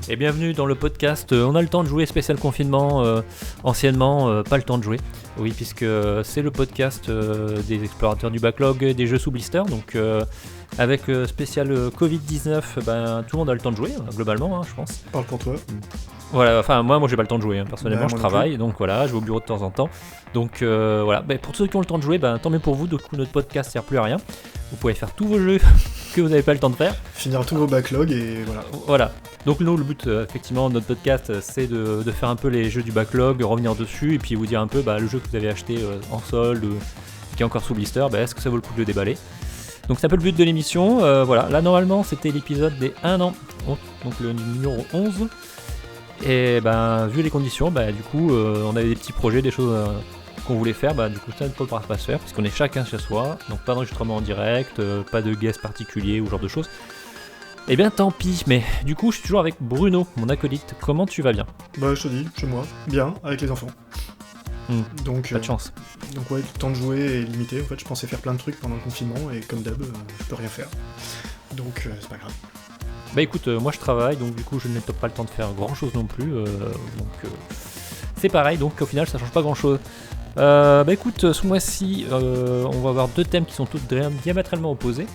Et bienvenue dans le podcast On a le temps de jouer spécial confinement, anciennement pas le temps de jouer. Oui, puisque c'est le podcast des explorateurs du backlog et des jeux sous blister. Donc avec spécial Covid-19, tout le monde a le temps de jouer, globalement, je pense. Parle pour toi. Voilà, enfin moi j'ai pas le temps de jouer, personnellement je travaille, plus. donc voilà, je vais au bureau de temps en temps. Donc voilà, pour ceux qui ont le temps de jouer, tant mieux pour vous, du coup notre podcast sert plus à rien. Vous pouvez faire tous vos jeux que vous n'avez pas le temps de faire. Finir tous vos backlogs et voilà. Voilà. Donc nous, le but effectivement de notre podcast, c'est de faire un peu les jeux du backlog, revenir dessus et puis vous dire un peu le jeu que vous avez acheté en solde, qui est encore sous blister, est-ce que ça vaut le coup de le déballer. Donc c'est un peu le but de l'émission. Voilà. Là normalement c'était l'épisode des 1 an, donc le numéro 11. Et vu les conditions, du coup on avait des petits projets, des choses qu'on voulait faire, du coup ça ne peut pas se faire puisqu'on est chacun chez soi, donc pas d'enregistrement en direct, pas de guest particulier ou ce genre de choses. Eh bien tant pis, mais du coup je suis toujours avec Bruno, mon acolyte. Comment tu vas bien ? Je te dis, chez moi, bien, avec les enfants. Donc, pas de chance. Donc ouais, le temps de jouer est limité. En fait, je pensais faire plein de trucs pendant le confinement et comme d'hab, je peux rien faire. Donc c'est pas grave. Écoute, moi je travaille, donc du coup je n'ai pas le temps de faire grand chose non plus. C'est pareil, donc au final ça change pas grand chose. Écoute, ce mois-ci, on va avoir deux thèmes qui sont tous diamétralement opposés.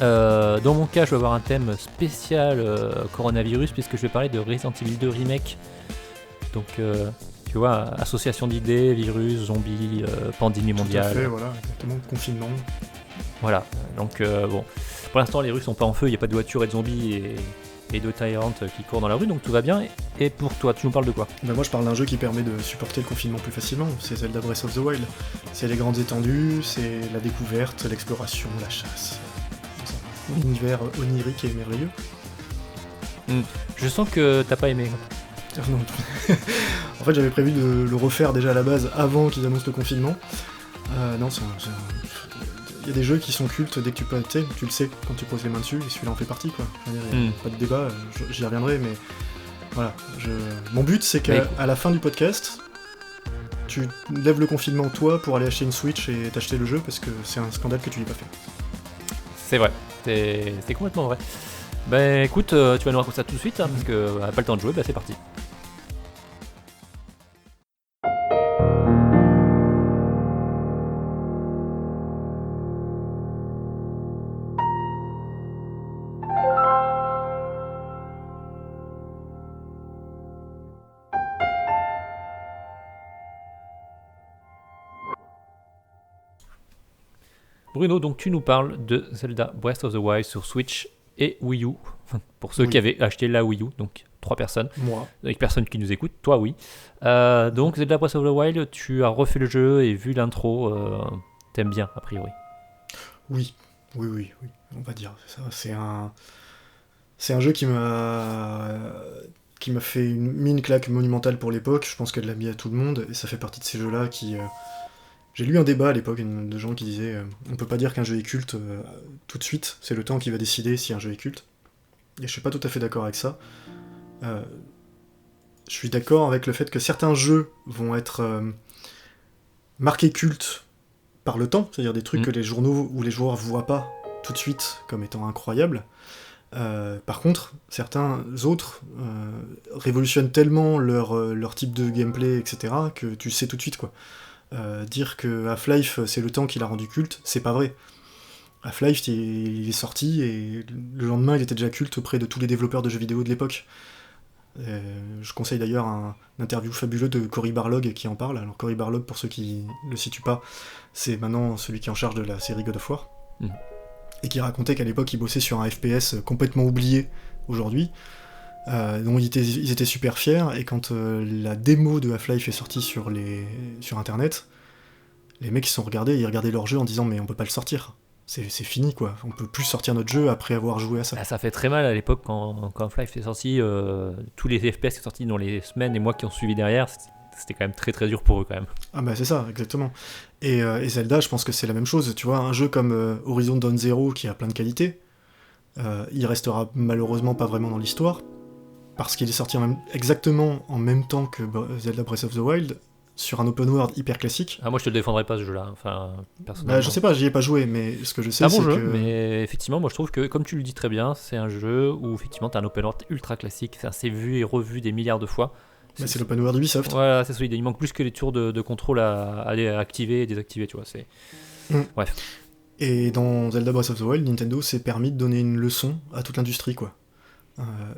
Dans mon cas, je vais avoir un thème spécial coronavirus, puisque je vais parler de Resident Evil 2 Remake. Donc, tu vois, association d'idées, virus, zombies, pandémie mondiale. Tout à fait, voilà, exactement, confinement. Voilà, donc pour l'instant, les rues sont pas en feu, il n'y a pas de voitures et de zombies et de Tyrant qui courent dans la rue, donc tout va bien. Et pour toi, tu nous parles de quoi ? Moi, je parle d'un jeu qui permet de supporter le confinement plus facilement. C'est Zelda Breath of the Wild. C'est les grandes étendues, c'est la découverte, l'exploration, la chasse. Un univers onirique et merveilleux. Je sens que t'as pas aimé. Non. En fait, j'avais prévu de le refaire déjà à la base avant qu'ils annoncent le confinement. Non, il y a des jeux qui sont cultes dès que tu peux, tu le sais quand tu poses les mains dessus, et celui-là en fait partie, quoi. Pas de débat, j'y reviendrai, mais voilà. Mon but, c'est qu'à la fin du podcast, tu lèves le confinement toi pour aller acheter une Switch et t'acheter le jeu, parce que c'est un scandale que tu l'aies pas fait. C'est vrai, c'est complètement vrai. Écoute, tu vas nous raconter ça tout de suite, parce que pas le temps de jouer, c'est parti. Bruno, donc tu nous parles de Zelda Breath of the Wild sur Switch et Wii U. Pour ceux qui avaient acheté la Wii U, donc 3 personnes. Moi. Avec personne qui nous écoute, toi oui. Donc Zelda Breath of the Wild, tu as refait le jeu et vu l'intro, t'aimes bien a priori. Oui, on va dire. C'est un jeu qui m'a mis une claque monumentale pour l'époque. Je pense qu'elle l'a mis à tout le monde, et ça fait partie de ces jeux-là qui... J'ai lu un débat à l'époque de gens qui disaient on peut pas dire qu'un jeu est culte tout de suite, c'est le temps qui va décider si un jeu est culte. Et je suis pas tout à fait d'accord avec ça. Je suis d'accord avec le fait que certains jeux vont être marqués culte par le temps, c'est-à-dire des trucs que les journaux ou les joueurs voient pas tout de suite comme étant incroyables. Par contre, certains autres révolutionnent tellement leur type de gameplay, etc., que tu sais tout de suite, quoi. Dire que Half-Life c'est le temps qui l'a rendu culte, c'est pas vrai. Half-Life il est sorti et le lendemain il était déjà culte auprès de tous les développeurs de jeux vidéo de l'époque. Je conseille d'ailleurs un interview fabuleux de Cory Barlog qui en parle. Alors Cory Barlog, pour ceux qui le situent pas, c'est maintenant celui qui est en charge de la série God of War, et qui racontait qu'à l'époque il bossait sur un FPS complètement oublié aujourd'hui, dont ils étaient super fiers, et quand la démo de Half-Life est sortie sur internet, les mecs ils regardaient leur jeu en disant mais on peut pas le sortir, c'est fini quoi, on peut plus sortir notre jeu après avoir joué à ça. Ça fait très mal à l'époque quand Half-Life est sorti, tous les FPS qui sont sortis dans les semaines et mois qui ont suivi derrière, c'était quand même très très dur pour eux quand même. Ah c'est ça, exactement. Et Zelda, je pense que c'est la même chose, tu vois, un jeu comme Horizon Dawn Zero qui a plein de qualités, il restera malheureusement pas vraiment dans l'histoire, parce qu'il est sorti exactement en même temps que Zelda Breath of the Wild, sur un open world hyper classique. Ah, moi je te le défendrai pas ce jeu-là, enfin, personnellement. Bah, je sais pas, j'y ai pas joué, mais ce que je sais, C'est un bon c'est jeu, que... mais effectivement, moi je trouve que, comme tu le dis très bien, c'est un jeu où effectivement t'as un open world ultra classique, c'est vu et revu des milliards de fois. Bah, c'est l'open world Ubisoft. Voilà, c'est solide. Il manque plus que les tours de contrôle à activer et désactiver, tu vois. Bref. Et dans Zelda Breath of the Wild, Nintendo s'est permis de donner une leçon à toute l'industrie, quoi.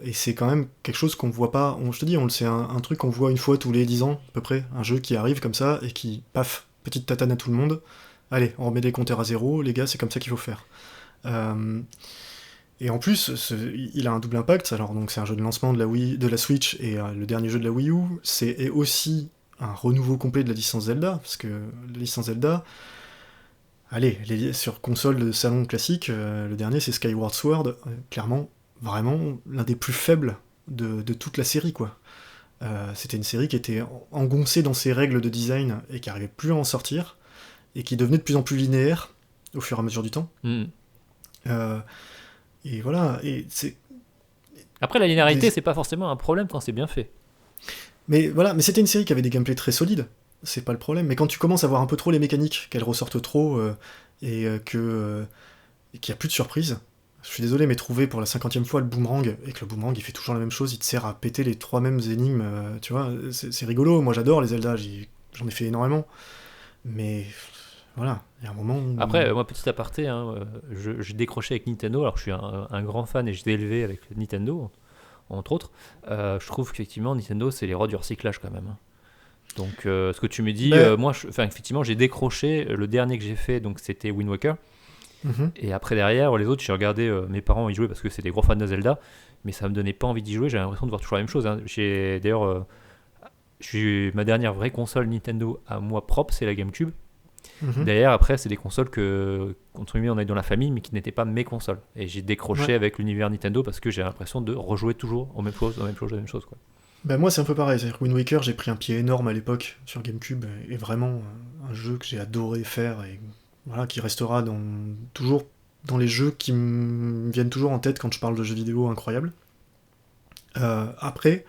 Et c'est quand même quelque chose qu'on voit pas, je te dis, c'est un truc qu'on voit une fois tous les 10 ans, à peu près, un jeu qui arrive comme ça, et qui, paf, petite tatane à tout le monde, allez, on remet des compteurs à zéro, les gars, c'est comme ça qu'il faut faire. Et en plus, il a un double impact, alors donc c'est un jeu de lancement de la Switch, et le dernier jeu de la Wii U, c'est aussi un renouveau complet de la licence Zelda, parce que la licence Zelda... Allez, sur console de salon classique, le dernier c'est Skyward Sword, clairement, vraiment l'un des plus faibles de toute la série, quoi. C'était une série qui était engoncée dans ses règles de design et qui n'arrivait plus à en sortir, et qui devenait de plus en plus linéaire au fur et à mesure du temps. Et voilà, et c'est... Après, la linéarité, c'est pas forcément un problème quand c'est bien fait. Mais voilà, mais c'était une série qui avait des gameplays très solides, c'est pas le problème. Mais quand tu commences à voir un peu trop les mécaniques, qu'elles ressortent trop, et qu'il n'y a plus de surprise, je suis désolé, mais trouver pour la 50e fois le boomerang, et que le boomerang il fait toujours la même chose, il te sert à péter les 3 mêmes énigmes, tu vois, c'est rigolo, moi j'adore les Zelda, j'en ai fait énormément, mais voilà, il y a un moment où... Après, moi, petit aparté, hein, j'ai décroché avec Nintendo, alors je suis un grand fan et je l'ai élevé avec Nintendo, entre autres. Je trouve qu'effectivement, Nintendo, c'est les rois du recyclage quand même. Donc, ce que tu me dis, moi, effectivement, j'ai décroché. Le dernier que j'ai fait, donc c'était Wind Waker. Et après, derrière, les autres, j'ai regardé mes parents y jouer parce que c'est des gros fans de Zelda, mais ça me donnait pas envie d'y jouer. J'avais l'impression de voir toujours la même chose. Hein. D'ailleurs, ma dernière vraie console Nintendo à moi propre, c'est la GameCube. D'ailleurs, après, c'est des consoles que, entre guillemets, on a dans la famille, mais qui n'étaient pas mes consoles. Et j'ai décroché avec l'univers Nintendo parce que j'ai l'impression de rejouer toujours aux mêmes choses, quoi. Bah moi c'est un peu pareil, c'est-à-dire que Wind Waker j'ai pris un pied énorme à l'époque sur GameCube, et vraiment un jeu que j'ai adoré faire, et voilà, qui restera toujours dans les jeux qui me viennent toujours en tête quand je parle de jeux vidéo incroyables. Après,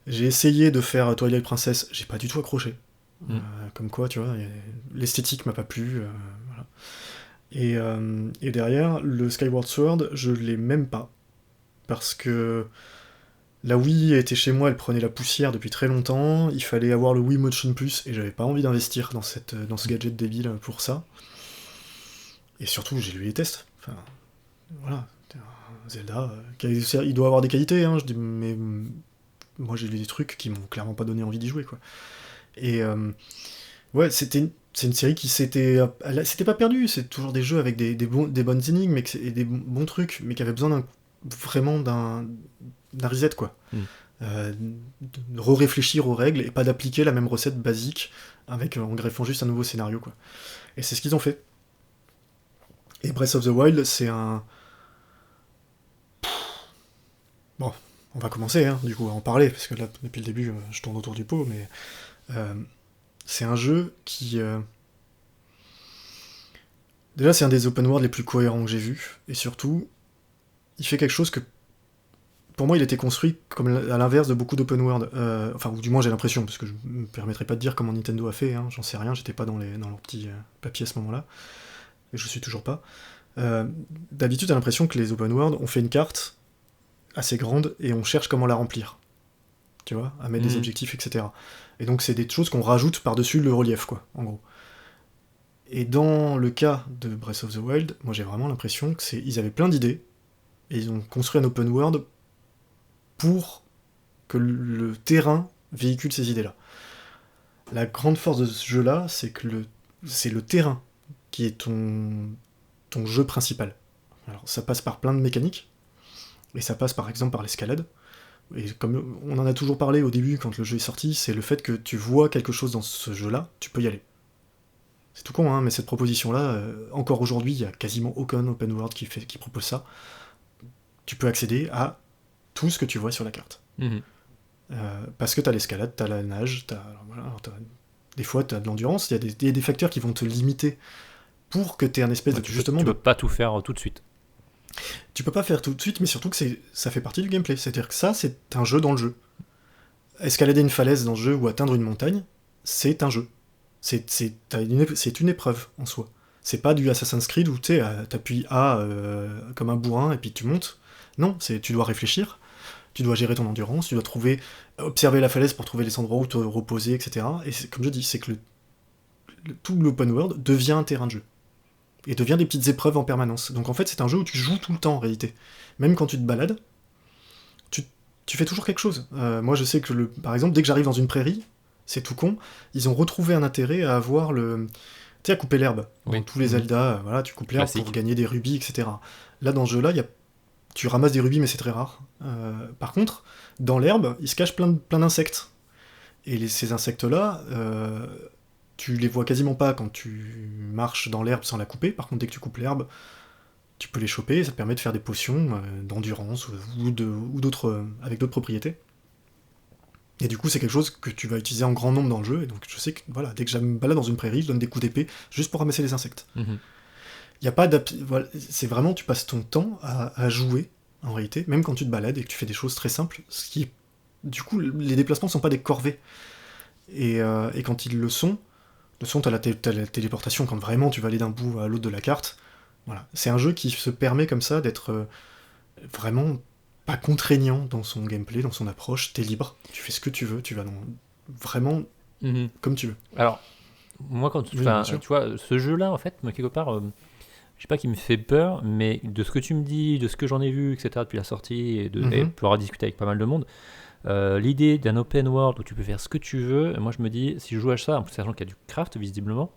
j'ai essayé de faire Twilight Princess, j'ai pas du tout accroché. Comme quoi, tu vois, l'esthétique m'a pas plu. Voilà. Et derrière, le Skyward Sword, je l'ai même pas. Parce que la Wii était chez moi, elle prenait la poussière depuis très longtemps, il fallait avoir le Wii Motion Plus, et j'avais pas envie d'investir dans ce gadget débile pour ça. Et surtout, j'ai lu les tests. Enfin, voilà. Zelda, il doit avoir des qualités, hein, mais moi j'ai lu des trucs qui m'ont clairement pas donné envie d'y jouer, quoi. Et ouais, c'est une série qui s'était pas perdue, c'est toujours des jeux avec des bonnes énigmes et des bons trucs, mais qui avaient besoin vraiment d'un reset, quoi. De réfléchir aux règles et pas d'appliquer la même recette basique en greffant juste un nouveau scénario, quoi. Et c'est ce qu'ils ont fait. Et Breath of the Wild, c'est un... Bon, on va commencer, hein, du coup, à en parler, parce que là, depuis le début, je tourne autour du pot, mais... c'est un jeu qui... Déjà, c'est un des open world les plus cohérents que j'ai vu, et surtout, il fait quelque chose que... Pour moi, il était construit comme à l'inverse de beaucoup d'open world. Enfin, ou du moins, j'ai l'impression, parce que je me permettrai pas de dire comment Nintendo a fait, hein, j'en sais rien, j'étais pas dans leur petit papier à ce moment-là, et je suis toujours pas. D'habitude, t'as l'impression que les open world, on fait une carte assez grande, et on cherche comment la remplir. Tu vois, à mettre des objectifs, etc. Et donc c'est des choses qu'on rajoute par-dessus le relief, quoi, en gros. Et dans le cas de Breath of the Wild, moi j'ai vraiment l'impression qu'ils avaient plein d'idées, et ils ont construit un open world pour que le terrain véhicule ces idées-là. La grande force de ce jeu-là, c'est que c'est le terrain qui est ton jeu principal. Alors ça passe par plein de mécaniques, et ça passe par exemple par l'escalade. Et comme on en a toujours parlé au début quand le jeu est sorti, c'est le fait que tu vois quelque chose dans ce jeu-là, tu peux y aller. C'est tout con, hein, mais cette proposition-là, encore aujourd'hui, il n'y a quasiment aucun open world qui propose ça. Tu peux accéder à tout ce que tu vois sur la carte. Parce que t'as l'escalade, t'as la nage, des fois t'as de l'endurance, il y a des facteurs qui vont te limiter pour que t'aies un espèce de... Tu peux pas tout faire tout de suite. Tu peux pas faire tout de suite, mais surtout que ça fait partie du gameplay. C'est-à-dire que ça, c'est un jeu dans le jeu. Escalader une falaise dans le jeu ou atteindre une montagne, c'est un jeu. C'est une épreuve en soi. C'est pas du Assassin's Creed où t'appuies A comme un bourrin et puis tu montes. Non, tu dois réfléchir, tu dois gérer ton endurance, tu dois observer la falaise pour trouver les endroits où te reposer, etc. Et comme je dis, c'est que tout l'open world devient un terrain de jeu. Et devient des petites épreuves en permanence. Donc en fait, c'est un jeu où tu joues tout le temps en réalité. Même quand tu te balades, tu fais toujours quelque chose. Moi, je sais que, par exemple, dès que j'arrive dans une prairie, c'est tout con, ils ont retrouvé un intérêt à avoir tu sais, à couper l'herbe. Oui. Dans tous les Zelda, voilà, tu coupes l'herbe Classique. pour gagner des rubis, etc. Là, dans ce jeu-là, tu ramasses des rubis, mais c'est très rare. Par contre, dans l'herbe, il se cache plein d'insectes. Et ces insectes-là, tu les vois quasiment pas quand tu marches dans l'herbe sans la couper. Par contre, dès que tu coupes l'herbe, tu peux les choper, ça te permet de faire des potions d'endurance ou d'autres avec d'autres propriétés. Et du coup, c'est quelque chose que tu vas utiliser en grand nombre dans le jeu, et donc je sais que voilà, dès que je me balade dans une prairie, je donne des coups d'épée juste pour ramasser les insectes. Il y a pas voilà, c'est vraiment, tu passes ton temps à jouer, en réalité, même quand tu te balades et que tu fais des choses très simples, ce qui, du coup, les déplacements sont pas des corvées. Et quand ils le sont, t'as la téléportation quand vraiment tu vas aller d'un bout à l'autre de la carte. Voilà. C'est un jeu qui se permet comme ça d'être vraiment pas contraignant dans son gameplay, dans son approche, t'es libre, tu fais ce que tu veux, tu vas vraiment comme tu veux. Alors, moi, tu vois, ce jeu-là, en fait, moi, quelque part, je sais pas qui me fait peur, mais de ce que tu me dis, de ce que j'en ai vu, etc., depuis la sortie, et pour avoir discuté avec pas mal de monde, l'idée d'un open world où tu peux faire ce que tu veux, moi je me dis, si je joue à ça, en plus, sachant qu'il y a du craft, visiblement,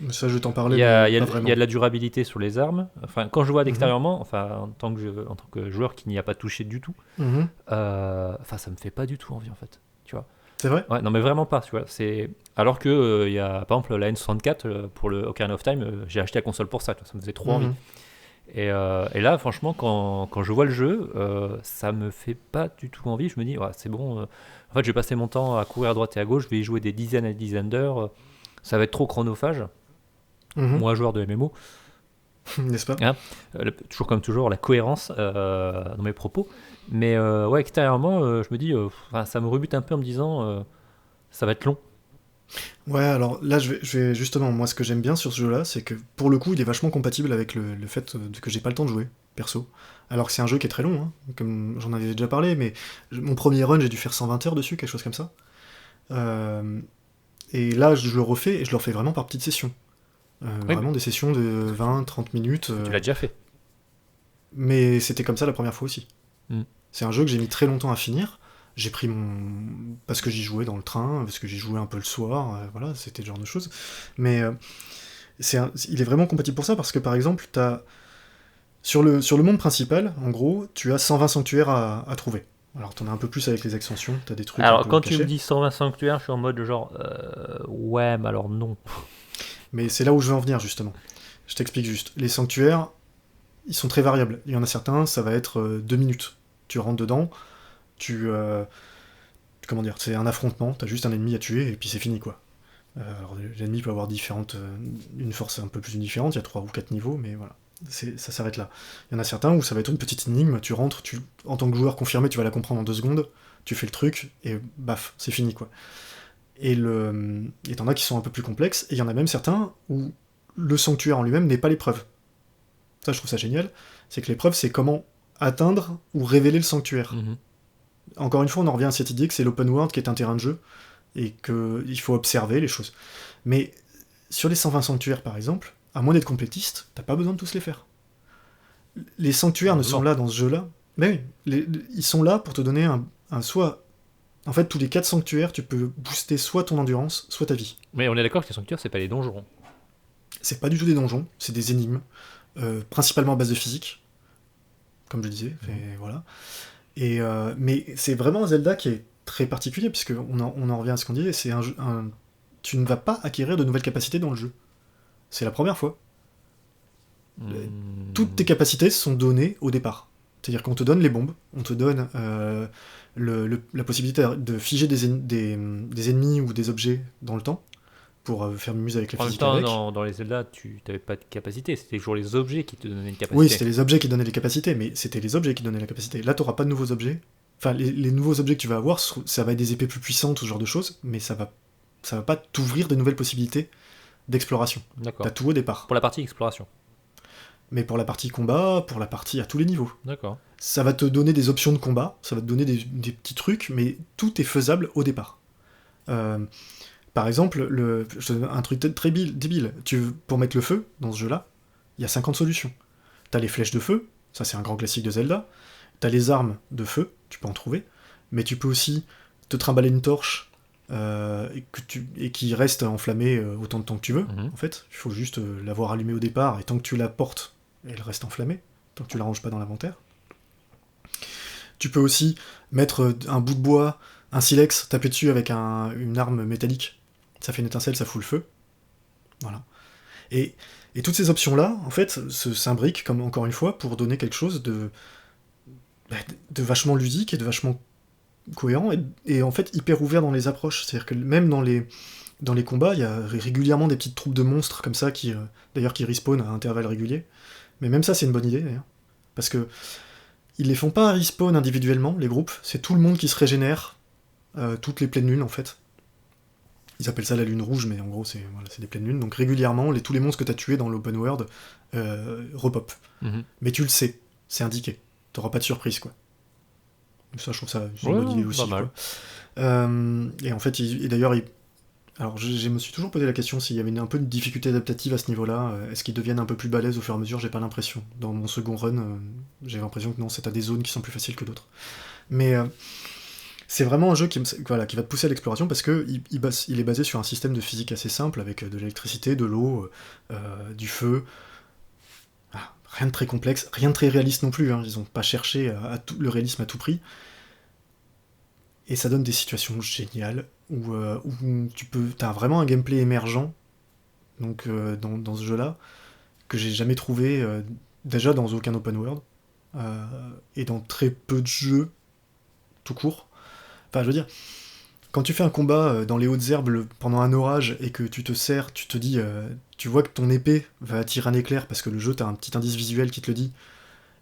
ça, je vais t'en parler. Il y a de la durabilité sur les armes. Enfin, quand je vois d'extérieurement, enfin, en tant que joueur qui n'y a pas touché du tout, enfin, ça me fait pas du tout envie, en fait. Tu vois. C'est vrai ? Ouais, non, mais vraiment pas. Tu vois. Alors que il y a, par exemple, la N64 pour le Ocarina of Time, j'ai acheté la console pour ça. Tu vois, ça me faisait trop envie. Et là, franchement, quand je vois le jeu, ça me fait pas du tout envie. Je me dis, ouais, c'est bon. En fait, je vais passer mon temps à courir à droite et à gauche. Je vais y jouer des dizaines et des dizaines d'heures. Ça va être trop chronophage. Moi, joueur de MMO, n'est-ce pas, toujours comme toujours, la cohérence dans mes propos. Mais ouais, extérieurement, je me dis, ça me rebute un peu en me disant, ça va être long. Ouais, alors là, je vais justement, moi, ce que j'aime bien sur ce jeu-là, c'est que pour le coup, il est vachement compatible avec le fait que j'ai pas le temps de jouer, perso. Alors que c'est un jeu qui est très long, hein, comme j'en avais déjà parlé, mais mon premier run, j'ai dû faire 120 heures dessus, quelque chose comme ça. Et là, je le refais, et je le refais vraiment par petites sessions. Vraiment des sessions de 20-30 minutes. Tu l'as déjà fait. Mais c'était comme ça la première fois aussi. C'est un jeu que j'ai mis très longtemps à finir. J'ai pris parce que j'y jouais dans le train, parce que j'y jouais un peu le soir, voilà, c'était le genre de choses. Mais il est vraiment compatible pour ça, parce que par exemple, sur le monde principal, en gros, tu as 120 sanctuaires à trouver. Alors t'en as un peu plus avec les extensions, t'as des trucs. Alors quand tu me dis 120 sanctuaires, je suis en mode genre, ouais, mais alors non. Mais c'est là où je veux en venir, justement. Je t'explique juste. Les sanctuaires, ils sont très variables. Il y en a certains, ça va être 2 minutes. Tu rentres dedans, comment dire, c'est un affrontement, t'as juste un ennemi à tuer, et puis c'est fini, quoi. Alors l'ennemi peut avoir une force un peu plus différente, il y a 3 ou 4 niveaux, mais voilà. Ça s'arrête là. Il y en a certains où ça va être une petite énigme, tu rentres, en tant que joueur confirmé, tu vas la comprendre en 2 secondes, tu fais le truc, et baf, c'est fini, quoi. Et t'en as qui sont un peu plus complexes, et il y en a même certains où le sanctuaire en lui-même n'est pas l'épreuve. Ça, je trouve ça génial. C'est que l'épreuve, c'est comment atteindre ou révéler le sanctuaire. Encore une fois, on en revient à cette idée que c'est l'open world qui est un terrain de jeu, et qu'il faut observer les choses. Mais sur les 120 sanctuaires, par exemple, à moins d'être complétiste, t'as pas besoin de tous les faire. Les sanctuaires ne sont là dans ce jeu-là, mais oui, ils sont là pour te donner un soit... En fait, tous les 4 sanctuaires, tu peux booster soit ton endurance, soit ta vie. Mais on est d'accord que les sanctuaires, c'est pas les donjons. C'est pas du tout des donjons, c'est des énigmes, principalement à base de physique, comme je disais, et voilà. Mais c'est vraiment un Zelda qui est très particulier, puisqu'on en revient à ce qu'on disait, c'est tu ne vas pas acquérir de nouvelles capacités dans le jeu. C'est la première fois. Toutes tes capacités sont données au départ. C'est-à-dire qu'on te donne les bombes, on te donne la possibilité de figer des ennemis ou des objets dans le temps, pour faire mumuse avec la En même physique temps, avec. dans les Zelda, tu n'avais pas de capacité, c'était toujours les objets qui te donnaient une capacité. Oui, c'était les objets qui donnaient les capacités, mais c'était les objets qui donnaient la capacité. Là, t'auras pas de nouveaux objets. Enfin, les nouveaux objets que tu vas avoir, ça va être des épées plus puissantes, ce genre de choses, mais ça va pas t'ouvrir de nouvelles possibilités d'exploration. D'accord. T'as tout au départ. Pour la partie exploration. Mais pour la partie combat, pour la partie à tous les niveaux. D'accord. Ça va te donner des options de combat, ça va te donner des petits trucs, mais tout est faisable au départ. Par exemple, je te donne un truc très débile. Pour mettre le feu dans ce jeu-là, il y a 50 solutions. T'as les flèches de feu, ça c'est un grand classique de Zelda. T'as les armes de feu, tu peux en trouver. Mais tu peux aussi te trimballer une torche et qui reste enflammée autant de temps que tu veux. En fait, il faut juste l'avoir allumée au départ, et tant que tu la portes, elle reste enflammée, tant que tu la ranges pas dans l'inventaire. Tu peux aussi mettre un bout de bois, un silex, taper dessus avec une arme métallique. Ça fait une étincelle, ça fout le feu. Voilà. Et toutes ces options-là, en fait, s'imbriquent, comme encore une fois, pour donner quelque chose de vachement ludique et de vachement cohérent, et en fait hyper ouvert dans les approches. C'est-à-dire que même dans les combats, il y a régulièrement des petites troupes de monstres comme ça, qui respawnent à intervalles réguliers. Mais même ça, c'est une bonne idée, d'ailleurs. Parce que ils les font pas respawn individuellement, les groupes, c'est tout le monde qui se régénère, toutes les pleines lunes, en fait. Ils appellent ça la lune rouge, mais en gros, c'est des pleines lunes. Donc régulièrement, tous les monstres que t'as tués dans l'open world repop. Mais tu le sais, c'est indiqué. T'auras pas de surprise, quoi. Ça, je trouve ça une bonne idée aussi. Quoi. Et en fait, d'ailleurs, alors je me suis toujours posé la question s'il y avait un peu de difficulté adaptative à ce niveau-là. Est-ce qu'ils deviennent un peu plus balèzes au fur et à mesure? J'ai pas l'impression. Dans mon second run, j'ai l'impression que non, t'as des zones qui sont plus faciles que d'autres. Mais c'est vraiment un jeu qui va te pousser à l'exploration, parce que il est basé sur un système de physique assez simple, avec de l'électricité, de l'eau, du feu. Rien de très complexe, rien de très réaliste non plus, hein. Ils ont pas cherché le réalisme à tout prix. Et ça donne des situations géniales, où t'as vraiment un gameplay émergent, donc, dans ce jeu-là, que j'ai jamais trouvé, déjà dans aucun open world, et dans très peu de jeux, tout court. Enfin, je veux dire, quand tu fais un combat dans les hautes herbes pendant un orage, et que tu te dis, tu vois que ton épée va attirer un éclair, parce que le jeu, t'as un petit indice visuel qui te le dit,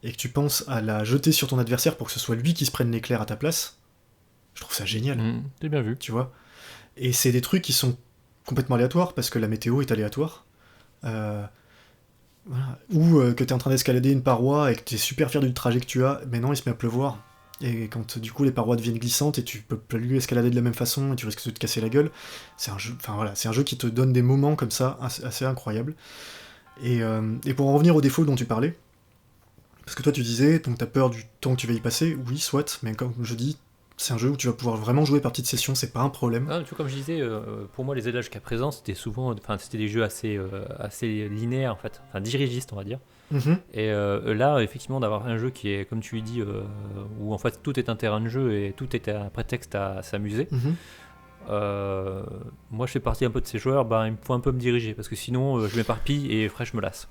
et que tu penses à la jeter sur ton adversaire pour que ce soit lui qui se prenne l'éclair à ta place, je trouve ça génial. C'est bien vu. Tu vois. Et c'est des trucs qui sont complètement aléatoires, parce que la météo est aléatoire. Voilà. Ou que t'es en train d'escalader une paroi, et que t'es super fier du trajet que tu as, mais non, il se met à pleuvoir. Et quand du coup les parois deviennent glissantes, et tu peux plus escalader de la même façon, et tu risques de te casser la gueule, c'est un jeu qui te donne des moments comme ça assez incroyables. Et pour en revenir aux défauts dont tu parlais, parce que toi tu disais, donc t'as peur du temps que tu vas y passer, oui, soit, mais comme je dis, c'est un jeu où tu vas pouvoir vraiment jouer par petites sessions, c'est pas un problème. Tu vois, comme je disais, pour moi les Zelda jusqu'à présent c'était des jeux assez linéaires en fait, enfin dirigistes on va dire. Et là, effectivement, d'avoir un jeu qui est, comme tu dis, où en fait tout est un terrain de jeu et tout est un prétexte à s'amuser. Moi, je fais partie un peu de ces joueurs, il me faut un peu me diriger, parce que sinon, je m'éparpille et après, je me lasse.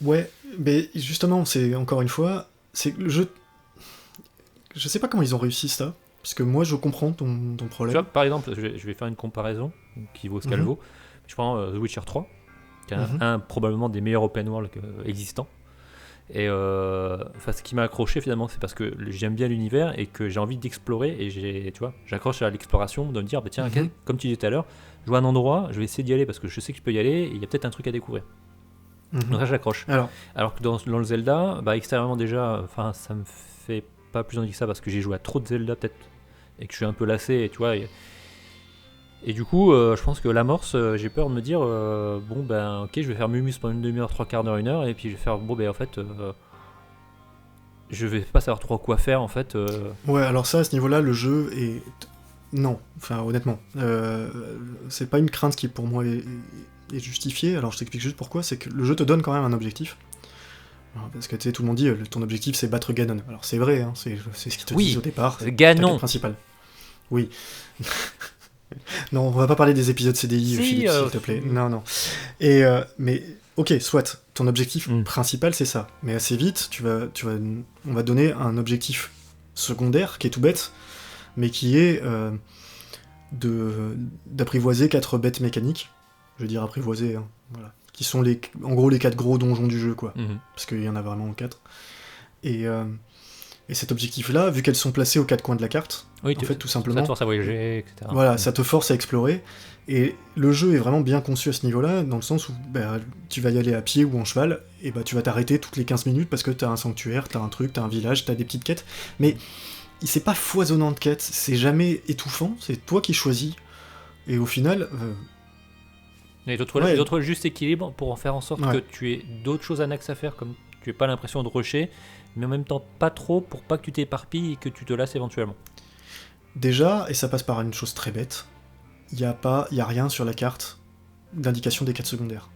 Ouais, mais justement, c'est encore une fois, c'est le jeu. Je sais pas comment ils ont réussi ça, parce que moi, je comprends ton problème. Tu vois, par exemple, je vais faire une comparaison qui vaut ce qu'elle vaut. Je prends The Witcher 3. Qui est probablement des meilleurs open world existants. Et ce qui m'a accroché finalement, c'est parce que j'aime bien l'univers et que j'ai envie d'explorer, et j'accroche à l'exploration, de me dire tiens, comme tu disais tout à l'heure, je vois un endroit, je vais essayer d'y aller parce que je sais que je peux y aller et il y a peut-être un truc à découvrir. Donc là j'accroche. Alors que dans le Zelda, extérieurement déjà, ça me fait pas plus envie que ça, parce que j'ai joué à trop de Zelda peut-être et que je suis un peu lassé, et tu vois. Et du coup, je pense que l'amorce, j'ai peur de me dire, ok, je vais faire Mumus pendant une demi-heure, trois quarts d'heure, une heure, et puis je vais faire, en fait, je vais pas savoir trop quoi faire, en fait. Ouais, alors ça, à ce niveau-là, le jeu est... Non, enfin, honnêtement. C'est pas une crainte qui, pour moi, est justifiée. Alors, je t'explique juste pourquoi. C'est que le jeu te donne quand même un objectif. Alors, parce que, tu sais, tout le monde dit, ton objectif, c'est battre Ganon. Alors, c'est vrai, hein, c'est ce qu'ils te disent au départ. C'est Ganon. C'est principal. Oui. Non, on va pas parler des épisodes CDI, Philippe, s'il te plaît. Non. Et mais ok, soit ton objectif principal, c'est ça. Mais assez vite, on va donner un objectif secondaire qui est tout bête, mais qui est d'apprivoiser 4 bêtes mécaniques je veux dire apprivoisés, hein, voilà. Qui sont en gros les 4 gros donjons du jeu, quoi. Parce qu'il y en a vraiment 4. Et cet objectif-là, vu qu'elles sont placées aux 4 coins de la carte, oui, en fait, tout simplement... Ça te force à voyager, etc. Voilà, ça te force à explorer. Et le jeu est vraiment bien conçu à ce niveau-là, dans le sens où tu vas y aller à pied ou en cheval, et tu vas t'arrêter toutes les 15 minutes parce que t'as un sanctuaire, t'as un truc, t'as un village, t'as des petites quêtes. Mais c'est pas foisonnant de quêtes, c'est jamais étouffant, c'est toi qui choisis. Et au final... Et d'autres juste équilibre pour en faire en sorte que tu aies d'autres choses annexes à faire, comme tu n'aies pas l'impression de rusher, mais en même temps pas trop pour pas que tu t'éparpilles et que tu te lasses éventuellement. Déjà, et ça passe par une chose très bête, il y a rien sur la carte d'indication des quêtes secondaires.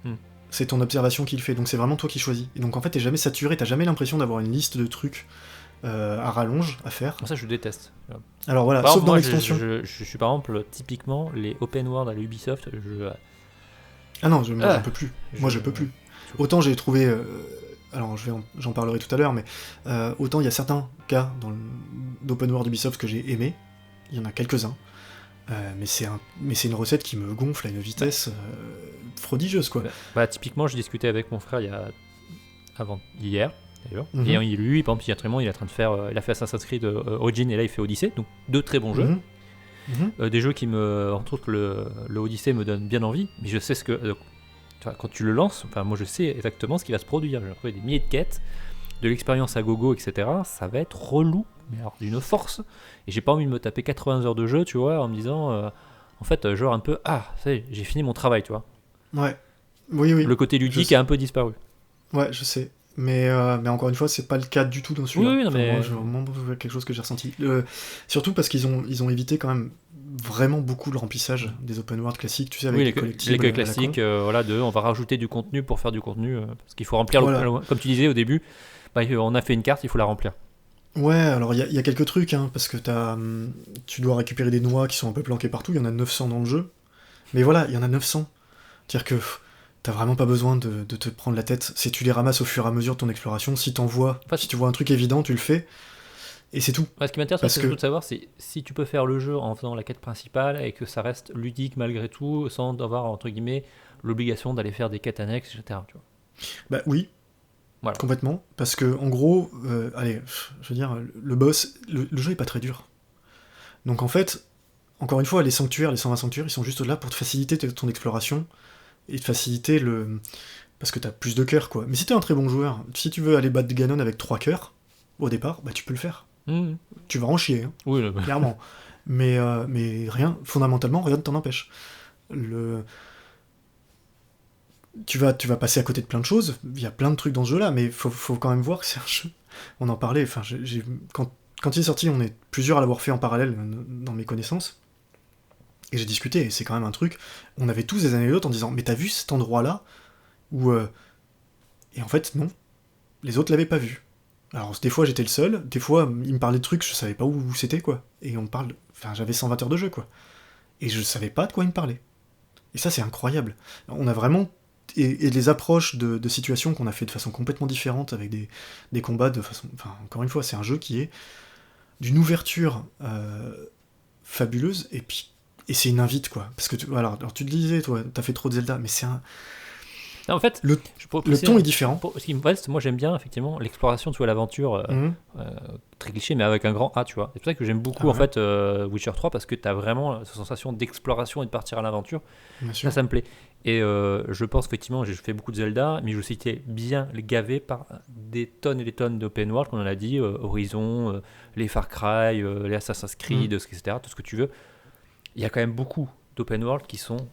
C'est ton observation qui le fait, donc c'est vraiment toi qui choisis. Et donc en fait t'es jamais saturé, t'as jamais l'impression d'avoir une liste de trucs à rallonge à faire. Ça je déteste. Alors voilà, sauf dans l'extension. Je suis par exemple, typiquement, les open world à l'Ubisoft, Ah non, j'en peux plus. Moi je peux plus. Autant j'ai trouvé... alors j'en parlerai tout à l'heure, mais autant il y a certains cas d'open world Ubisoft que j'ai aimé, il y en a quelques-uns, mais c'est une recette qui me gonfle à une vitesse prodigieuse, quoi. Typiquement, je discutais avec mon frère hier, d'ailleurs, et lui, par exemple, il est en train de faire, il a fait Assassin's Creed Origin, et là il fait Odyssey, donc 2 très bons jeux. Des jeux qui entre autres le Odyssey me donne bien envie, mais je sais ce que... quand tu le lances, moi je sais exactement ce qui va se produire. Je vais retrouver des milliers de quêtes, de l'expérience à gogo, etc. Ça va être relou, mais alors d'une force. Et j'ai pas envie de me taper 80 heures de jeu, tu vois, en me disant, en fait, genre un peu, ça y est, j'ai fini mon travail, tu vois. Ouais. Oui. Le côté ludique a un peu disparu. Ouais, je sais. Mais encore une fois, c'est pas le cas du tout dans celui-là. Oui, non, mais... Moi, j'ai vraiment quelque chose que j'ai ressenti. Surtout parce qu'ils ont évité quand même vraiment beaucoup le remplissage des open world classiques, tu sais, avec les collectibles. Les classiques, on va rajouter du contenu pour faire du contenu, parce qu'il faut remplir, comme tu disais au début, on a fait une carte, il faut la remplir. Ouais, alors il y a quelques trucs, hein, parce que tu dois récupérer des noix qui sont un peu planquées partout, il y en a 900 dans le jeu, mais voilà, il y en a 900. C'est-à-dire que t'as vraiment pas besoin de te prendre la tête, si tu les ramasses au fur et à mesure de ton exploration, si tu vois un truc évident, tu le fais, et c'est tout. Ce qui m'intéresse, c'est surtout de savoir si tu peux faire le jeu en faisant la quête principale, et que ça reste ludique malgré tout, sans avoir, entre guillemets, l'obligation d'aller faire des quêtes annexes, etc. Tu vois. Bah oui. Voilà. Complètement, parce que en gros, je veux dire, le boss, le jeu est pas très dur. Donc en fait, encore une fois, les 120 sanctuaires, ils sont juste là pour te faciliter ton exploration, et te faciliter parce que t'as plus de cœurs, quoi. Mais si t'es un très bon joueur, si tu veux aller battre Ganon avec 3 cœurs, au départ, tu peux le faire. Tu vas en chier, hein, oui, clairement. mais fondamentalement, rien ne t'en empêche. Tu vas passer à côté de plein de choses, il y a plein de trucs dans ce jeu-là, mais faut quand même voir que c'est un jeu... On en parlait, quand il est sorti, on est plusieurs à l'avoir fait en parallèle dans mes connaissances, et j'ai discuté, et c'est quand même un truc, on avait tous des anecdotes en disant « Mais t'as vu cet endroit-là ?» où... Et en fait, non. Les autres l'avaient pas vu. Alors, des fois, j'étais le seul, des fois, ils me parlaient de trucs, je savais pas où c'était, quoi. Et j'avais 120 heures de jeu, quoi. Et je savais pas de quoi ils me parlaient. Et ça, c'est incroyable. On a vraiment... Et les approches de situations qu'on a fait de façon complètement différente, avec des combats de façon... Enfin, encore une fois, c'est un jeu qui est d'une ouverture fabuleuse, et c'est une invite, quoi. Parce que, alors tu te disais, toi, t'as fait trop de Zelda, mais c'est un... Non, en fait, le ton est différent. Ce qui me reste, moi j'aime bien effectivement l'exploration, tu vois, l'aventure, très cliché, mais avec un grand A, tu vois. C'est pour ça que j'aime beaucoup en fait Witcher 3, parce que t'as vraiment cette sensation d'exploration et de partir à l'aventure. Ça me plaît. Et je pense effectivement, j'ai fait beaucoup de Zelda, mais je aussi été bien gavé par des tonnes et des tonnes d'open world, comme on l'a dit, Horizon, les Far Cry, les Assassin's Creed, etc., tout ce que tu veux. Il y a quand même beaucoup d'open world qui sont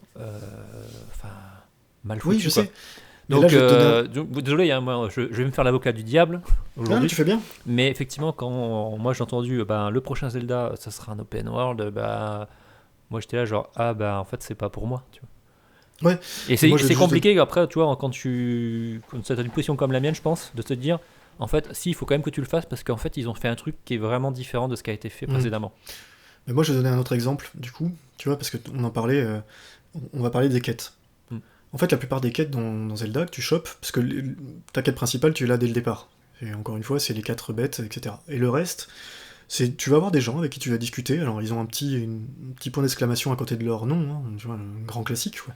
mal foutu. Oui, je sais. Donc, désolé, moi, je vais me faire l'avocat du diable aujourd'hui. Non, tu fais bien. Mais effectivement, quand moi j'ai entendu le prochain Zelda, ça sera un open world, moi j'étais là genre en fait c'est pas pour moi, tu vois. Ouais. Et c'est compliqué après, tu vois, quand tu as une position comme la mienne, je pense, de te dire en fait, si, il faut quand même que tu le fasses, parce qu'en fait ils ont fait un truc qui est vraiment différent de ce qui a été fait précédemment. Mais moi je vais donner un autre exemple, du coup, tu vois, parce qu'on en parlait, on va parler des quêtes. En fait, la plupart des quêtes dans Zelda que tu chopes, parce que ta quête principale, tu l'as dès le départ. Et encore une fois, c'est les 4 bêtes, etc. Et le reste, tu vas avoir des gens avec qui tu vas discuter. Alors, ils ont un petit point d'exclamation à côté de leur nom, hein, tu vois, un grand classique, quoi.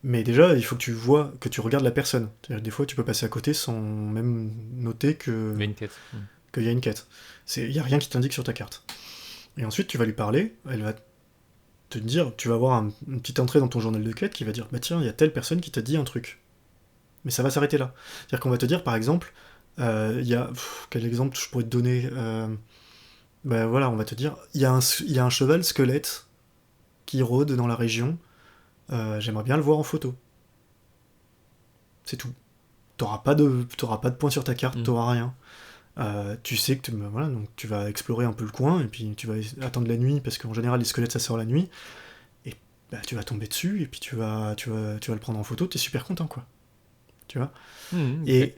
Mais déjà, il faut que tu vois, que tu regardes la personne. C'est-à-dire, des fois, tu peux passer à côté sans même noter Il y a une quête. qu'il y a une quête. Il n'y a rien qui t'indique sur ta carte. Et ensuite, tu vas lui parler, elle va te dire, tu vas avoir une petite entrée dans ton journal de quête qui va dire, bah tiens, il y a telle personne qui t'a dit un truc. Mais ça va s'arrêter là. C'est-à-dire qu'on va te dire, par exemple, quel exemple je pourrais te donner ben voilà, on va te dire, il y a un cheval squelette qui rôde dans la région, j'aimerais bien le voir en photo. C'est tout. T'auras pas de points sur ta carte, t'auras rien. Tu sais que voilà, donc tu vas explorer un peu le coin, et puis tu vas attendre la nuit, parce qu'en général les squelettes ça sort la nuit, et bah, tu vas tomber dessus, et puis tu vas le prendre en photo, t'es super content quoi. Tu vois Okay.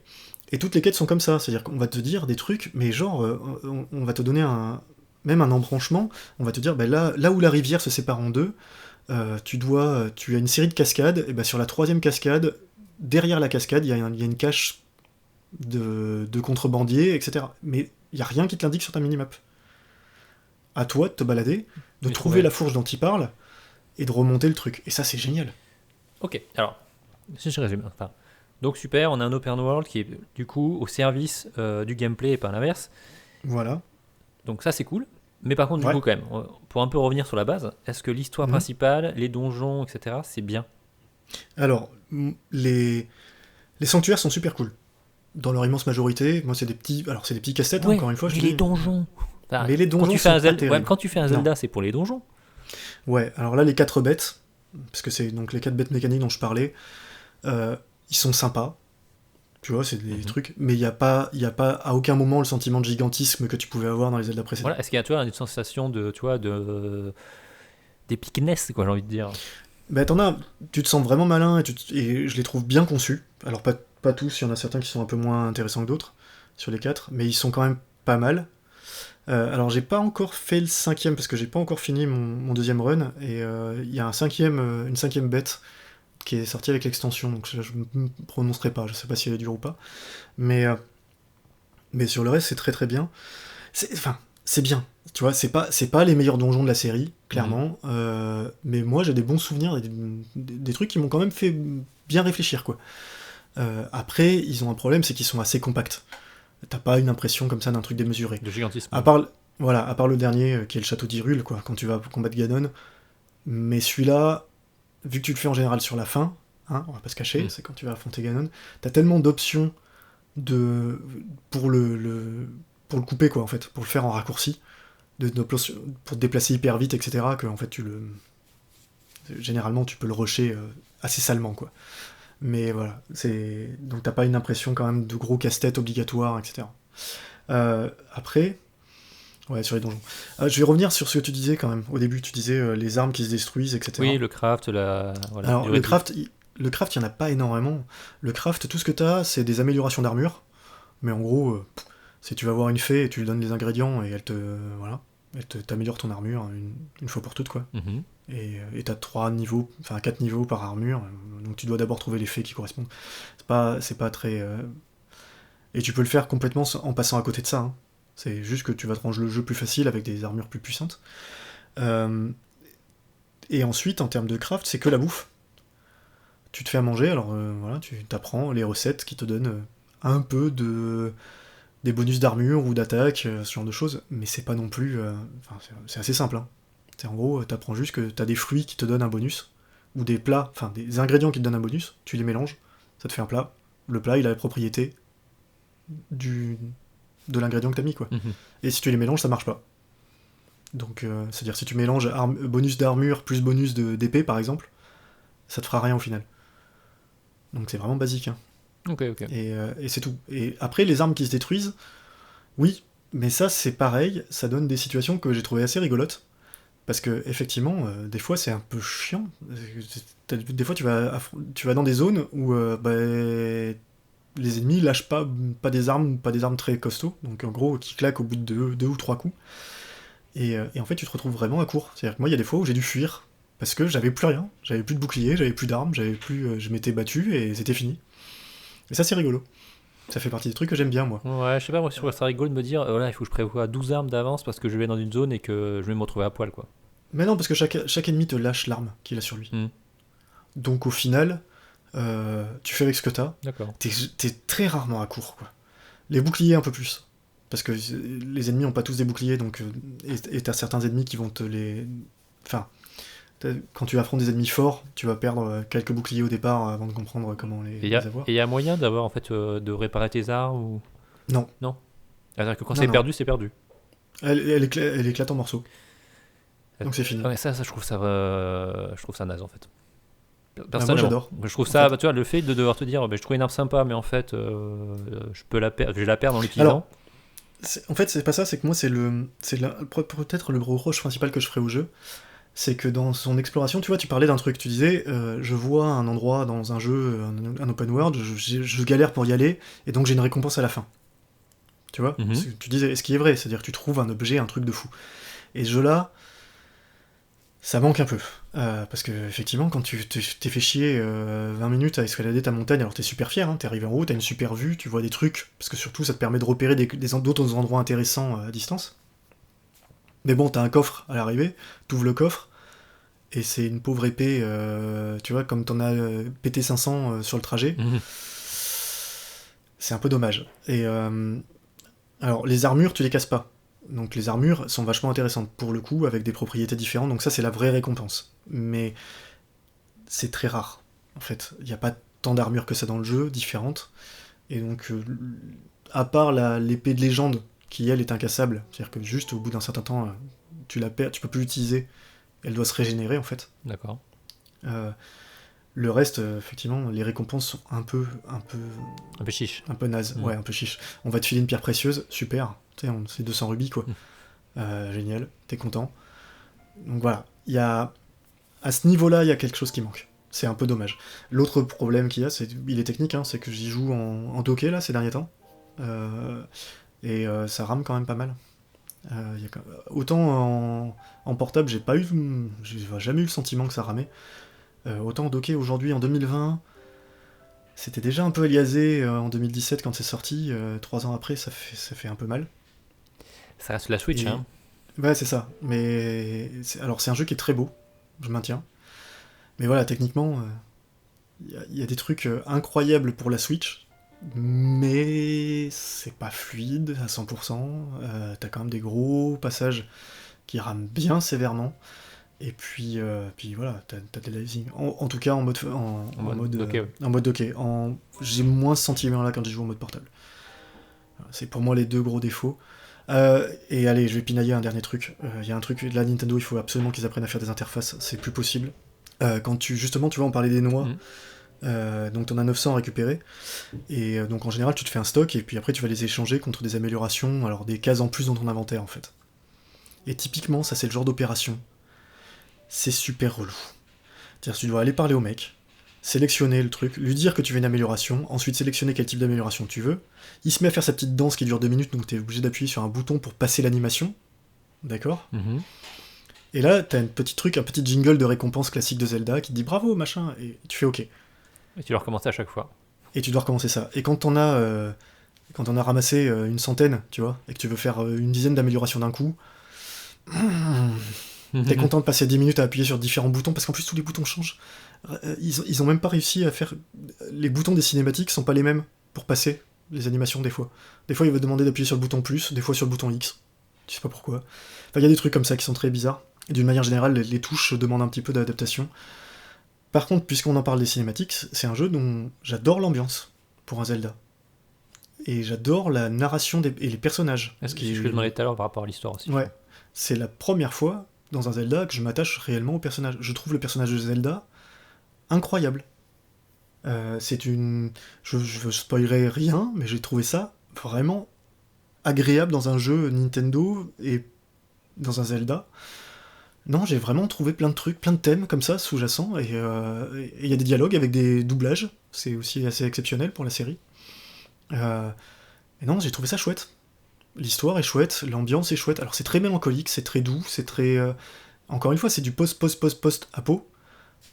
Et toutes les quêtes sont comme ça, c'est-à-dire qu'on va te dire des trucs, mais genre, on va te donner même un embranchement, on va te dire, bah, là où la rivière se sépare en deux, tu as une série de cascades, et bah, sur la troisième cascade, derrière la cascade, il y a une cache de contrebandiers, etc. Mais il n'y a rien qui te l'indique sur ta minimap. À toi de te balader, de trouver la fourche dont il parle, et de remonter le truc. Et ça, c'est génial. Ok, alors, si je résume, enfin, donc super, on a un open world qui est du coup au service du gameplay et pas l'inverse. Voilà. Donc ça c'est cool. Mais par contre, du coup, quand même, pour un peu revenir sur la base, est-ce que l'histoire principale, les donjons, etc., c'est bien? Alors, les sanctuaires sont super cool. Dans leur immense majorité, moi c'est des petits casse-têtes, ouais, encore une fois. Mais les donjons. Enfin, mais les donjons quand tu fais un Zelda, c'est pour les donjons. Ouais, alors là les 4 bêtes, parce que c'est donc les 4 bêtes mécaniques dont je parlais, ils sont sympas. Tu vois, c'est des trucs, mais il y a pas à aucun moment le sentiment de gigantisme que tu pouvais avoir dans les Zelda précédents. Voilà, est-ce qu'il y a, tu vois, une sensation de, tu vois, d'épicness, quoi, j'ai envie de dire. Bah tu te sens vraiment malin, et je les trouve bien conçus. Alors pas tous, il y en a certains qui sont un peu moins intéressants que d'autres sur les 4, mais ils sont quand même pas mal. Alors j'ai pas encore fait le 5ème parce que j'ai pas encore fini mon 2ème run, et il y a une 5ème bête qui est sortie avec l'extension, donc je me prononcerai pas, je sais pas si elle est dure ou pas, mais sur le reste c'est très très bien. C'est bien, tu vois, c'est pas les meilleurs donjons de la série, clairement, mais moi j'ai des bons souvenirs, des trucs qui m'ont quand même fait bien réfléchir, quoi. Après, ils ont un problème, c'est qu'ils sont assez compacts. T'as pas une impression comme ça d'un truc démesuré. De gigantisme. À part le dernier, qui est le château d'Hyrule, quoi, quand tu vas combattre Ganon. Mais celui-là, vu que tu le fais en général sur la fin, hein, on va pas se cacher, c'est quand tu vas affronter Ganon, t'as tellement d'options pour le couper, quoi, en fait, pour le faire en raccourci, pour te déplacer hyper vite, etc., que en fait généralement tu peux le rusher assez salement, quoi. Mais voilà, donc t'as pas une impression quand même de gros casse-tête obligatoires, etc. Après, ouais, sur les donjons. Je vais revenir sur ce que tu disais quand même. Au début, tu disais les armes qui se détruisent, etc. Oui, le craft, voilà, alors le craft, il y en a pas énormément. Le craft, tout ce que t'as, c'est des améliorations d'armure. Mais en gros, si tu vas voir une fée et tu lui donnes les ingrédients et elle t'améliore ton armure une fois pour toutes, quoi. Et t'as 4 niveaux par armure, donc tu dois d'abord trouver les fées qui correspondent. C'est pas très... Et tu peux le faire complètement en passant à côté de ça, hein. C'est juste que tu vas te rendre le jeu plus facile avec des armures plus puissantes. Et ensuite, en termes de craft, c'est que la bouffe. Tu te fais à manger, alors voilà, tu t'apprends les recettes qui te donnent un peu des bonus d'armure ou d'attaque, ce genre de choses, mais c'est pas non plus... c'est assez simple, hein. En gros, t'apprends juste que t'as des fruits qui te donnent un bonus, ou des plats, enfin des ingrédients qui te donnent un bonus, tu les mélanges, ça te fait un plat. Le plat, il a la propriété de l'ingrédient que t'as mis, quoi. Et si tu les mélanges, ça marche pas. Donc, c'est-à-dire si tu mélanges bonus d'armure plus bonus d'épée, par exemple, ça te fera rien au final. Donc c'est vraiment basique, hein. Ok. Et c'est tout. Et après, les armes qui se détruisent, oui, mais ça c'est pareil, ça donne des situations que j'ai trouvées assez rigolotes. Parce que effectivement, des fois c'est un peu chiant. Des fois tu vas dans des zones où les ennemis lâchent pas des armes très costauds, donc en gros qui claquent au bout de 2 ou 3 coups. Et en fait tu te retrouves vraiment à court. C'est-à-dire que moi il y a des fois où j'ai dû fuir, parce que j'avais plus rien, j'avais plus de bouclier, j'avais plus d'armes, je m'étais battu et c'était fini. Et ça c'est rigolo. Ça fait partie des trucs que j'aime bien, moi. Ouais, je sais pas, moi, je trouve ça rigolo de me dire, voilà, il faut que je prévoie 12 armes d'avance parce que je vais dans une zone et que je vais me retrouver à poil, quoi. Mais non, parce que chaque ennemi te lâche l'arme qu'il a sur lui. Donc au final, tu fais avec ce que t'as. D'accord. T'es très rarement à court, quoi. Les boucliers un peu plus. Parce que les ennemis ont pas tous des boucliers, donc et t'as certains ennemis qui vont te les... Enfin, quand tu affrontes des ennemis forts, tu vas perdre quelques boucliers au départ avant de comprendre comment les avoir. Et il y a moyen d'avoir en fait de réparer tes armes ou Non. non? C'est-à-dire que quand Non, c'est non. perdu, c'est perdu. Elle éclate en morceaux. Donc c'est fini. Ouais, ça je trouve ça naze en fait. Moi Personnellement, j'adore. je trouve En ça, fait. bah, tu vois, le fait de devoir te dire, bah, je trouve une arme sympa, mais en fait, je vais la perdre en l'utilisant. Alors, en fait, c'est pas ça, c'est que moi, peut-être le gros reproche principal que je ferais au jeu. C'est que dans son exploration, tu vois, tu parlais d'un truc, tu disais, je vois un endroit dans un jeu, un open world, je galère pour y aller, et donc j'ai une récompense à la fin. Tu vois Mhm. Tu disais, ce qui est vrai, c'est-à-dire que tu trouves un objet, un truc de fou. Et ce jeu-là, ça manque un peu. Parce que, effectivement, quand tu t'es fait chier 20 minutes à escalader ta montagne, alors t'es super fier, hein, t'es arrivé en haut, t'as une super vue, tu vois des trucs, parce que surtout ça te permet de repérer d'autres endroits intéressants à distance. Mais bon, t'as un coffre à l'arrivée, t'ouvres le coffre, et c'est une pauvre épée, tu vois, comme t'en as pété 500 sur le trajet. Mhm. C'est un peu dommage. Et alors, les armures, tu les casses pas. Donc les armures sont vachement intéressantes pour le coup, avec des propriétés différentes, donc ça c'est la vraie récompense. Mais c'est très rare, en fait. Il n'y a pas tant d'armures que ça dans le jeu, différentes. Et donc, à part l'épée de légende, qui elle est incassable, c'est-à-dire que juste au bout d'un certain temps, tu la perds, tu peux plus l'utiliser, elle doit se régénérer en fait. D'accord. Le reste, effectivement, les récompenses sont un peu Un peu chiche. nazes, Mm. ouais, un peu chiche. On va te filer une pierre précieuse, super, tu sais, c'est 200 rubis quoi. Génial, t'es content. Donc voilà, à ce niveau-là, il y a quelque chose qui manque. C'est un peu dommage. L'autre problème qu'il y a, il est technique, hein, c'est que j'y joue en docké là ces derniers temps. Et ça rame quand même pas mal. Autant en portable, j'ai jamais eu le sentiment que ça ramait. Autant en docké aujourd'hui en 2020, c'était déjà un peu aliasé en 2017 quand c'est sorti. 3 ans après, ça fait un peu mal. Ça reste la Switch, Et... hein. Ouais, c'est ça. Mais alors c'est un jeu qui est très beau, je maintiens. Mais voilà, techniquement, y a des trucs incroyables pour la Switch, mais c'est pas fluide à 100%. T'as quand même des gros passages qui rament bien sévèrement. Et puis voilà, t'as des lasing. En tout cas, en mode docké, ouais. en mode docké. J'ai moins ce sentiment-là quand je joue en mode portable. Voilà, c'est pour moi les deux gros défauts. Et allez, je vais pinailler un dernier truc. Il y a un truc, là, Nintendo, il faut absolument qu'ils apprennent à faire des interfaces, c'est plus possible. Quand justement, tu vois, on parlait des noix, donc t'en as 900 à récupérer, et donc en général, tu te fais un stock, et puis après, tu vas les échanger contre des améliorations, alors des cases en plus dans ton inventaire, en fait. Et typiquement, ça, c'est le genre d'opération. C'est super relou. C'est-à-dire que tu dois aller parler au mec, sélectionner le truc, lui dire que tu veux une amélioration, ensuite sélectionner quel type d'amélioration tu veux. Il se met à faire sa petite danse qui dure 2 minutes, donc t'es obligé d'appuyer sur un bouton pour passer l'animation. D'accord ? Mhm. Et là, t'as un petit jingle de récompense classique de Zelda qui te dit bravo, machin, et tu fais ok. Et tu dois recommencer à chaque fois. Et tu dois recommencer ça. Et quand t'en as ramassé une centaine, tu vois, et que tu veux faire une dizaine d'améliorations d'un coup, t'es content de passer 10 minutes à appuyer sur différents boutons, parce qu'en plus tous les boutons changent. Ils ont même pas réussi à faire... Les boutons des cinématiques sont pas les mêmes pour passer les animations des fois. Des fois il va demander d'appuyer sur le bouton plus, des fois sur le bouton X. Tu sais pas pourquoi. Enfin, il y a des trucs comme ça qui sont très bizarres. Et d'une manière générale, les touches demandent un petit peu d'adaptation. Par contre, puisqu'on en parle des cinématiques, c'est un jeu dont j'adore l'ambiance pour un Zelda. Et j'adore la narration et les personnages. Est-ce que je te demandais tout à l'heure par rapport à l'histoire aussi? Ouais. C'est la première fois dans un Zelda que je m'attache réellement au personnage. Je trouve le personnage de Zelda incroyable. Je spoilerai rien, mais j'ai trouvé ça vraiment agréable dans un jeu Nintendo et dans un Zelda. Non, j'ai vraiment trouvé plein de trucs, plein de thèmes comme ça, sous-jacents, et il y a des dialogues avec des doublages, c'est aussi assez exceptionnel pour la série. Et non, j'ai trouvé ça chouette. L'histoire est chouette, l'ambiance est chouette, alors c'est très mélancolique, c'est très doux, c'est très... Encore une fois, c'est du post-apo,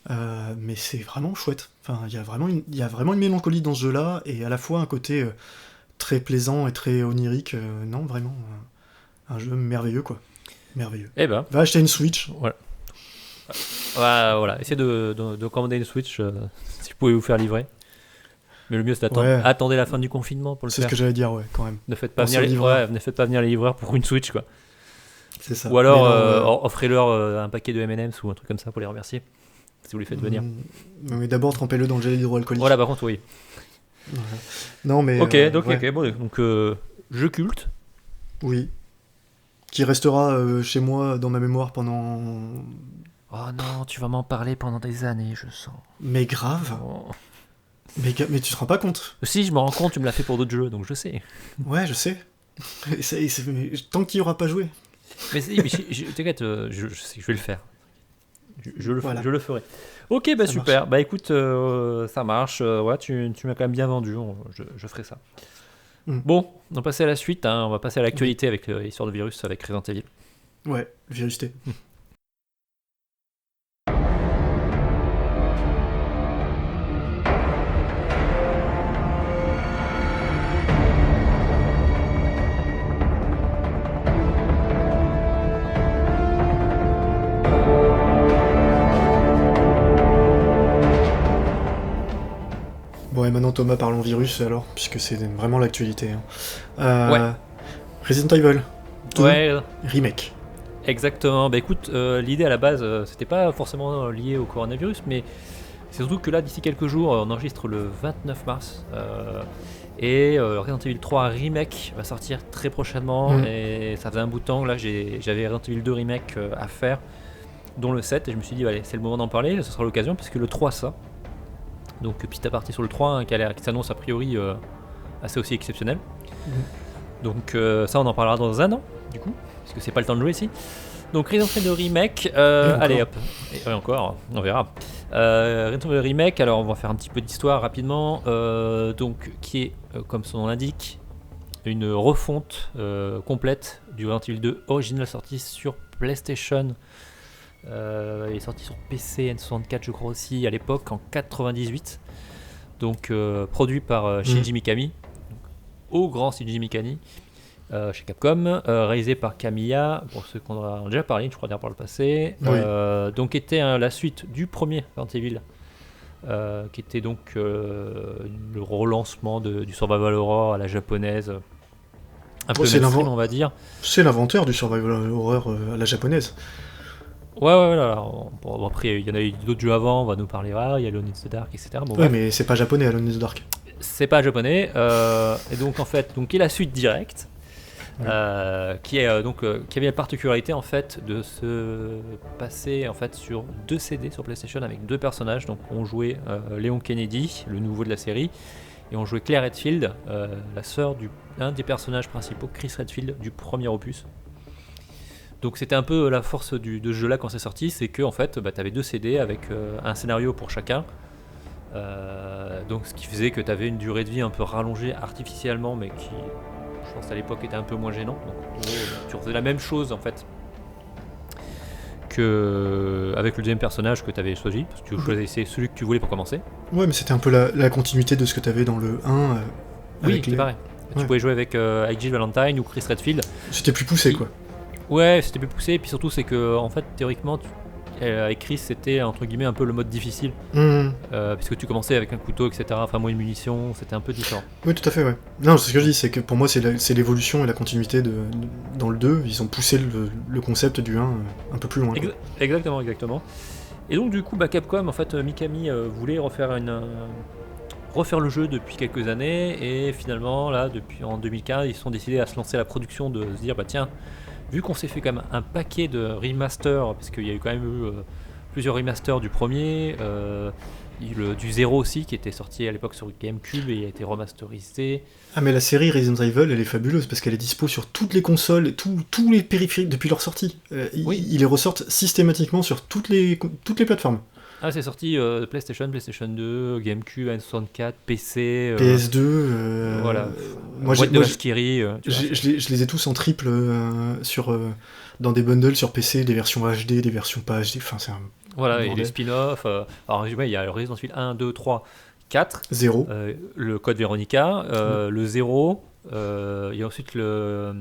mais c'est vraiment chouette. Enfin, il y a vraiment une mélancolie dans ce jeu-là, et à la fois un côté très plaisant et très onirique. Non, vraiment, un jeu merveilleux, quoi. Merveilleux. Eh ben, Va acheter une Switch. voilà. Voilà, essayez de commander une Switch si vous pouvez vous faire livrer. Mais le mieux c'est d'attendre. Ouais. Attendez la fin du confinement pour le C'est faire. ce que j'allais dire, ouais, quand même. Ne faites pas Pensez venir aux livreurs. ne faites pas venir les livreurs pour une Switch quoi. C'est ça. Ou alors Mais non, offrez-leur un paquet de M&M's ou un truc comme ça pour les remercier. Si vous les faites venir. Mais d'abord, trempez-le dans le gel hydroalcoolique. Voilà, par contre, oui. Voilà. Non, mais. Ok, ouais. donc jeu culte. Oui. Qui restera chez moi dans ma mémoire pendant. Oh non, tu vas m'en parler pendant des années, je sens. Mais grave. Oh. Mais tu te rends pas compte? Si, je me rends compte, tu me l'as fait pour d'autres jeux, donc je sais. Ouais, je sais. Mais tant qu'il n'y aura pas joué. Mais t'inquiète, je sais que je vais le faire. Voilà. Je le ferai. Ok, bah Ça super. marche. Bah écoute, ça marche. Ouais, tu m'as quand même bien vendu. Je ferai ça. Mm. Bon, on va passer à la suite. On va passer à l'actualité avec l'histoire de virus avec Resident Evil. Ouais, virus T. Bon, et maintenant Thomas, parlons virus alors, puisque c'est vraiment l'actualité. Hein. Ouais. Resident Evil 2 Ouais, Remake. exactement. Bah écoute, l'idée à la base, c'était pas forcément lié au coronavirus, mais c'est surtout que là, d'ici quelques jours, on enregistre le 29 mars. Et Resident Evil 3 Remake va sortir très prochainement. Et ça faisait un bout de temps. Là, j'avais Resident Evil 2 Remake à faire, dont le 7. Et je me suis dit, allez, c'est le moment d'en parler. Ce sera l'occasion, puisque le 3 ça. Donc, petit aparté sur le 3, hein, qui s'annonce a priori assez aussi exceptionnel. Donc, ça, on en parlera dans un an, du coup, parce que c'est pas le temps de jouer ici. Donc, Resident Evil Remake, allez hop, et encore, on verra. Resident Evil Remake, alors on va faire un petit peu d'histoire rapidement, donc qui est, comme son nom l'indique, une refonte complète du Resident Evil 2 original sorti sur PlayStation. Il est sorti sur PC, N64 je crois aussi à l'époque en 98. Donc produit par Shinji Mikami, au grand Shinji Mikami. Chez Capcom, réalisé par Kamiya, pour ceux qu'on a déjà parlé, je crois dire par le passé. Oui. Donc était la suite du premier Resident Evil, qui était donc le relancement du survival horror à la japonaise, un peu mainstream on va dire. C'est l'inventeur du survival horror à la japonaise. Ouais, alors, bon, après il y en a eu d'autres jeux avant, on va nous parler, il y a Alone in the Dark, etc. Bon, Ouais, bref. mais c'est pas japonais, Alone in the Dark. C'est pas japonais, et donc en fait, qui est la suite directe. Qui avait la particularité en fait de se passer en fait sur 2 CD sur PlayStation avec 2 personnages. Donc on jouait Léon Kennedy, le nouveau de la série, et on jouait Claire Redfield, la sœur d'un des personnages principaux, Chris Redfield, du premier opus. Donc c'était un peu la force de ce jeu là quand c'est sorti, c'est que en fait t'avais 2 CD avec un scénario pour chacun. Donc ce qui faisait que t'avais une durée de vie un peu rallongée artificiellement, mais qui, je pense à l'époque, était un peu moins gênant. Donc en gros, tu faisais la même chose en fait que avec le deuxième personnage que tu avais choisi, parce que tu choisissais celui que tu voulais pour commencer. Ouais, mais c'était un peu la continuité de ce que t'avais dans le 1. Oui, c'est pareil. Tu pouvais jouer avec Jill Valentine ou Chris Redfield. C'était plus poussé, quoi. Ouais, c'était plus poussé, et puis surtout c'est que en fait théoriquement avec Chris c'était entre guillemets un peu le mode difficile, puisque tu commençais avec un couteau, etc. Enfin moins de munitions, c'était un peu différent. Oui, tout à fait, ouais. Non, c'est ce que je dis, c'est que pour moi c'est l'évolution et la continuité dans le 2, ils ont poussé le concept du 1 un peu plus loin. Exactement. Et donc du coup Capcom, en fait Mikami voulait refaire le jeu depuis quelques années, et finalement là en 2015 ils sont décidés à se lancer à la production, de se dire tiens, vu qu'on s'est fait quand même un paquet de remasters, parce qu'il y a eu quand même eu plusieurs remasters du premier, du 0 aussi qui était sorti à l'époque sur GameCube et a été remasterisé. Ah, mais la série Resident Evil elle est fabuleuse parce qu'elle est dispo sur toutes les consoles et tous les périphériques depuis leur sortie. Ils les ressortent systématiquement sur toutes les plateformes. Ah, c'est sorti PlayStation 2, GameCube, N64, PC, PS2. Voilà. Moi, je les ai tous en triple dans des bundles sur PC, des versions HD, des versions pas HD. Enfin, c'est un. Voilà, et les spin-offs. Alors, il y a le Resident Evil 1, 2, 3, 4. 0. Le Code Veronica, le 0. Il y a ensuite le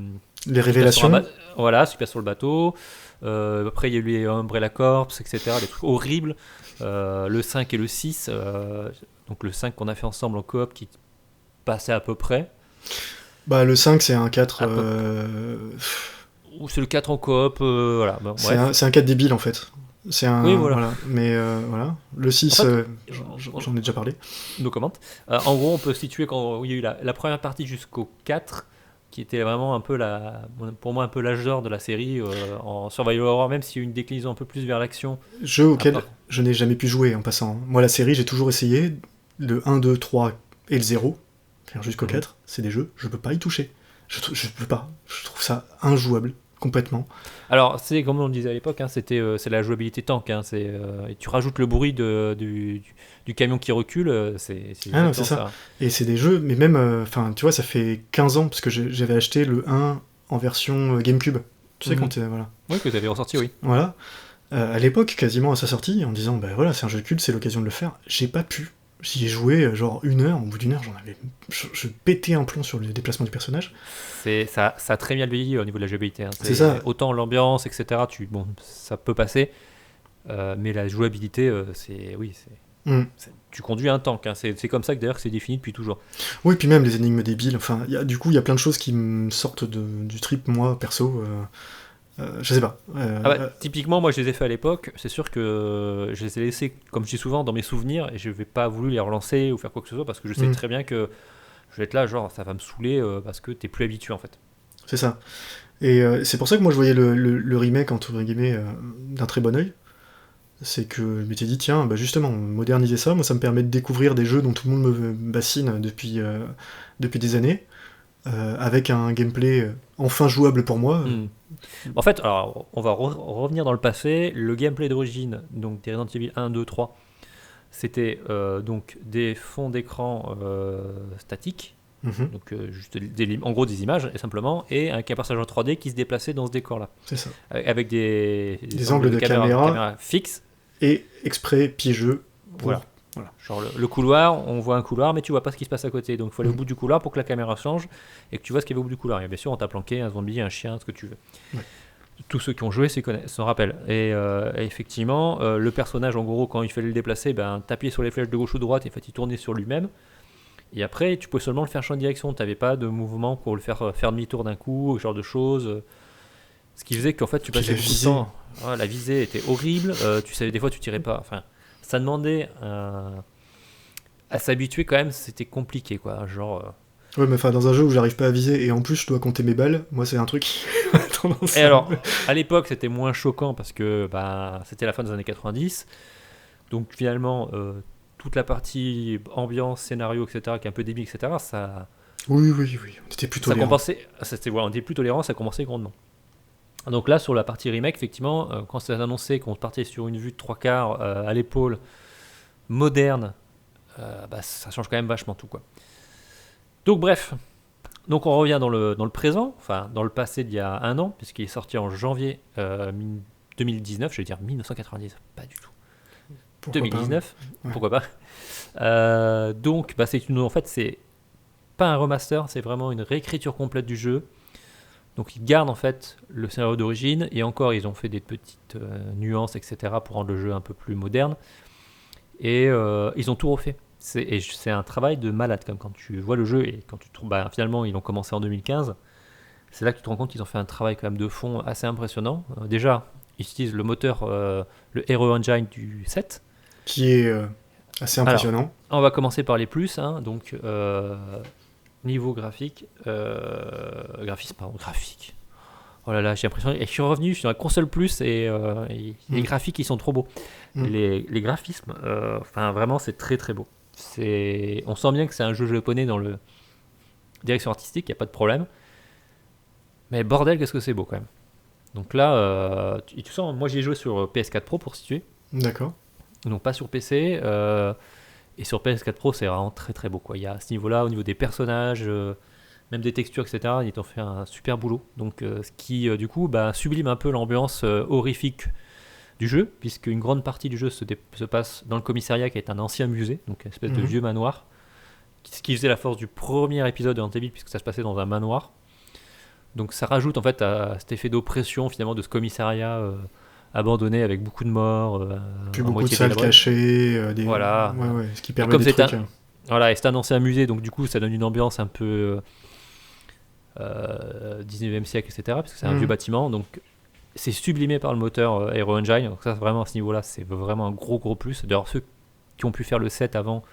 Les révélations. Voilà, ce qui passe sur le bateau. Après, il y a eu les Umbrella Corps, etc. Des trucs horribles. Le 5 et le 6. Donc le 5 qu'on a fait ensemble en coop qui passait à peu près. Bah, le 5, c'est un 4. Ou c'est le 4 en coop. Voilà. Bon, c'est un 4 débile en fait. C'est un. Oui, voilà. Mais voilà. Le 6, en fait, j'en ai déjà parlé. Nos commentes. En gros, on peut situer quand il y a eu la première partie jusqu'au 4, qui était vraiment un peu pour moi un peu l'âge d'or de la série en survival horror, même s'il y a eu une déclinaison un peu plus vers l'action. Jeu auquel je n'ai jamais pu jouer en passant. Moi, la série, j'ai toujours essayé. Le 1, 2, 3 et le 0, jusqu'au 4, c'est des jeux, je peux pas y toucher. Je peux pas. Je trouve ça injouable, complètement. Alors, c'est comme on le disait à l'époque, c'est la jouabilité tank. Et tu rajoutes le bruit du camion qui recule, c'est ça. Et c'est des jeux, mais même, tu vois, ça fait 15 ans, parce que j'avais acheté le 1 en version GameCube. Tu sais, quand voilà. Oui, que tu avais ressorti, oui. Voilà. À l'époque, quasiment à sa sortie, en disant, voilà, c'est un jeu culte, c'est l'occasion de le faire. J'ai pas pu. J'y ai joué genre 1 heure, au bout d'1 heure, je pétais un plomb sur le déplacement du personnage. Ça a très bien vieilli au niveau de la jouabilité. C'est ça. Autant l'ambiance, etc., ça peut passer, mais la jouabilité, tu conduis un tank. C'est comme ça que d'ailleurs que c'est défini depuis toujours. Oui, puis même les énigmes débiles. Enfin, du coup, il y a plein de choses qui me sortent du trip, moi, perso. Je sais pas. Typiquement, moi je les ai fait à l'époque, c'est sûr que je les ai laissés, comme je dis souvent, dans mes souvenirs, et je vais pas voulu les relancer ou faire quoi que ce soit, parce que je sais très bien que je vais être là, genre ça va me saouler, parce que t'es plus habitué en fait. C'est ça. Et c'est pour ça que moi je voyais le remake, entre guillemets, d'un très bon œil. C'est que je m'étais dit, tiens, justement, moderniser ça, moi ça me permet de découvrir des jeux dont tout le monde me bassine depuis des années. Avec un gameplay enfin jouable pour moi. En fait, alors, on va revenir dans le passé. Le gameplay d'origine, donc des Resident Evil 1, 2, 3, c'était donc des fonds d'écran statiques, donc juste en gros des images, et simplement, et un personnage en 3D qui se déplaçait dans ce décor-là. C'est ça. Avec des angles de caméra fixes. Et exprès piégeux. Voilà. Genre le couloir, on voit un couloir, mais tu vois pas ce qui se passe à côté. Donc il faut aller au bout du couloir pour que la caméra change et que tu vois ce qu'il y a au bout du couloir. Et bien sûr, on t'a planqué un zombie, un chien, ce que tu veux. Ouais. Tous ceux qui ont joué s'en rappellent. Et effectivement, le personnage, en gros, quand il fallait le déplacer, t'appuyais sur les flèches de gauche ou de droite et en fait, il tournait sur lui-même. Et après, tu pouvais seulement le faire changer de direction. Tu n'avais pas de mouvement pour le faire demi-tour d'un coup, ce genre de choses. Ce qui faisait qu'en fait, tu passais beaucoup de temps. La visée était horrible. Tu savais, des fois, tu tirais pas. Enfin, ça demandait à s'habituer quand même, c'était compliqué quoi, genre. Ouais, mais dans un jeu où j'arrive pas à viser et en plus je dois compter mes balles, moi c'est un truc qui a tendance. Et alors, à l'époque c'était moins choquant parce que c'était la fin des années 90, donc finalement toute la partie ambiance, scénario, etc., qui est un peu débile, etc., ça. Oui, on était plus tolérant. Ça compensait, on était plus tolérant, ça commençait grandement. Donc là, sur la partie remake, effectivement, quand c'est annoncé qu'on partait sur une vue de 3/4 à l'épaule, moderne, ça change quand même vachement tout, quoi. Donc bref, donc on revient dans le présent, enfin dans le passé d'il y a 1 an, puisqu'il est sorti en janvier 2019, je vais dire 1990, pas du tout. Pourquoi 2019, pas pourquoi pas. Donc en fait c'est pas un remaster, c'est vraiment une réécriture complète du jeu. Donc ils gardent en fait le scénario d'origine, et encore ils ont fait des petites nuances, etc., pour rendre le jeu un peu plus moderne. Et ils ont tout refait. C'est un travail de malade, comme quand tu vois le jeu et quand tu trouves, finalement ils ont commencé en 2015. C'est là que tu te rends compte qu'ils ont fait un travail quand même de fond assez impressionnant. Déjà, ils utilisent le moteur, le Hero Engine du 7. Qui est assez impressionnant. Alors, on va commencer par les plus, donc niveau graphique, graphique. Oh là là, j'ai l'impression. Et je suis revenu, je suis dans la console plus et les graphiques ils sont trop beaux. Les graphismes, vraiment c'est très très beau. On sent bien que c'est un jeu japonais dans le direction artistique, il n'y a pas de problème. Mais bordel, qu'est-ce que c'est beau quand même. Donc là, tu sens, moi j'y ai joué sur PS4 Pro pour situer. D'accord. Donc pas sur PC. Et sur PS4 Pro, c'est vraiment très très beau, quoi. Il y a à ce niveau-là, au niveau des personnages, même des textures, etc., ils ont fait un super boulot. Donc, ce qui, du coup, sublime un peu l'ambiance horrifique du jeu, puisque une grande partie du jeu se passe dans le commissariat, qui est un ancien musée, donc une espèce de vieux manoir, ce qui faisait la force du premier épisode de Resident Evil, puisque ça se passait dans un manoir. Donc ça rajoute en fait à cet effet d'oppression finalement de ce commissariat abandonné avec beaucoup de morts, Plus à beaucoup de moitié salles délabré. cachées, Voilà. ouais, ce qui Et permet comme des c'est trucs. un, voilà, et c'est un ancien musée, donc du coup ça donne une ambiance un peu 19e siècle, etc. Parce que c'est un vieux bâtiment, donc c'est sublimé par le moteur Aero Engine. Donc ça vraiment à ce niveau-là, c'est vraiment un gros plus. D'ailleurs ceux qui ont pu faire le set avant,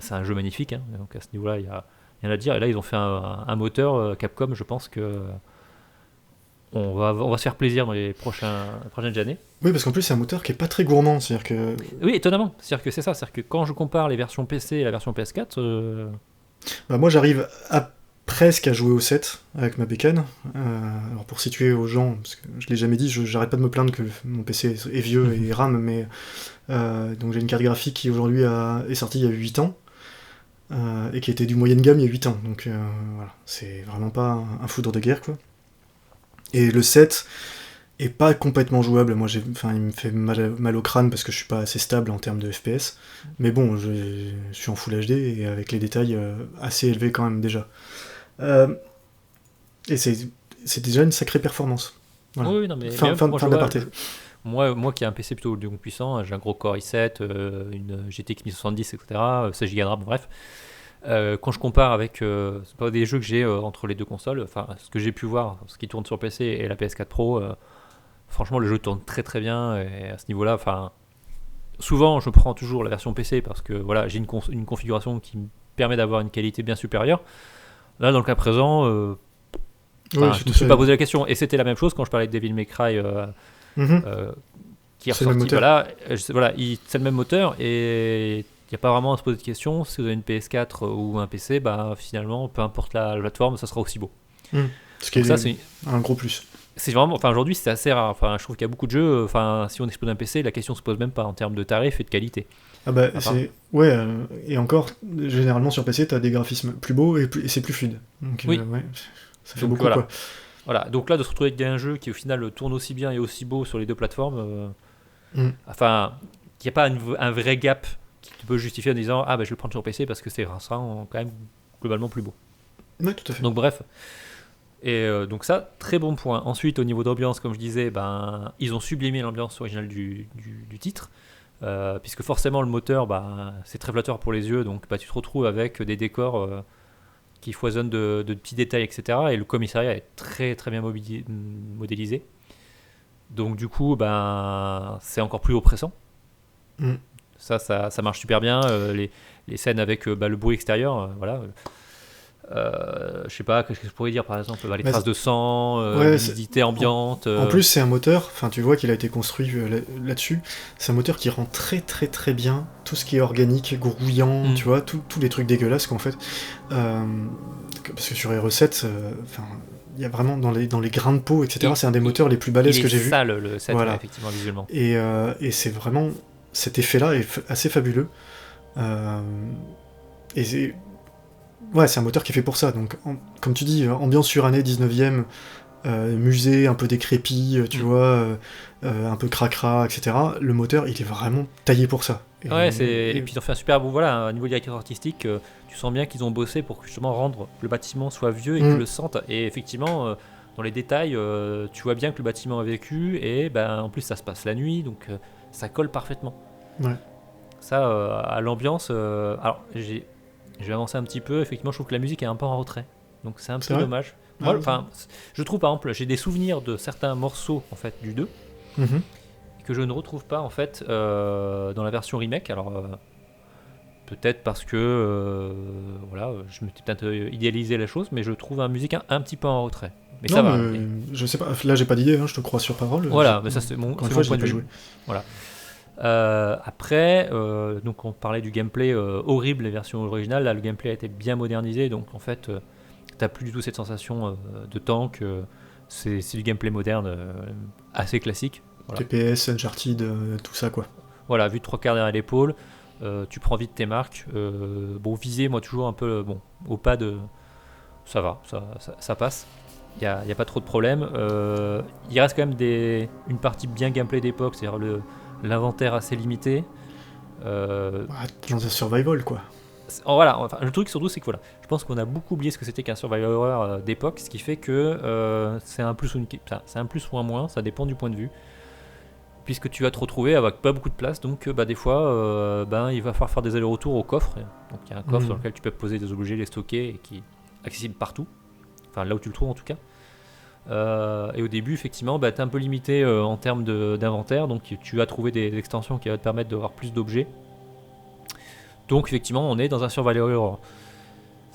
c'est un jeu magnifique. Hein. Donc à ce niveau-là, il y a rien à dire. Et là ils ont fait un moteur Capcom. Je pense que on va se faire plaisir dans les prochaines années. Oui, parce qu'en plus c'est un moteur qui est pas très gourmand, c'est-à-dire que Oui, étonnamment. C'est-à-dire que c'est ça. C'est-à-dire que quand je compare les versions PC et la version PS4, moi j'arrive presque à jouer au 7 avec ma bécane. Alors pour situer aux gens, parce que je l'ai jamais dit, j'arrête pas de me plaindre que mon PC est vieux et rame, mais donc j'ai une carte graphique qui aujourd'hui est sortie il y a 8 ans. Et qui était du moyenne gamme il y a 8 ans, donc voilà, c'est vraiment pas un foudre de guerre, quoi. Et le 7 est pas complètement jouable, moi il me fait mal au crâne parce que je suis pas assez stable en termes de FPS, mais bon, je suis en Full HD et avec les détails assez élevés quand même déjà. Et c'est déjà une sacrée performance. Voilà. oui, non, mais Fin moi, d'aparté. Moi qui ai un PC plutôt donc puissant, j'ai un gros Core i7, une GTX 1070, etc., 16 Go de RAM, bref. Quand je compare avec c'est pas des jeux que j'ai entre les deux consoles, enfin ce que j'ai pu voir, ce qui tourne sur PC et la PS4 Pro, franchement le jeu tourne très très bien et à ce niveau-là, enfin souvent je prends toujours la version PC parce que voilà j'ai une configuration qui me permet d'avoir une qualité bien supérieure. Là dans le cas présent, je ne me suis pas posé la question et c'était la même chose quand je parlais de Devil May Cry. Qui est ressorti, c'est le même moteur et il n'y a pas vraiment à se poser de questions. Si vous avez une PS4 ou un PC, finalement, peu importe la plateforme, ça sera aussi beau. Ce qui est un gros plus. C'est vraiment, aujourd'hui, c'est assez rare. Enfin, je trouve qu'il y a beaucoup de jeux. Si on expose un PC, la question se pose même pas en termes de tarifs et de qualité. Et encore, généralement sur PC, t'as des graphismes plus beaux et c'est plus fluide. Donc, oui. Ça fait beaucoup, quoi. Voilà, donc là, de se retrouver avec un jeu qui au final tourne aussi bien et aussi beau sur les deux plateformes, qu'il n'y a pas un vrai gap qui te peut justifier en disant je vais le prendre sur PC parce que c'est quand même globalement plus beau. Oui, tout à fait. Donc bref, et donc ça, très bon point. Ensuite, au niveau d'ambiance, comme je disais, ils ont sublimé l'ambiance originale du titre, puisque forcément le moteur, c'est très flatteur pour les yeux, donc tu te retrouves avec des décors qui foisonnent de petits détails, etc. Et le commissariat est très très bien modélisé. Donc du coup, c'est encore plus oppressant. Ça marche super bien. Les scènes avec le bruit extérieur, voilà. Je sais pas, qu'est-ce que je pourrais dire par exemple, les traces de sang, l'humidité ambiante. En plus, c'est un moteur, tu vois qu'il a été construit là-dessus. C'est un moteur qui rend très très très bien tout ce qui est organique, grouillant, tu vois, tous les trucs dégueulasses qu'en fait. Parce que sur les recettes, il y a vraiment dans les grains de peau, etc. C'est un des moteurs les plus balèzes que j'ai vu. Il est sale le set, voilà. Effectivement, visuellement. Et c'est vraiment cet effet-là est assez fabuleux. Et c'est un moteur qui est fait pour ça. Donc, comme tu dis, ambiance surannée 19e, musée un peu décrépit, tu vois, un peu cracra, etc. Le moteur, il est vraiment taillé pour ça. Et puis ils ont fait un super beau, voilà, au niveau directeur artistique, tu sens bien qu'ils ont bossé pour justement rendre le bâtiment soit vieux et que tu le sentes. Et effectivement, dans les détails, tu vois bien que le bâtiment a vécu et en plus ça se passe la nuit, donc ça colle parfaitement. Ouais. Ça, à l'ambiance, alors je vais avancer un petit peu. Effectivement, je trouve que la musique est un peu en retrait, donc c'est un peu dommage. Moi, je trouve par exemple, j'ai des souvenirs de certains morceaux en fait du 2 que je ne retrouve pas en fait dans la version remake. Alors peut-être parce que je me suis peut-être idéalisé la chose, mais je trouve la musique un petit peu en retrait. Mais ça va. Je sais pas. Là, j'ai pas d'idée. Je te crois sur parole. Voilà, mais ça c'est mon point de vue. Voilà. Après, donc on parlait du gameplay horrible, les versions originales. Là, le gameplay a été bien modernisé, donc en fait, t'as plus du tout cette sensation de tank. C'est du gameplay moderne, assez classique. Voilà. TPS, Uncharted, tout ça quoi. Voilà, vue de 3/4 derrière l'épaule, tu prends vite tes marques. Viser, moi toujours un peu au pad, ça va, ça passe. Il n'y a pas trop de problème. Il reste quand même une partie bien gameplay d'époque, c'est-à-dire l'inventaire assez limité. Dans un survival quoi. Voilà, enfin, le truc surtout, c'est que voilà, je pense qu'on a beaucoup oublié ce que c'était qu'un survival horror d'époque, ce qui fait que c'est un plus ou c'est un plus ou un moins, ça dépend du point de vue. Puisque tu vas te retrouver avec pas beaucoup de place, donc des fois, il va falloir faire des allers-retours au coffre. Donc il y a un coffre dans lequel tu peux poser des objets, les stocker, et qui est accessible partout. Enfin, là où tu le trouves en tout cas. Et au début, effectivement, tu es un peu limité en termes d'inventaire, donc tu vas trouver des extensions qui vont te permettre d'avoir plus d'objets. Donc effectivement, on est dans un survival horror.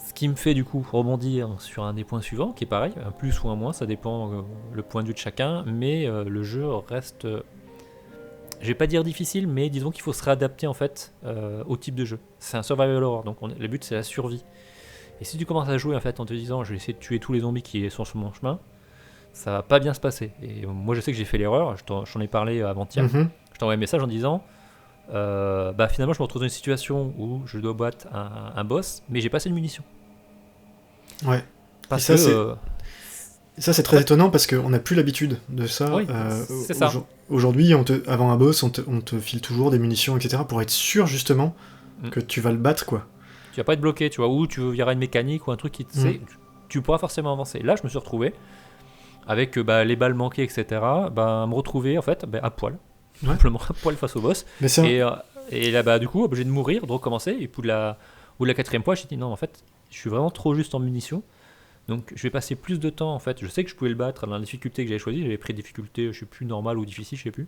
Ce qui me fait du coup rebondir sur un des points suivants, qui est pareil, un plus ou un moins, ça dépend le point de vue de chacun, mais le jeu reste, je vais pas dire difficile, mais disons qu'il faut se réadapter en fait au type de jeu. C'est un survival horror, donc le but c'est la survie. Et si tu commences à jouer en fait en te disant je vais essayer de tuer tous les zombies qui sont sur mon chemin, ça va pas bien se passer. Et moi je sais que j'ai fait l'erreur, j'en ai parlé avant-hier, je t'ai envoyé un message en disant finalement je me retrouve dans une situation où je dois battre un boss, mais j'ai pas assez de munitions. Ouais. Parce et ça, que ça c'est très étonnant parce qu'on n'a plus l'habitude de ça. Oui, c'est ça. Aujourd'hui, avant un boss, on te file toujours des munitions, etc. pour être sûr justement que tu vas le battre, quoi. Tu vas pas être bloqué, tu vois, ou il y aura une mécanique ou un truc qui te tu pourras forcément avancer. Là, je me suis retrouvé avec les balles manquées, etc. Me retrouver en fait à poil, simplement à poil face au boss. Et là, du coup, obligé de mourir, de recommencer. Et puis la 4ème fois, j'ai dit non, en fait, je suis vraiment trop juste en munitions. Donc je vais passer plus de temps en fait. Je sais que je pouvais le battre dans la difficulté que j'avais choisie. J'avais pris difficulté, je sais plus, normale ou difficile, je sais plus.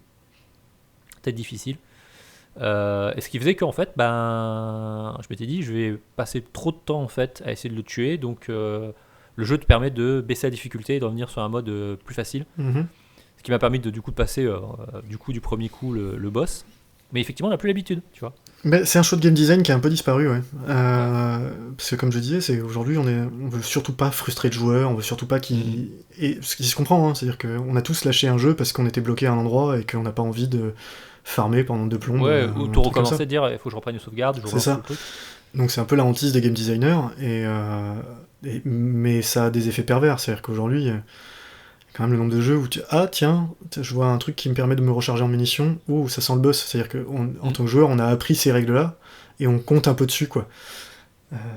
Peut-être difficile. Et ce qui faisait qu'en fait, je m'étais dit, je vais passer trop de temps en fait à essayer de le tuer. Donc le jeu te permet de baisser la difficulté et de revenir sur un mode plus facile. Ce qui m'a permis de passer du premier coup le boss. Mais effectivement, on n'a plus l'habitude, tu vois. Mais c'est un choix de game design qui a un peu disparu, ouais. Parce que comme je disais, c'est aujourd'hui on veut surtout pas frustrer le joueur, on veut surtout pas qu'il... Et ce qui se comprend, hein, c'est-à-dire qu'on a tous lâché un jeu parce qu'on était bloqué à un endroit et qu'on n'a pas envie de farmer pendant 2 plombes. Ouais, ou tout recommencer, de dire il faut que je reprenne une sauvegarde, c'est ça. Le truc. Donc c'est un peu la hantise des game designers, mais ça a des effets pervers, c'est-à-dire qu'aujourd'hui... quand même le nombre de jeux où je vois un truc qui me permet de me recharger en munitions, ça sent le boss, c'est-à-dire qu'en tant que joueur on a appris ces règles-là et on compte un peu dessus, quoi.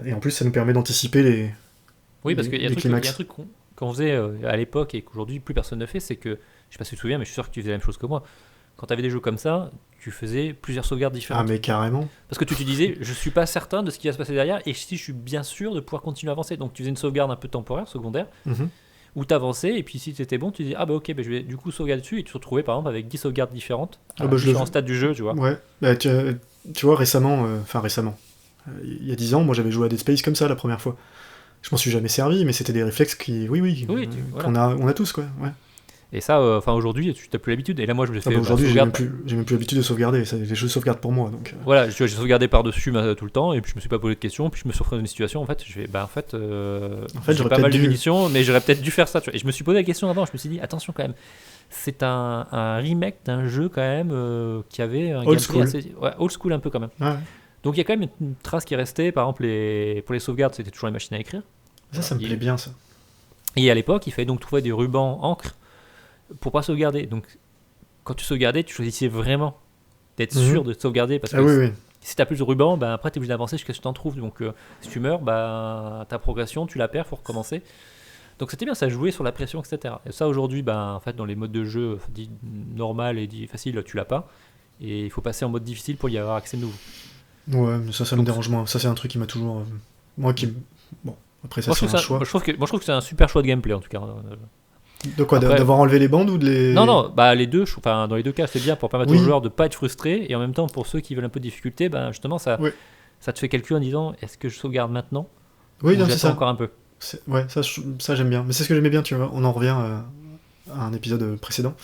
Et en plus ça nous permet d'anticiper les parce qu'il y a un truc qu'on faisait à l'époque et qu'aujourd'hui plus personne ne fait, c'est que, je sais pas si tu te souviens, mais je suis sûr que tu faisais la même chose que moi, quand tu avais des jeux comme ça, tu faisais plusieurs sauvegardes différentes. Ah mais carrément. Parce que tu te disais, je suis pas certain de ce qui va se passer derrière, et si je suis bien sûr de pouvoir continuer à avancer, donc tu faisais une sauvegarde un peu temporaire, secondaire, où t'avançais, et puis si t'étais bon, tu dis ok, je vais du coup sauvegarder dessus, et tu te retrouvais par exemple avec 10 sauvegardes différentes à différents stades du jeu, tu vois. Ouais, tu vois, récemment, il y a 10 ans, moi j'avais joué à Dead Space comme ça la première fois. Je m'en suis jamais servi, mais c'était des réflexes qu'on a tous, quoi. Ouais. Et ça, aujourd'hui, tu n'as plus l'habitude. Et là, moi, je me fais. Aujourd'hui, j'ai même plus l'habitude de sauvegarder. Les jeux sauvegardent pour moi, donc. Voilà, j'ai sauvegardé par-dessus tout le temps, et puis je me suis pas posé de questions, puis je me suis retrouvé dans une situation. En fait, j'ai pas mal de munitions, mais j'aurais peut-être dû faire ça. Tu vois. Et je me suis posé la question avant. Je me suis dit, attention quand même. C'est un remake d'un jeu quand même qui avait un gameplay assez old school un peu quand même. Ouais. Donc il y a quand même une trace qui est restée. Par exemple, pour les sauvegardes, c'était toujours les machines à écrire. Ça me plaît bien, ça. Et à l'époque, il fallait donc trouver des rubans encre pour pas sauvegarder. Donc quand tu sauvegardais, tu choisissais vraiment d'être sûr de sauvegarder, parce que si t'as plus de rubans, après t'es obligé d'avancer jusqu'à ce que tu en trouves. Donc si tu meurs, ta progression tu la perds, faut recommencer. Donc c'était bien, ça jouait sur la pression, etc. Et ça aujourd'hui, en fait, dans les modes de jeu dit normal et dit facile, tu l'as pas, et il faut passer en mode difficile pour y avoir accès de nouveau. Ouais, mais ça me dérange moins. Ça c'est un truc qui m'a toujours bon, après ça c'est un choix. Je trouve que c'est un super choix de gameplay en tout cas. De quoi, après, d'avoir enlevé les bandes ou de les... Non, les deux, dans les deux cas c'est bien pour permettre aux joueurs de pas être frustrés, et en même temps pour ceux qui veulent un peu de difficulté, justement ça te fait calculer en disant est-ce que je sauvegarde maintenant ou c'est ça. Encore un peu. Ça j'aime bien, mais c'est ce que j'aimais bien, tu vois, on en revient à un épisode précédent.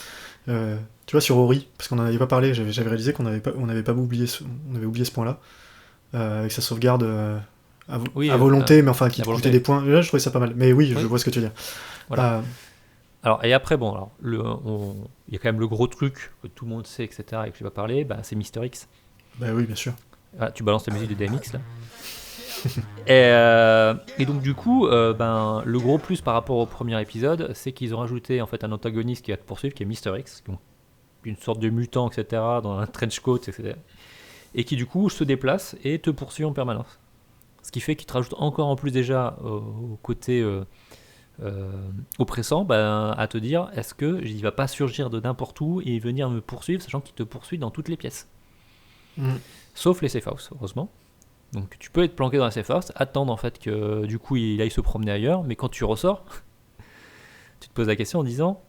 Tu vois, sur Ori, parce qu'on en avait pas parlé, j'avais réalisé qu'on avait oublié ce point-là, avec sa sauvegarde à volonté, mais enfin qui te coûtait des points. Là je trouvais ça pas mal, mais je vois ce que tu veux dire. Voilà. Alors, et après, il y a quand même le gros truc que tout le monde sait, etc., et que je vais pas parler, c'est Mister X. Oui, bien sûr. Tu balances la musique de DMX, là. Et donc, du coup, le gros plus par rapport au premier épisode, c'est qu'ils ont rajouté en fait un antagoniste qui va te poursuivre, qui est Mister X, une sorte de mutant, etc., dans un trench coat, etc., et qui, du coup, se déplace et te poursuit en permanence. Ce qui fait qu'il te rajoute encore en plus déjà au côté oppressant, à te dire est-ce qu'il va pas surgir de n'importe où et venir me poursuivre, sachant qu'il te poursuit dans toutes les pièces. Sauf les safe house, heureusement. Donc tu peux être planqué dans la safe house, attendre en fait que du coup il aille se promener ailleurs, mais quand tu ressors, tu te poses la question en disant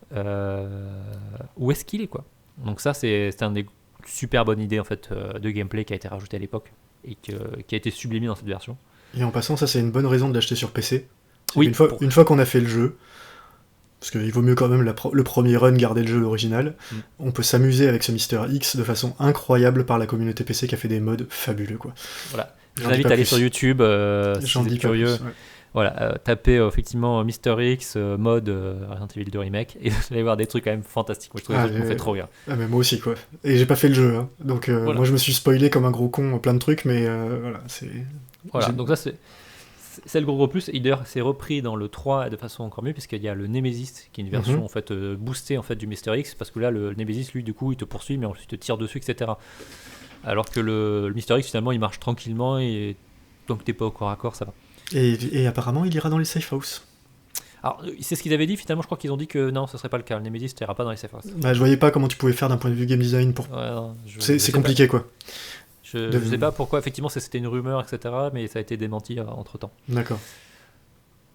où est-ce qu'il est, quoi. Donc ça c'est un des super bonnes idées en fait de gameplay qui a été rajouté à l'époque et qui a été sublimé dans cette version. Et en passant, ça c'est une bonne raison de l'acheter sur PC. Oui, une fois qu'on a fait le jeu, parce qu'il vaut mieux quand même le premier run garder le jeu original, on peut s'amuser avec ce Mister X de façon incroyable par la communauté PC qui a fait des mods fabuleux, quoi. Voilà. Je vous invite à aller sur YouTube si vous êtes curieux. Plus, ouais. Voilà, tapez effectivement Mister X mode Resident Evil 2 Remake et vous allez voir des trucs quand même fantastiques. Moi je trouve que ça me fait trop rire. Ah, mais moi aussi, quoi. Et j'ai pas fait le jeu, hein. Donc voilà. Moi je me suis spoilé comme un gros con plein de trucs, mais voilà, c'est. Voilà, donc ça c'est le gros plus. Et d'ailleurs c'est repris dans le 3 de façon encore mieux, puisqu'il y a le Nemesis qui est une version en fait boostée en fait du Mister X, parce que là le Nemesis lui du coup il te poursuit mais ensuite il te tire dessus, etc. Alors que le Mister X finalement il marche tranquillement et tant que t'es pas au corps à corps ça va. Et apparemment il ira dans les safe house. Alors c'est ce qu'ils avaient dit, finalement je crois qu'ils ont dit que non, ce serait pas le cas, le Nemesis t'ira pas dans les safe house. Je voyais pas comment tu pouvais faire d'un point de vue game design pour. Ouais, non, c'est compliqué quoi. Je sais pas pourquoi, effectivement c'était une rumeur, etc. Mais ça a été démenti entre temps. D'accord.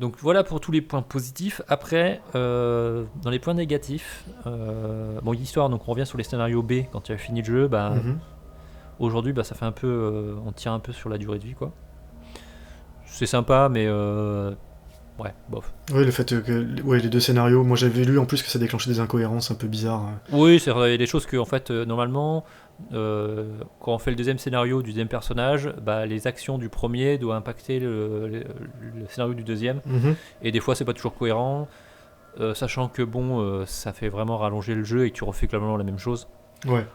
Donc voilà pour tous les points positifs. Après, dans les points négatifs, bon, l'histoire, donc on revient sur les scénarios B quand tu as fini le jeu. Aujourd'hui, ça fait un peu. On tire un peu sur la durée de vie, quoi. C'est sympa, mais. Ouais, bof. Oui, le fait que les deux scénarios, moi j'avais lu en plus que ça déclenchait des incohérences un peu bizarres. Oui, c'est vrai, il y a des choses que, en fait, normalement, quand on fait le deuxième scénario du deuxième personnage, les actions du premier doivent impacter le scénario du deuxième. Et des fois, c'est pas toujours cohérent, sachant que, bon, ça fait vraiment rallonger le jeu et que tu refais clairement la même chose. Ouais.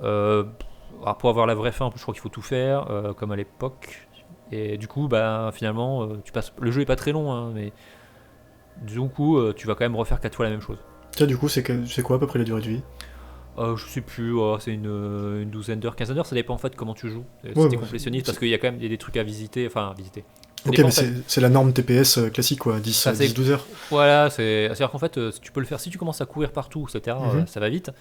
Alors pour avoir la vraie fin, je crois qu'il faut tout faire, comme à l'époque. Et du coup, finalement, le jeu est pas très long, hein, mais du coup, tu vas quand même refaire 4 fois la même chose. Tiens, du coup, c'est quoi à peu près la durée de vie ? Je sais plus, c'est une douzaine d'heures, 15 heures, ça dépend en fait comment tu joues. Si Ouais, t'es complétionniste, parce qu'il y a quand même des trucs à visiter, Ça ok, dépend, mais c'est la norme TPS classique, quoi, 10-12 heures. Voilà, c'est-à-dire qu'en fait, tu peux le faire si tu commences à courir partout, etc., ça va vite.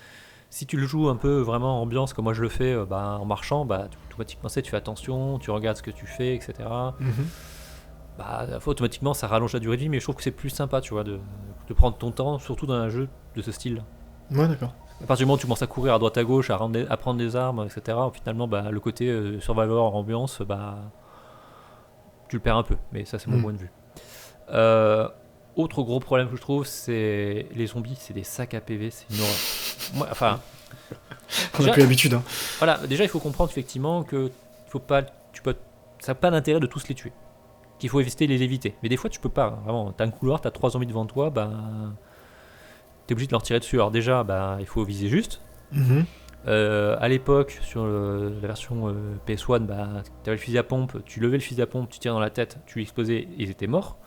Si tu le joues un peu vraiment en ambiance, comme moi je le fais, en marchant, automatiquement tu fais attention, tu regardes ce que tu fais, etc. Automatiquement ça rallonge la durée de vie, mais je trouve que c'est plus sympa, tu vois, de prendre ton temps, surtout dans un jeu de ce style. Ouais, d'accord. À partir du moment où tu commences à courir à droite à gauche, à prendre des armes, etc., finalement le côté survivor, ambiance, tu le perds un peu, mais ça c'est mon point de vue. Autre gros problème que je trouve, c'est les zombies, c'est des sacs à PV, c'est une horreur. On n'a plus l'habitude. Hein. Voilà, déjà il faut comprendre effectivement que ça n'a pas d'intérêt de tous les tuer, qu'il faut éviter de les éviter. Mais des fois tu peux pas, hein, vraiment. T'as un couloir, t'as 3 zombies devant toi, t'es obligé de leur tirer dessus. Alors déjà, il faut viser juste. À l'époque, sur la version PS1, t'avais le fusil à pompe, tu levais le fusil à pompe, tu tires dans la tête, tu l'explosais, ils étaient morts.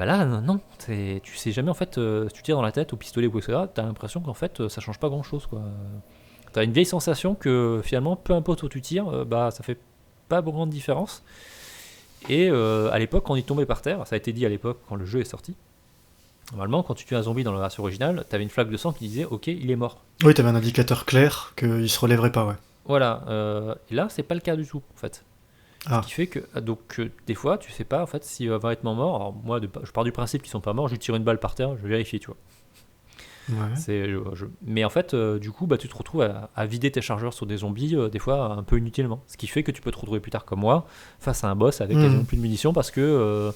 Là, non, tu sais jamais en fait, si tu tires dans la tête au pistolet ou etc., t'as l'impression qu'en fait ça change pas grand chose, quoi. T'as une vieille sensation que finalement, peu importe où tu tires, ça fait pas grande différence. Et à l'époque, quand il tombait par terre, ça a été dit à l'époque quand le jeu est sorti, normalement, quand tu tues un zombie dans la version originale, t'avais une flaque de sang qui disait ok, il est mort. Oui, t'avais un indicateur clair qu'il se relèverait pas, ouais. Voilà, et là, c'est pas le cas du tout, en fait. Ce qui fait que, des fois, tu sais pas en fait s'il va vraiment mort. Alors, moi, je pars du principe qu'ils sont pas morts, je lui tire une balle par terre, je vais vérifier, tu vois. Ouais. Mais en fait, du coup, tu te retrouves à vider tes chargeurs sur des zombies, des fois un peu inutilement. Ce qui fait que tu peux te retrouver plus tard, comme moi, face à un boss avec quasiment plus de munitions parce que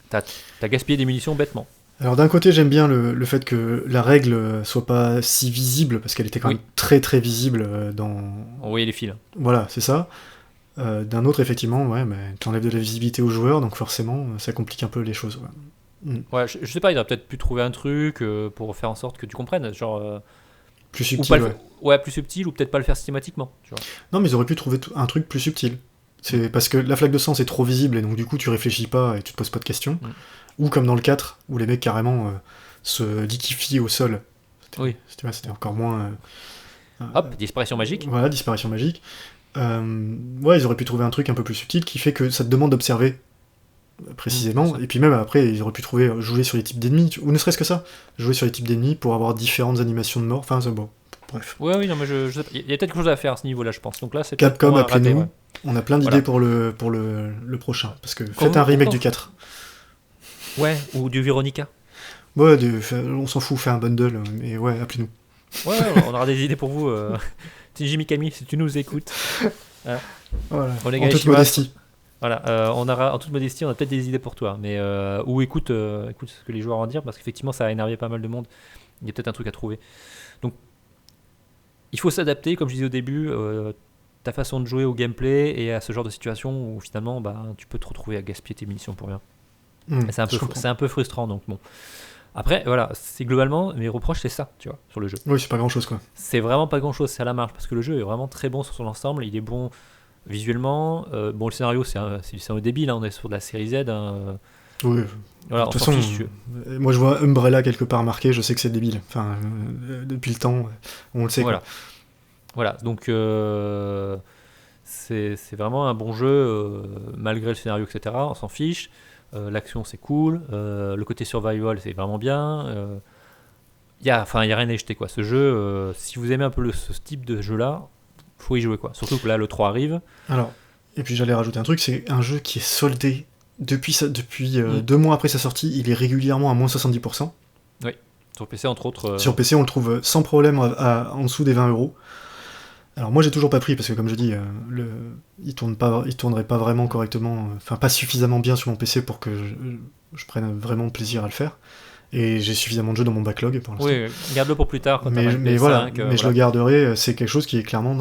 t'as gaspillé des munitions bêtement. Alors d'un côté, j'aime bien le fait que la règle soit pas si visible, parce qu'elle était quand même très très visible dans... Envoyer les fils. Voilà, c'est ça. D'un autre, effectivement, t'enlèves de la visibilité aux joueurs, donc forcément, ça complique un peu les choses. Ouais, je sais pas, il aurait peut-être pu trouver un truc pour faire en sorte que tu comprennes, genre... plus subtil, plus subtil, ou peut-être pas le faire systématiquement, tu vois. Non, mais ils auraient pu trouver un truc plus subtil. C'est parce que la flaque de sang, c'est trop visible, et donc du coup, tu réfléchis pas et tu te poses pas de questions. Ou comme dans le 4, où les mecs carrément se liquéfient au sol. C'était encore moins... Hop, disparition magique. Voilà, disparition magique. Ouais, ils auraient pu trouver un truc un peu plus subtil qui fait que ça te demande d'observer précisément, et puis même après, ils auraient pu trouver jouer sur les types d'ennemis, ou ne serait-ce que ça, jouer sur les types d'ennemis pour avoir différentes animations de mort, enfin, c'est bon, bref. Ouais, oui, non, mais je sais pas. Il y a peut-être quelque chose à faire à ce niveau-là, je pense. Donc là, c'est Capcom, peut-être raté, appelez-nous, ouais. on a plein d'idées pour le prochain, parce que faites un remake du 4. Ouais, ou du Veronica. Ouais, on s'en fout, faire un bundle, mais ouais, appelez-nous. Ouais, on aura des idées pour vous. Shinji Mikami, si tu nous écoutes. Voilà, Onegai en toute Shimasu. modestie. Voilà, on aura, en toute modestie, on a peut-être des idées pour toi. Mais, ou écoute ce que les joueurs ont à dire, parce qu'effectivement, ça a énervé pas mal de monde. Il y a peut-être un truc à trouver. Donc, il faut s'adapter, comme je disais au début, ta façon de jouer au gameplay et à ce genre de situation où finalement, tu peux te retrouver à gaspiller tes munitions pour rien. Et c'est un peu frustrant, donc bon. Après, voilà, c'est globalement, mes reproches, c'est ça, tu vois, sur le jeu. Oui, c'est pas grand-chose, quoi. C'est vraiment pas grand-chose, c'est à la marge, parce que le jeu est vraiment très bon sur son ensemble, il est bon visuellement. Bon, le scénario, c'est du scénario débile, hein, on est sur de la série Z. Oui. Voilà, de toute façon, moi je vois Umbrella quelque part marqué, je sais que c'est débile. Enfin, depuis le temps, on le sait. Voilà. Quoi. Voilà, donc c'est vraiment un bon jeu, malgré le scénario, etc. On s'en fiche. L'action, c'est cool. Le côté survival, c'est vraiment bien. Il y a rien à y jeter, quoi. Ce jeu, si vous aimez un peu ce type de jeu-là, faut y jouer, quoi. Surtout que là, le 3 arrive. Alors, et puis j'allais rajouter un truc, c'est un jeu qui est soldé depuis 2 mois après sa sortie, il est régulièrement à moins 70%. Oui, sur PC entre autres. Sur PC, on le trouve sans problème en dessous des 20€. Alors moi j'ai toujours pas pris parce que comme je dis, il tournerait pas vraiment correctement, enfin pas suffisamment bien sur mon PC pour que je prenne vraiment plaisir à le faire. Et j'ai suffisamment de jeux dans mon backlog pour l'instant. Oui, garde-le pour plus tard. Quand mais voilà, je le garderai. C'est quelque chose qui est clairement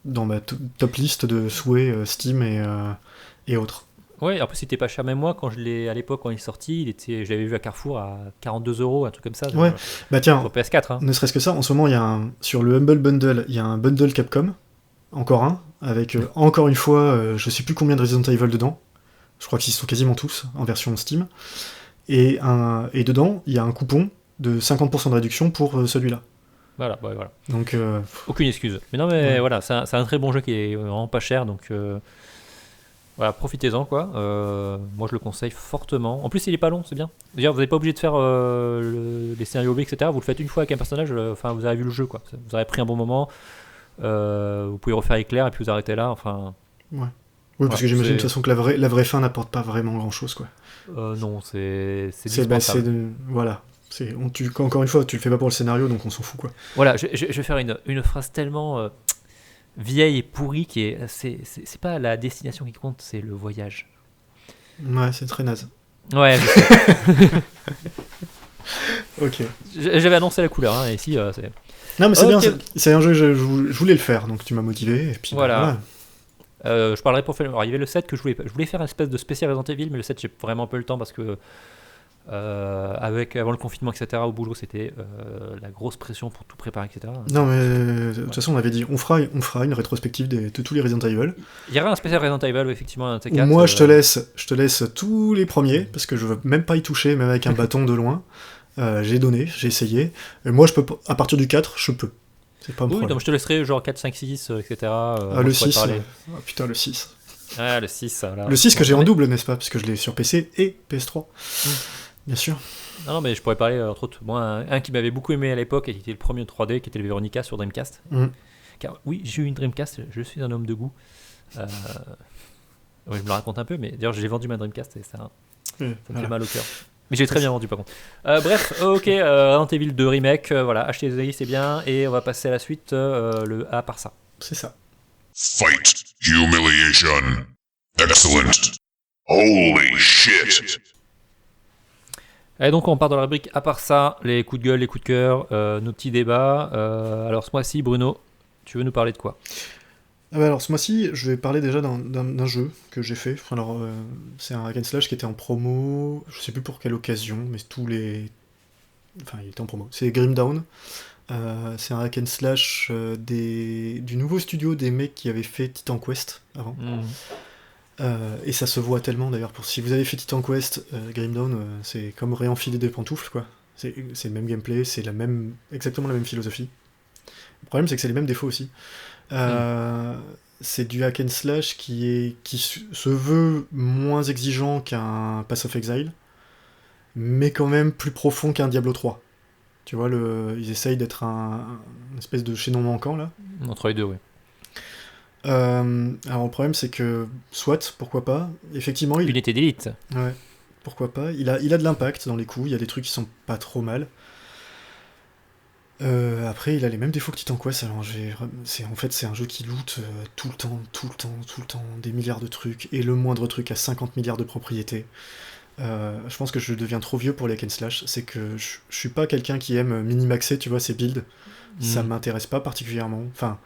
dans ma top liste de souhaits Steam et autres. Oui, après c'était pas cher, même moi quand à l'époque quand il est sorti, je l'avais vu à Carrefour à 42€, un truc comme ça. Ouais, bah tiens, sur PS4. Hein. Ne serait-ce que ça, en ce moment, sur le Humble Bundle, il y a un bundle Capcom, encore un, avec encore une fois, je sais plus combien de Resident Evil dedans. Je crois qu'ils sont quasiment tous en version Steam. Et dedans, il y a un coupon de 50% de réduction pour celui-là. Voilà, bah, voilà. Donc, aucune excuse. Mais non, mais voilà, c'est un très bon jeu qui est vraiment pas cher, donc voilà, profitez-en, quoi. Moi, je le conseille fortement. En plus, il est pas long, c'est bien. D'ailleurs, vous n'êtes pas obligé de faire les scénarios B, etc. Vous le faites une fois avec un personnage, vous avez vu le jeu, quoi. Vous avez pris un bon moment. Vous pouvez refaire éclair et puis vous arrêtez là. Enfin. Ouais. Oui, parce que j'imagine de toute façon que la vraie fin n'apporte pas vraiment grand-chose, quoi. Non, c'est dispensable. Voilà. Encore une fois, tu le fais pas pour le scénario, donc on s'en fout, quoi. Voilà, je vais faire une phrase tellement vieille et pourrie qui est. C'est pas la destination qui compte, c'est le voyage. Ouais, c'est très naze. Ouais. Ok. J'avais annoncé la couleur, hein, et ici, c'est. Non, mais c'est bien, c'est un jeu, je voulais le faire, donc tu m'as motivé, et puis voilà. Je parlerai pour faire. Alors, il y avait le 7 que je voulais faire une espèce de spécial Resident Evil, mais le 7, j'ai vraiment pas eu le temps parce que avant le confinement, etc., au boulot, c'était la grosse pression pour tout préparer, etc. Non, mais de toute façon, on avait dit on fera une rétrospective de tous les Resident Evil. Il y aura un spécial Resident Evil, effectivement, un T4. Moi, je te laisse tous les premiers, parce que je veux même pas y toucher, même avec un bâton de loin. J'ai essayé. Et moi, je peux, à partir du 4, je peux. C'est pas un problème. Donc je te laisserai genre 4, 5, 6, etc. Le 6. Putain, le 6. Ah, le 6. Voilà. Le 6 que j'ai en double, n'est-ce pas? Parce que je l'ai sur PC et PS3. Bien sûr. Non, mais je pourrais parler, entre autres, moi, un qui m'avait beaucoup aimé à l'époque et qui était le premier 3D, qui était le Veronica sur Dreamcast. Car oui, j'ai eu une Dreamcast, je suis un homme de goût. Ouais, je me le raconte un peu, mais d'ailleurs, j'ai vendu ma Dreamcast et ça me fait mal au cœur. Mais j'ai très bien vendu par contre. Bref, ok, Resident Evil 2 Remake, voilà, achetez-les, c'est bien, et on va passer à la suite, le à part ça. C'est ça. Fight, humiliation, excellent, holy shit. Et donc on part dans la rubrique à part ça, les coups de gueule, les coups de cœur, nos petits débats. Alors ce mois-ci, Bruno, tu veux nous parler de quoi ? Alors ce mois-ci, je vais parler déjà d'un jeu que j'ai fait. Alors c'est un hack and slash qui était en promo, je sais plus pour quelle occasion, mais il était en promo. C'est Grim Dawn. C'est un hack and slash du nouveau studio des mecs qui avaient fait Titan Quest avant. Et ça se voit tellement d'ailleurs. Si vous avez fait Titan Quest, Grim Dawn, c'est comme réenfiler des pantoufles, quoi. C'est le même gameplay, c'est exactement la même philosophie. Le problème, c'est que c'est les mêmes défauts aussi. C'est du hack and slash qui se veut moins exigeant qu'un Path of Exile, mais quand même plus profond qu'un Diablo 3. Tu vois, ils essayent d'être une espèce de chaînon manquant, là. Entre les deux, oui. Alors le problème, c'est que, soit, pourquoi pas, effectivement, Unité d'élite. Ouais, pourquoi pas. Il a de l'impact dans les coups, il y a des trucs qui sont pas trop mal. Après, il a les mêmes défauts que Titan Quest, alors c'est un jeu qui loot tout le temps, des milliards de trucs, et le moindre truc a 50 milliards de propriétés. Je pense que je deviens trop vieux pour les hack and slash, c'est que je suis pas quelqu'un qui aime minimaxer, tu vois, ses builds. Ça m'intéresse pas particulièrement. Enfin,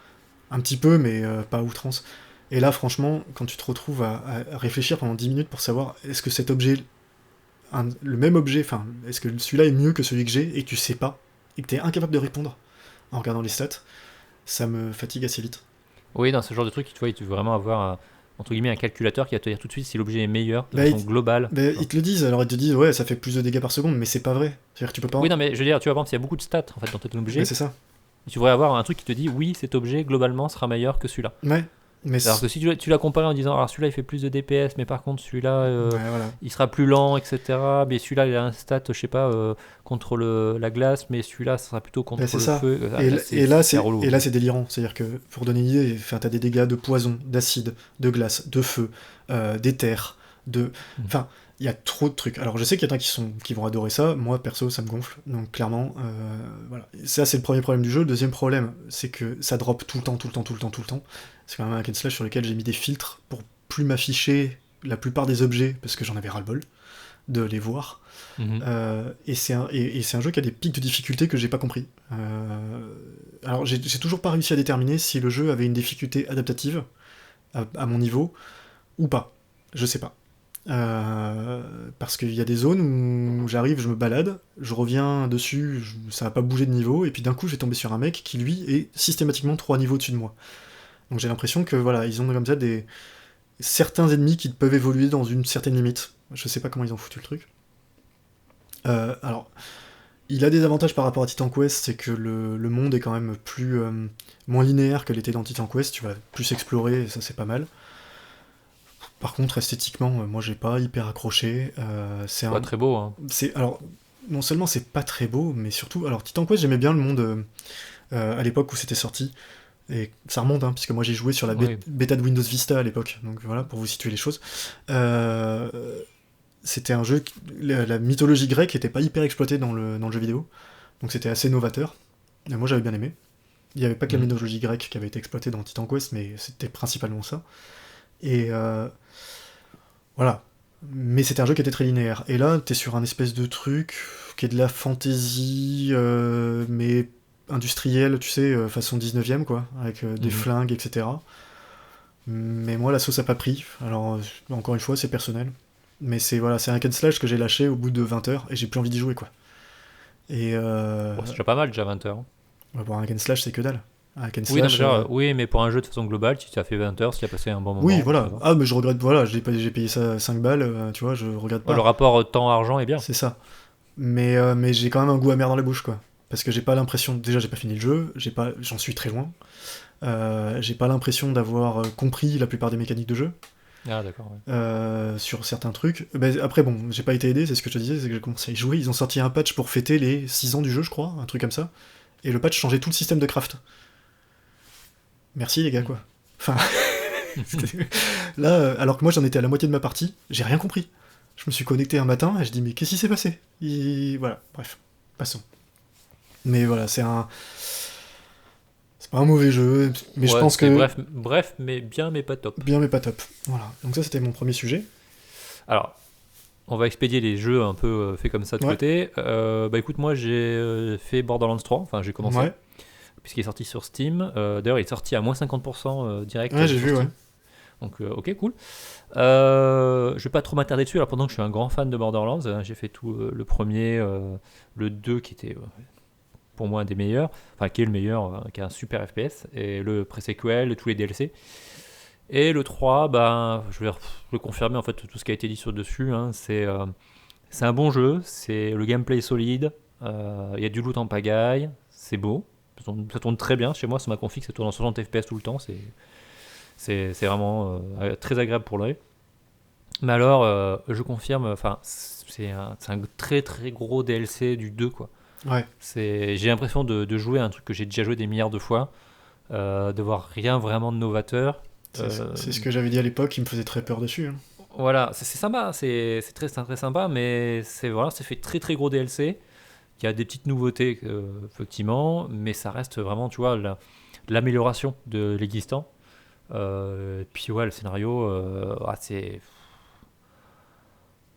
un petit peu, mais pas à outrance. Et là, franchement, quand tu te retrouves à réfléchir pendant 10 minutes pour savoir est-ce que cet objet, le même objet, enfin, est-ce que celui-là est mieux que celui que j'ai, et que tu sais pas, et que t'es incapable de répondre en regardant les stats, ça me fatigue assez vite. Oui, dans ce genre de truc, tu veux vraiment avoir entre guillemets un calculateur qui va te dire tout de suite si l'objet est meilleur de façon globale. Ils te le disent, alors ils te disent ouais, ça fait plus de dégâts par seconde, mais c'est pas vrai. C'est-à-dire que tu peux pas. Oui, non, mais je veux dire, tu vois, par exemple, il y a beaucoup de stats en fait dans ton objet. Ouais, c'est ça. Tu devrais avoir un truc qui te dit oui, cet objet globalement sera meilleur que celui-là. Ouais. Mais alors que si tu l'as comparé en disant alors celui-là il fait plus de DPS, mais par contre celui-là voilà. il sera plus lent, etc. Mais celui-là il a un stat, je sais pas, contre la glace, mais celui-là ça sera plutôt contre le feu. Et là c'est délirant. C'est-à-dire que pour donner une idée, t'as des dégâts de poison, d'acide, de glace, de feu, d'éther, enfin. Il y a trop de trucs. Alors je sais qu'il y en a qui vont adorer ça, moi perso ça me gonfle, donc clairement, voilà. Ça c'est le premier problème du jeu. Le deuxième problème, c'est que ça drop tout le temps. C'est quand même un hack and slash sur lequel j'ai mis des filtres pour plus m'afficher la plupart des objets, parce que j'en avais ras-le-bol de les voir. Et c'est un jeu qui a des pics de difficulté que j'ai pas compris. Alors j'ai toujours pas réussi à déterminer si le jeu avait une difficulté adaptative à mon niveau, ou pas. Je sais pas. Parce qu'il y a des zones où j'arrive, je me balade, je reviens dessus, ça va pas bouger de niveau, et puis d'un coup je vais tomber sur un mec qui lui est systématiquement 3 niveaux au-dessus de moi. Donc j'ai l'impression que voilà, ils ont comme ça certains ennemis qui peuvent évoluer dans une certaine limite. Je sais pas comment ils ont foutu le truc. Alors, il a des avantages par rapport à Titan Quest, c'est que le monde est quand même moins linéaire que l'était dans Titan Quest, tu vas plus explorer, et ça c'est pas mal. Par contre, esthétiquement, moi j'ai pas hyper accroché. C'est pas très beau, hein. Alors, non seulement c'est pas très beau, mais surtout, alors Titan Quest, j'aimais bien le monde à l'époque où c'était sorti. Et ça remonte, hein, puisque moi j'ai joué sur la bêta de Windows Vista à l'époque, donc voilà, pour vous situer les choses. C'était un jeu, la mythologie grecque était pas hyper exploitée dans le jeu vidéo, donc c'était assez novateur. Et moi j'avais bien aimé. Il n'y avait pas que la mythologie grecque qui avait été exploitée dans Titan Quest, mais c'était principalement ça. Et voilà. Mais c'était un jeu qui était très linéaire. Et là, t'es sur un espèce de truc qui est de la fantasy, mais industrielle, tu sais, façon 19ème, quoi, avec des flingues, etc. Mais moi, la sauce a pas pris. Alors, encore une fois, c'est personnel. Mais c'est un hack and slash que j'ai lâché au bout de 20 heures, et j'ai plus envie d'y jouer, quoi. Et c'est déjà pas mal, déjà 20 heures. Pour un hack and slash, c'est que dalle. Oui, mais pour un jeu de façon globale, si tu as fait 20 heures, si tu as passé un bon moment. Oui, voilà. Ah, mais je regrette, voilà, j'ai payé ça 5 balles, tu vois, je regrette pas. Le rapport temps-argent est bien. C'est ça. Mais j'ai quand même un goût amer dans la bouche, quoi. Parce que j'ai pas l'impression. Déjà, j'ai pas fini le jeu, j'en suis très loin. J'ai pas l'impression d'avoir compris la plupart des mécaniques de jeu. Ah, d'accord. Ouais. Sur certains trucs. Après, bon, j'ai pas été aidé, c'est ce que je te disais, c'est que j'ai commencé à y jouer. Ils ont sorti un patch pour fêter les 6 ans du jeu, je crois, un truc comme ça. Et le patch changeait tout le système de craft. Merci les gars, quoi. Enfin, là, alors que moi j'en étais à la moitié de ma partie, j'ai rien compris. Je me suis connecté un matin et je dis mais qu'est-ce qui s'est passé ? Voilà, bref, passons. Mais voilà, c'est pas un mauvais jeu, mais je pense que... Bref, mais bien, mais pas top. Bien, mais pas top. Voilà, donc ça c'était mon premier sujet. Alors, on va expédier les jeux un peu faits comme ça de côté. Écoute, moi j'ai fait Borderlands 3, enfin j'ai commencé. Ouais. Puisqu'il est sorti sur Steam. D'ailleurs, il est sorti à moins 50% direct. Ouais, j'ai vu, ouais. Donc, ok, cool. Je vais pas trop m'attarder dessus. Alors, pendant que je suis un grand fan de Borderlands, j'ai fait tout le premier, le 2 qui était pour moi un des meilleurs, enfin qui est le meilleur, qui est un super FPS, et le pré-sequel, tous les DLC. Et le 3, je vais le confirmer en fait tout ce qui a été dit sur dessus. Hein, c'est un bon jeu, c'est le gameplay solide, il y a du loot en pagaille, c'est beau. ça tourne très bien. Chez moi, sur ma config, ça tourne en 60 FPS tout le temps. C'est vraiment très agréable pour l'œil. Mais alors, je confirme, enfin, c'est un très très gros DLC du 2, quoi. Ouais. J'ai l'impression de jouer à un truc que j'ai déjà joué des milliards de fois, de voir rien vraiment de novateur. C'est ce que j'avais dit à l'époque, il me faisait très peur dessus. Hein. Voilà, c'est sympa, c'est très sympa, mais c'est fait très très gros DLC. Il y a des petites nouveautés, effectivement, mais ça reste vraiment, tu vois, l'amélioration de l'existant. Puis ouais, le scénario,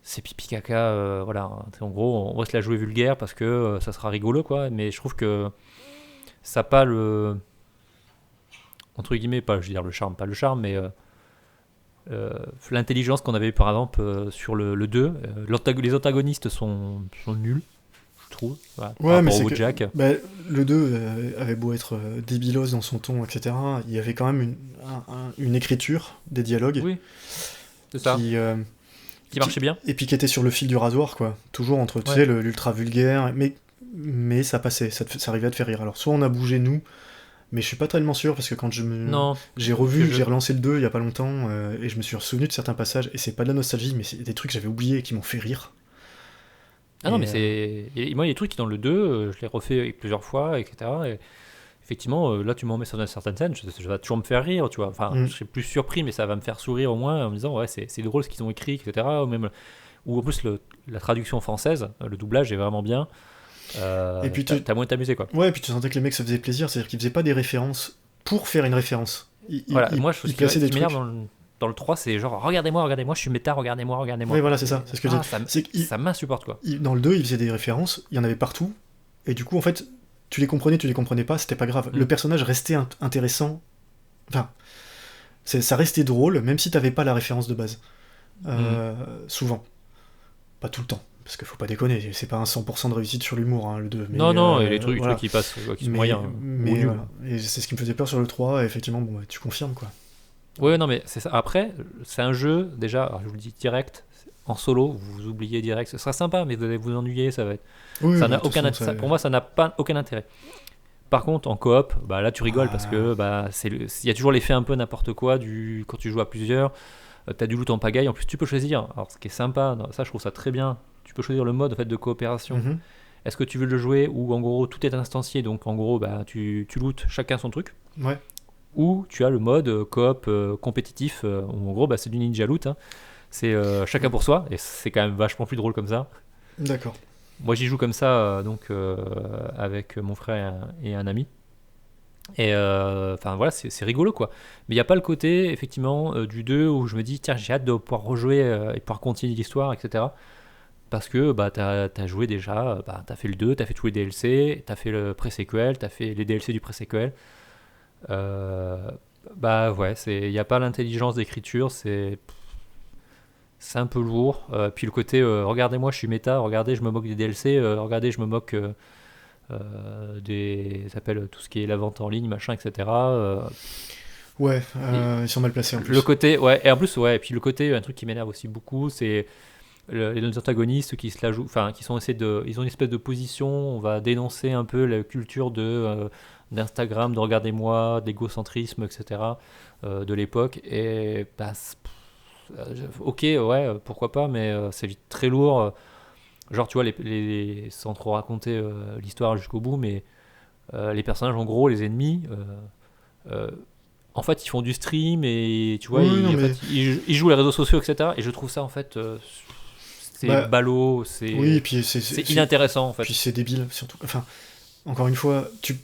c'est pipi caca, voilà. En gros, on va se la jouer vulgaire parce que ça sera rigolo, quoi. Mais je trouve que ça n'a pas le, entre guillemets, pas, je veux dire pas le charme, mais l'intelligence qu'on avait eu par exemple sur le 2. Les antagonistes sont nuls, je trouve. Voilà, ouais, mais c'est Jack. Le 2 avait beau être débilos dans son ton, etc. Il y avait quand même une écriture des dialogues. Oui, c'est ça. Qui marchait bien. Et puis qui était sur le fil du rasoir, quoi. Toujours entre, tu sais, l'ultra vulgaire, mais ça passait, ça arrivait à te faire rire. Alors, soit on a bougé, nous, mais je suis pas tellement sûr, parce que quand j'ai relancé le 2 il y a pas longtemps, et je me suis souvenu de certains passages, et c'est pas de la nostalgie, mais c'est des trucs que j'avais oubliés et qui m'ont fait rire. Non, mais moi, il y a des trucs qui, dans le 2, je l'ai refait plusieurs fois, etc. Et effectivement, là, tu m'en mets sur une certaine scène, ça va toujours me faire rire, tu vois. Enfin, je serai plus surpris, mais ça va me faire sourire au moins, en me disant, ouais, c'est drôle ce qu'ils ont écrit, etc. Ou en plus, la traduction française, le doublage est vraiment bien. Et puis t'as moins t'amuser, quoi. Ouais, et puis tu sentais que les mecs se faisaient plaisir, c'est-à-dire qu'ils faisaient pas des références pour faire une référence. Moi, je trouve que ce qui m'énerve dans le 3, c'est genre, regardez-moi, je suis méta, regardez-moi. Oui, voilà, c'est ça, c'est ce que je dis. Ça m'insupporte, quoi. Dans le 2, ils faisaient des références, il y en avait partout, et du coup, en fait, tu les comprenais pas, c'était pas grave. Le personnage restait intéressant, enfin, ça restait drôle, même si t'avais pas la référence de base. Souvent. Pas tout le temps. Parce qu'il faut pas déconner, c'est pas un 100% de réussite sur l'humour, hein, le 2. Mais, non, et les trucs qui passent, qui sont moyens. Mais voilà. Et c'est ce qui me faisait peur sur le 3, et effectivement, bon, tu confirmes, quoi. Ouais, non, mais c'est ça. Après, c'est un jeu, déjà, alors, je vous le dis direct, en solo, vous oubliez direct, ce sera sympa, mais vous allez vous ennuyer, ça va être. Oui, ça n'a aucun intérêt. Pour moi, ça n'a pas aucun intérêt. Par contre, en coop, bah, là, tu rigoles parce que il y a toujours l'effet un peu n'importe quoi quand tu joues à plusieurs. T'as du loot en pagaille, en plus, tu peux choisir. Alors, ce qui est sympa, ça, je trouve ça très bien. Tu peux choisir le mode en fait, de coopération. Mm-hmm. Est-ce que tu veux le jouer où en gros tout est instancié, donc en gros bah, tu lootes chacun son truc, ouais. Ou tu as le mode coop compétitif où en gros bah, c'est du ninja loot, hein. C'est chacun pour soi, et c'est quand même vachement plus drôle comme ça. D'accord. Moi j'y joue comme ça avec mon frère et un ami. Et enfin voilà, c'est rigolo quoi. Mais il n'y a pas le côté effectivement du 2 où je me dis tiens j'ai hâte de pouvoir rejouer et pouvoir continuer l'histoire, etc. Parce que bah, t'as joué déjà, bah, t'as fait le 2, t'as fait tous les DLC, t'as fait le pré-sequel, t'as fait les DLC du pré-sequel. Bah ouais, il n'y a pas l'intelligence d'écriture, c'est un peu lourd. Puis le côté, regardez-moi, je suis méta, regardez, je me moque des DLC, regardez, je me moque ça s'appelle tout ce qui est la vente en ligne, machin, etc. Ouais, ils sont mal placés en plus. Le côté, ouais, et en plus, ouais, et puis le côté, un truc qui m'énerve aussi beaucoup, c'est les antagonistes qui se la jouent, enfin qui sont ils ont une espèce de position, on va dénoncer un peu la culture d'Instagram, de regardez-moi, d'égocentrisme, etc. De l'époque, et bah, ok, ouais, pourquoi pas, mais c'est vite très lourd. Genre tu vois, sans trop raconter l'histoire jusqu'au bout, mais les personnages en gros, les ennemis, en fait ils font du stream et tu vois, ils jouent les réseaux sociaux, etc. Et je trouve ça en fait c'est ballot, c'est inintéressant en fait. Puis c'est débile surtout. Enfin, encore une fois, tu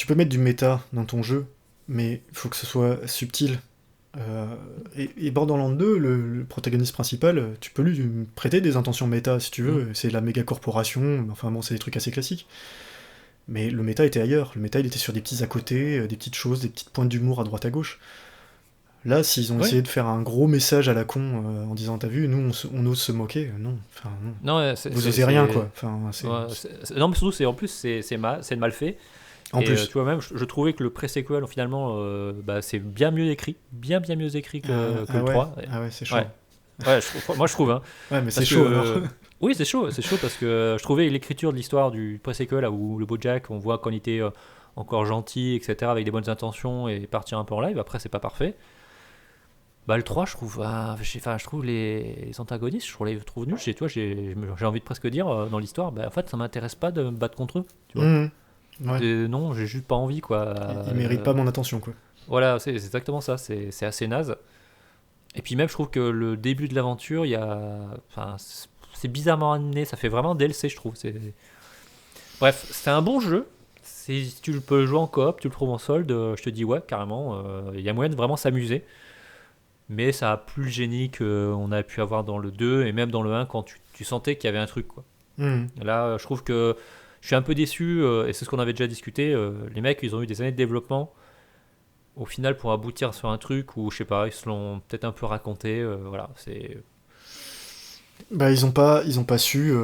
peux mettre du méta dans ton jeu, mais il faut que ce soit subtil. Et Borderlands 2, le protagoniste principal, tu peux lui prêter des intentions méta si tu veux. C'est la méga corporation, enfin bon, c'est des trucs assez classiques. Mais le méta était ailleurs. Le méta, il était sur des petits à côté, des petites choses, des petites pointes d'humour à droite à gauche. Là, s'ils ont essayé de faire un gros message à la con en disant t'as vu, nous on ose se moquer, non. Enfin, non. Vous osez rien quoi. Enfin, non, mais surtout c'est mal fait. En plus, tu vois même, je trouvais que le pré-sequel finalement, c'est bien mieux écrit, bien mieux écrit que le 3. Ah ouais, c'est chaud. Ouais, moi je trouve. Hein, ouais, mais c'est chaud alors. Oui, c'est chaud parce que je trouvais l'écriture de l'histoire du pré-sequel où le BoJack, on voit quand il était encore gentil, etc., avec des bonnes intentions et partir un peu en live. Après, c'est pas parfait. Bah, le 3, je trouve, je trouve les antagonistes, je trouve nuls. J'ai envie de presque dire dans l'histoire, bah, en fait, ça m'intéresse pas de me battre contre eux. Tu vois. Ouais. Non, j'ai juste pas envie, quoi. Il mérite pas mon attention, quoi. Voilà, c'est exactement ça. C'est assez naze. Et puis même, je trouve que le début de l'aventure, il y a, enfin, c'est bizarrement amené. Ça fait vraiment DLC, je trouve. Bref, c'est un bon jeu. Si tu peux le jouer en coop, tu le trouves en solde, je te dis ouais, carrément. Il y a moyen de vraiment s'amuser. Mais ça a plus le génie qu'on a pu avoir dans le 2 et même dans le 1 quand tu sentais qu'il y avait un truc, quoi. Là, je trouve que je suis un peu déçu, et c'est ce qu'on avait déjà discuté. Les mecs, ils ont eu des années de développement. Au final, pour aboutir sur un truc où, je sais pas, ils se l'ont peut-être un peu raconté. Voilà, c'est. Bah, ils ont pas su.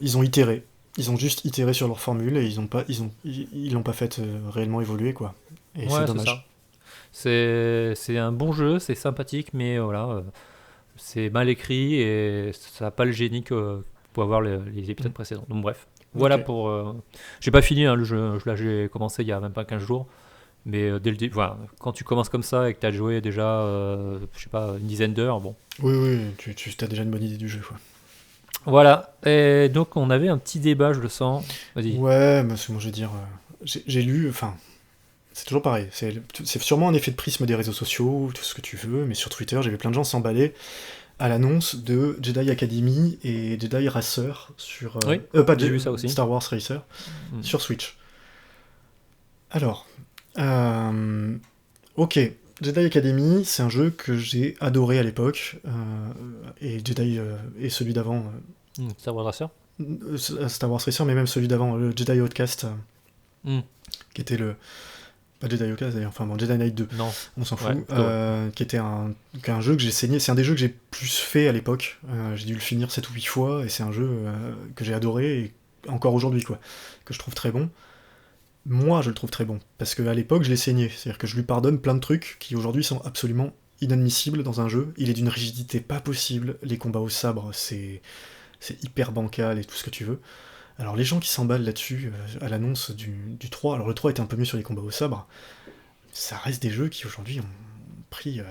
Ils ont itéré. Ils ont juste itéré sur leur formule et ils l'ont pas fait réellement évoluer, quoi. Et Ouais, c'est c'est dommage. ça. C'est un bon jeu, c'est sympathique, mais voilà, c'est mal écrit et ça n'a pas le génie que pour avoir les épisodes précédents. Donc bref, voilà Ok. pour. J'ai pas fini, hein, le jeu, là j'ai commencé il y a même pas 15 jours, mais dès le début, voilà, quand tu commences comme ça et que tu as joué déjà, je sais pas, une dizaine d'heures, bon. Oui, tu as déjà une bonne idée du jeu, quoi. Voilà, et donc on avait un petit débat, je le sens. Vas-y. Ouais, mais moi je veux dire, j'ai lu, enfin, c'est toujours pareil. C'est sûrement un effet de prisme des réseaux sociaux, tout ce que tu veux, mais sur Twitter, j'ai vu plein de gens s'emballer à l'annonce de Jedi Academy et Jedi Racer sur. Oui, Pas j'ai vu ça aussi. Star Wars Racer Mm. sur Switch. Alors, ok, Jedi Academy, c'est un jeu que j'ai adoré à l'époque, et Jedi et celui d'avant, Star Wars Racer. Star Wars Racer, mais même celui d'avant, le Jedi Outcast, Mm. qui était le. Pas Jedi Outcast d'ailleurs, enfin bon, Jedi Knight 2, Non. on s'en Ouais, fout, plutôt, ouais. qui était un jeu que j'ai saigné, c'est un des jeux que j'ai plus fait à l'époque, j'ai dû le finir 7 ou 8 fois, et c'est un jeu que j'ai adoré, et encore aujourd'hui, quoi, que je trouve très bon. Moi, je le trouve très bon, parce qu'à l'époque, je l'ai saigné, c'est-à-dire que je lui pardonne plein de trucs qui aujourd'hui sont absolument inadmissibles dans un jeu, il est d'une rigidité pas possible, les combats au sabre, c'est hyper bancal et tout ce que tu veux. Alors les gens qui s'emballent là-dessus, à l'annonce du 3, alors le 3 était un peu mieux sur les combats au sabre, ça reste des jeux qui aujourd'hui ont pris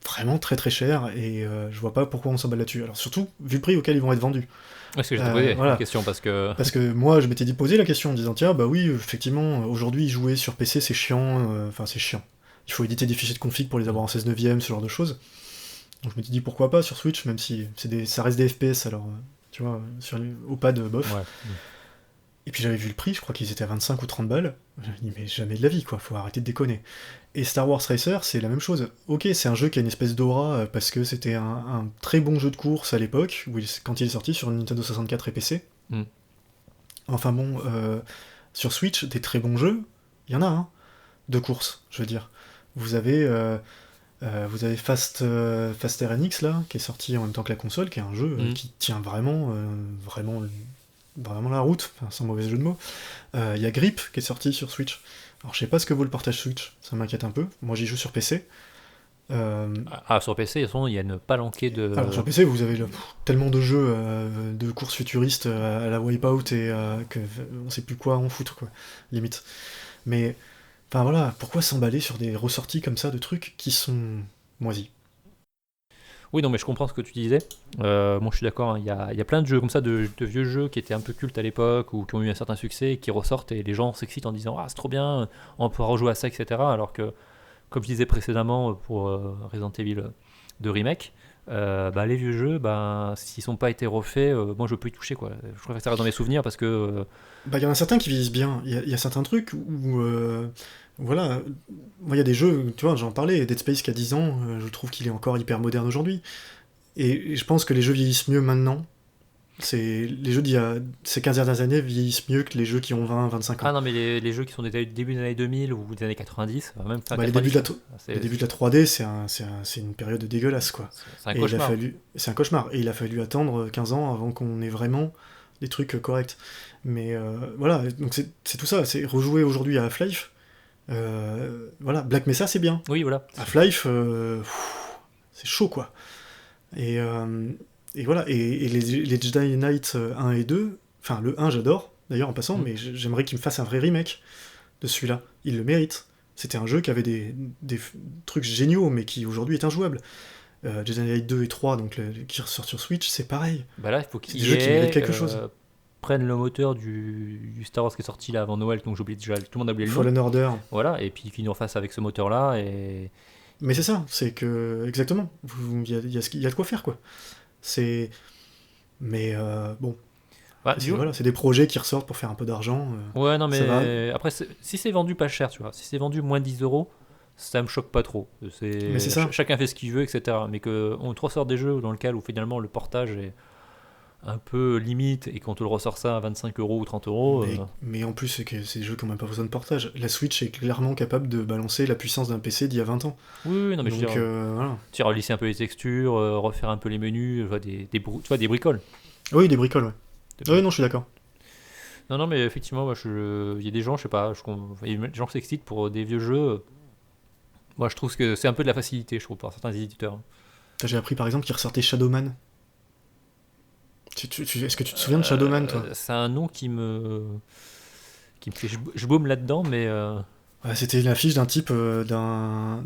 vraiment très très cher, et je vois pas pourquoi on s'emballe là-dessus. Alors surtout, vu le prix auquel ils vont être vendus. Est-ce que je te posais la Voilà. question parce que. Parce que moi, je m'étais dit poser la question en disant, tiens, bah oui, effectivement, aujourd'hui, jouer sur PC, c'est chiant, enfin c'est chiant. Il faut éditer des fichiers de config pour les avoir en 16 neuvième, ce genre de choses. Donc je m'étais dit, pourquoi pas sur Switch, même si ça reste des FPS, alors, tu vois, au pad, bof. Ouais. Et puis j'avais vu le prix, je crois qu'ils étaient à 25 ou 30 balles. Je me dis, mais jamais de la vie, quoi, faut arrêter de déconner. Et Star Wars Racer, c'est la même chose. Ok, c'est un jeu qui a une espèce d'aura, parce que c'était un très bon jeu de course à l'époque, quand il est sorti sur Nintendo 64 et PC. Mm. Enfin bon, sur Switch, des très bons jeux, il y en a, hein, de course, je veux dire. Vous avez Faster NX, là, qui est sorti en même temps que la console, qui est un jeu qui tient vraiment la route, enfin, sans mauvais jeu de mots. Il y a Grip, qui est sorti sur Switch. Alors je sais pas ce que vaut le partage Switch, ça m'inquiète un peu. Moi j'y joue sur PC. Sur PC, de toute façon, il y a une palanquée de. Alors sur PC, vous avez tellement de jeux de courses futuristes à la Wipeout et que on sait plus quoi en foutre, quoi, limite. Mais, enfin voilà, pourquoi s'emballer sur des ressorties comme ça de trucs qui sont moisis? Oui, non, mais je comprends ce que tu disais. Moi, je suis d'accord, hein. Il y a plein de jeux comme ça, de vieux jeux qui étaient un peu cultes à l'époque ou qui ont eu un certain succès et qui ressortent et les gens s'excitent en disant ah, c'est trop bien, on pourra rejouer à ça, etc. Alors que, comme je disais précédemment pour Resident Evil 2 Remake, bah, les vieux jeux, bah, s'ils n'ont pas été refaits, moi je peux y toucher, quoi. Je préfère que ça reste dans mes souvenirs parce que. Bah, il y en a certains qui vieillissent bien. Il y a certains trucs où, voilà, moi il y a des jeux, tu vois, j'en parlais, Dead Space qui a 10 ans, je trouve qu'il est encore hyper moderne aujourd'hui. Et je pense que les jeux vieillissent mieux maintenant. Les jeux ces 15 dernières années vieillissent mieux que les jeux qui ont 20, 25 ans. Ah non, mais les jeux qui sont des début des années 2000 ou des années 90, même fin Bah, 90, les débuts de la 3D, c'est une période dégueulasse, quoi. c'est un Et cauchemar. c'est un cauchemar. Et il a fallu attendre 15 ans avant qu'on ait vraiment des trucs corrects. Mais voilà, donc c'est tout ça. C'est rejouer aujourd'hui à Half-Life. Voilà, Black Mesa, c'est bien. Oui, voilà. Half-Life, c'est chaud, quoi. Et voilà, et les Jedi Knight 1 et 2, enfin le 1 j'adore, d'ailleurs en passant, mais j'aimerais qu'ils me fassent un vrai remake. de celui-là. Il le mérite. C'était un jeu qui avait des trucs géniaux, mais qui aujourd'hui est injouable. Jedi Knight 2 et 3, donc qui ressortent sur Switch, c'est pareil. Bah là, il faut C'est des jeux qui méritent quelque chose. Prennent le moteur du Star Wars qui est sorti là avant Noël, donc j'oublie déjà, tout le monde a oublié le nom. Fallen Order. Voilà, et puis qu'ils nous refassent avec ce moteur-là. Mais c'est ça, c'est que. Exactement. Il y a de quoi faire, quoi. C'est. Mais bon. Bah, Voilà, c'est des projets qui ressortent pour faire un peu d'argent. Ouais, non, ça va. mais après, si c'est vendu pas cher, tu vois, si c'est vendu moins 10 euros, ça me choque pas trop. Mais c'est ça. Chacun fait ce qu'il veut, etc. Mais qu'on te ressort des jeux dans lesquels où finalement le portage est un peu limite et qu'on te le ressort ça à 25 euros ou 30 euros. Mais en plus, c'est que c'est des jeux qui n'ont même pas besoin de portage. La Switch est clairement capable de balancer la puissance d'un PC d'il y a 20 ans. Oui, non, mais donc, je veux dire, voilà. tu relisser un peu les textures, refaire un peu les menus, tu vois, des bricoles. Oui, des bricoles, ouais. Oui, non, je suis d'accord. Non, mais effectivement, moi, il y a des gens, je sais pas, il y a des gens qui s'excitent pour des vieux jeux. Moi, je trouve que c'est un peu de la facilité, je trouve, par certains éditeurs. J'ai appris par exemple qu'il ressortait Shadowman. Est-ce que tu te souviens de Shadowman, toi? C'est un nom qui me fait. Je baume là-dedans, mais. Ouais, c'était l'affiche d'un type, d'un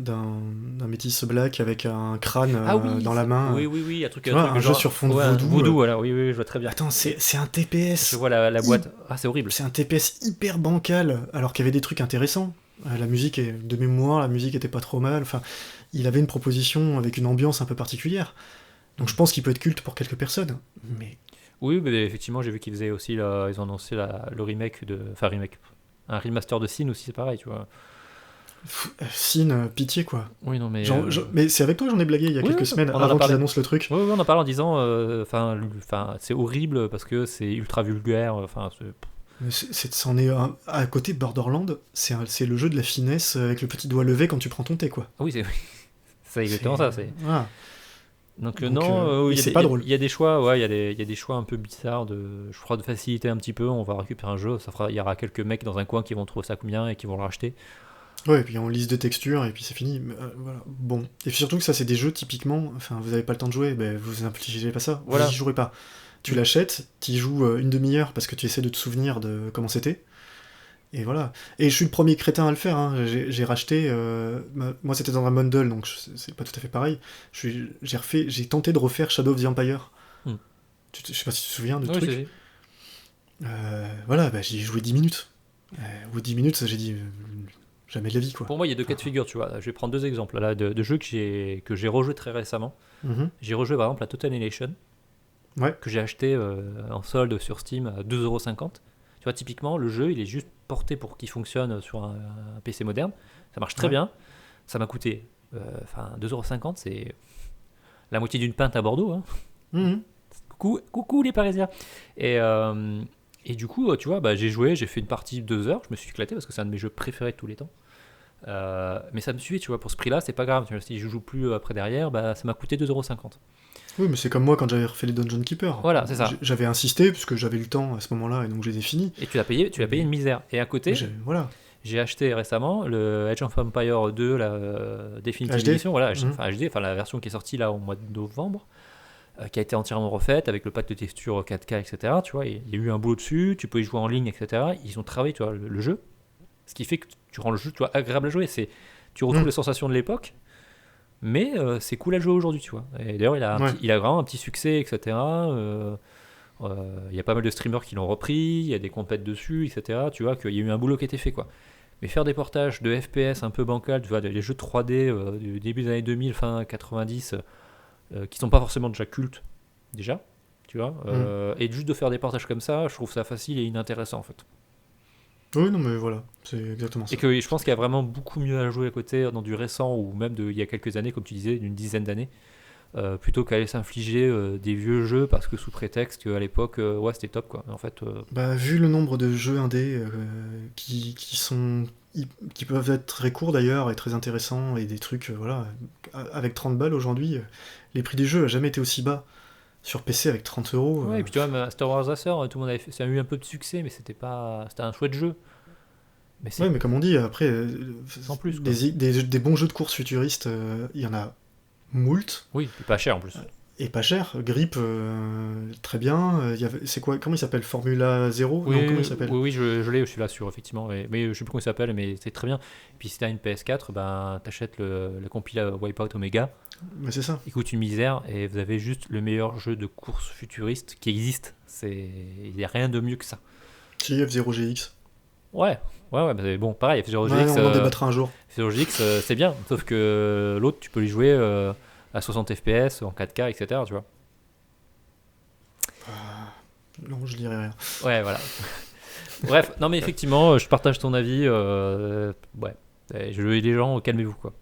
métis black avec un crâne dans la main. Oui, un truc. Tu vois, un jeu sur fond de voodoo. Voodoo, voilà, oui, je vois très bien. Attends, c'est un TPS. Je vois la boîte. Ah, c'est horrible. C'est un TPS hyper bancal, alors qu'il y avait des trucs intéressants. La musique, de mémoire, la musique était pas trop mal. Enfin, il avait une proposition avec une ambiance un peu particulière. Donc je pense qu'il peut être culte pour quelques personnes. Mais oui, mais effectivement, j'ai vu qu'ils faisaient aussi, ils ont annoncé le remake un remaster de Sin aussi, c'est pareil, tu vois. Sin, pitié quoi. Oui, non, mais. Mais c'est avec toi que j'en ai blagué il y a quelques semaines, avant qu'ils annoncent le truc. Oui, on en parle en disant, c'est horrible parce que c'est ultra vulgaire, C'en est à côté de Borderlands, c'est le jeu de la finesse avec le petit doigt levé quand tu prends ton thé, quoi. Oui, c'est exactement ça. Voilà. Donc c'est pas drôle. Il y a des choix, il y a des choix un peu bizarres je crois de faciliter un petit peu. On va récupérer un jeu, il y aura quelques mecs dans un coin qui vont trouver ça bien et qui vont le racheter. Ouais, et puis on liste des textures et puis c'est fini. Voilà. Bon. Et puis surtout que ça, c'est des jeux typiquement. Enfin, vous avez pas le temps de jouer, vous infligez pas ça. Voilà. Vous y jouerez pas. Tu l'achètes, t'y joues une demi-heure parce que tu essaies de te souvenir de comment c'était. Et voilà. Et je suis le premier crétin à le faire. Hein. J'ai racheté. Moi, c'était dans un bundle, donc c'est pas tout à fait pareil. J'ai tenté de refaire Shadow of the Empire. Je sais pas si tu te souviens de truc. Voilà, j'y ai joué 10 minutes. Au bout de 10 minutes, j'ai dit. Jamais de la vie, quoi. Pour moi, il y a deux cas de figure, tu vois. Je vais prendre deux exemples là, de jeux que j'ai rejoué très récemment. J'ai rejoué par exemple à Total Annihilation, que j'ai acheté en solde sur Steam à 2,50€. Tu vois, typiquement, le jeu, il est juste porté pour qu'il fonctionne sur un PC moderne. Ça marche très bien. Ça m'a coûté 2,50€, c'est la moitié d'une pinte à Bordeaux. Hein. Coucou les Parisiens. Et du coup, tu vois, j'ai joué, j'ai fait une partie de 2 heures, je me suis éclaté parce que c'est un de mes jeux préférés de tous les temps. Mais ça me suffit, tu vois, pour ce prix-là, c'est pas grave. Tu vois, si je joue plus après derrière, ça m'a coûté 2,50€. Oui, mais c'est comme moi quand j'avais refait les Dungeon Keeper. Voilà, c'est ça. J'avais insisté parce que j'avais eu le temps à ce moment-là et donc je les ai finis. Et tu l'as payé une misère. Et à côté, j'ai acheté récemment le Age of Empires 2, la Definitive Edition, voilà, HD, la version qui est sortie là au mois de novembre. Qui a été entièrement refaite avec le pack de texture 4K, etc. Tu vois, il y a eu un boulot dessus, tu peux y jouer en ligne, etc. Ils ont travaillé, tu vois, le jeu, ce qui fait que tu rends le jeu, tu vois, agréable à jouer. Tu retrouves les sensations de l'époque, mais c'est cool à jouer aujourd'hui, tu vois. Et d'ailleurs, il a vraiment un petit succès, etc. Il y a pas mal de streamers qui l'ont repris, il y a des compètes dessus, etc. Tu vois, qu'il y a eu un boulot qui a été fait, quoi. Mais faire des portages de FPS un peu bancal, tu vois, des jeux 3D du début des années 2000, fin 90. Qui sont pas forcément déjà cultes, déjà, tu vois, et juste de faire des portages comme ça, je trouve ça facile et inintéressant en fait. Oui, non, mais voilà, c'est exactement ça. Et que je pense qu'il y a vraiment beaucoup mieux à jouer à côté dans du récent ou même il y a quelques années, comme tu disais, d'une dizaine d'années, plutôt qu'aller s'infliger des vieux jeux parce que sous prétexte qu'à l'époque, c'était top quoi. En fait, vu le nombre de jeux indés qui peuvent être très courts d'ailleurs et très intéressants et des trucs, avec 30 balles aujourd'hui, les prix des jeux n'ont jamais été aussi bas sur PC avec 30€. Ouais, et puis tu vois, Star Wars Ascent, tout le monde avait fait, ça a eu un peu de succès, mais c'était un chouette jeu. Mais comme on dit, après, sans plus, des bons jeux de course futuristes, il y en a moult. Oui, puis pas cher en plus. Et pas cher, Grip, très bien. C'est quoi, comment il s'appelle? Formula 0? Oui, Non, comment il s'appelle? oui, je l'ai, celui-là, sur, effectivement. Mais je sais plus comment il s'appelle, mais c'est très bien. Et puis si t'as une PS4, ben, t'achètes le compile Wipeout Omega. Mais c'est ça. Il coûte une misère et vous avez juste le meilleur jeu de course futuriste qui existe. Il n'y a rien de mieux que ça. Si, F0GX. Ouais, mais bon, pareil, F0 Ouais, GX, on en débattra un jour. F0 GX, c'est bien. Sauf que l'autre, tu peux y jouer à 60 FPS, en 4K, etc. Tu vois. Non, je dirais rien. Ouais, voilà. Bref, non mais effectivement, je partage ton avis. Ouais, les gens, calmez-vous quoi.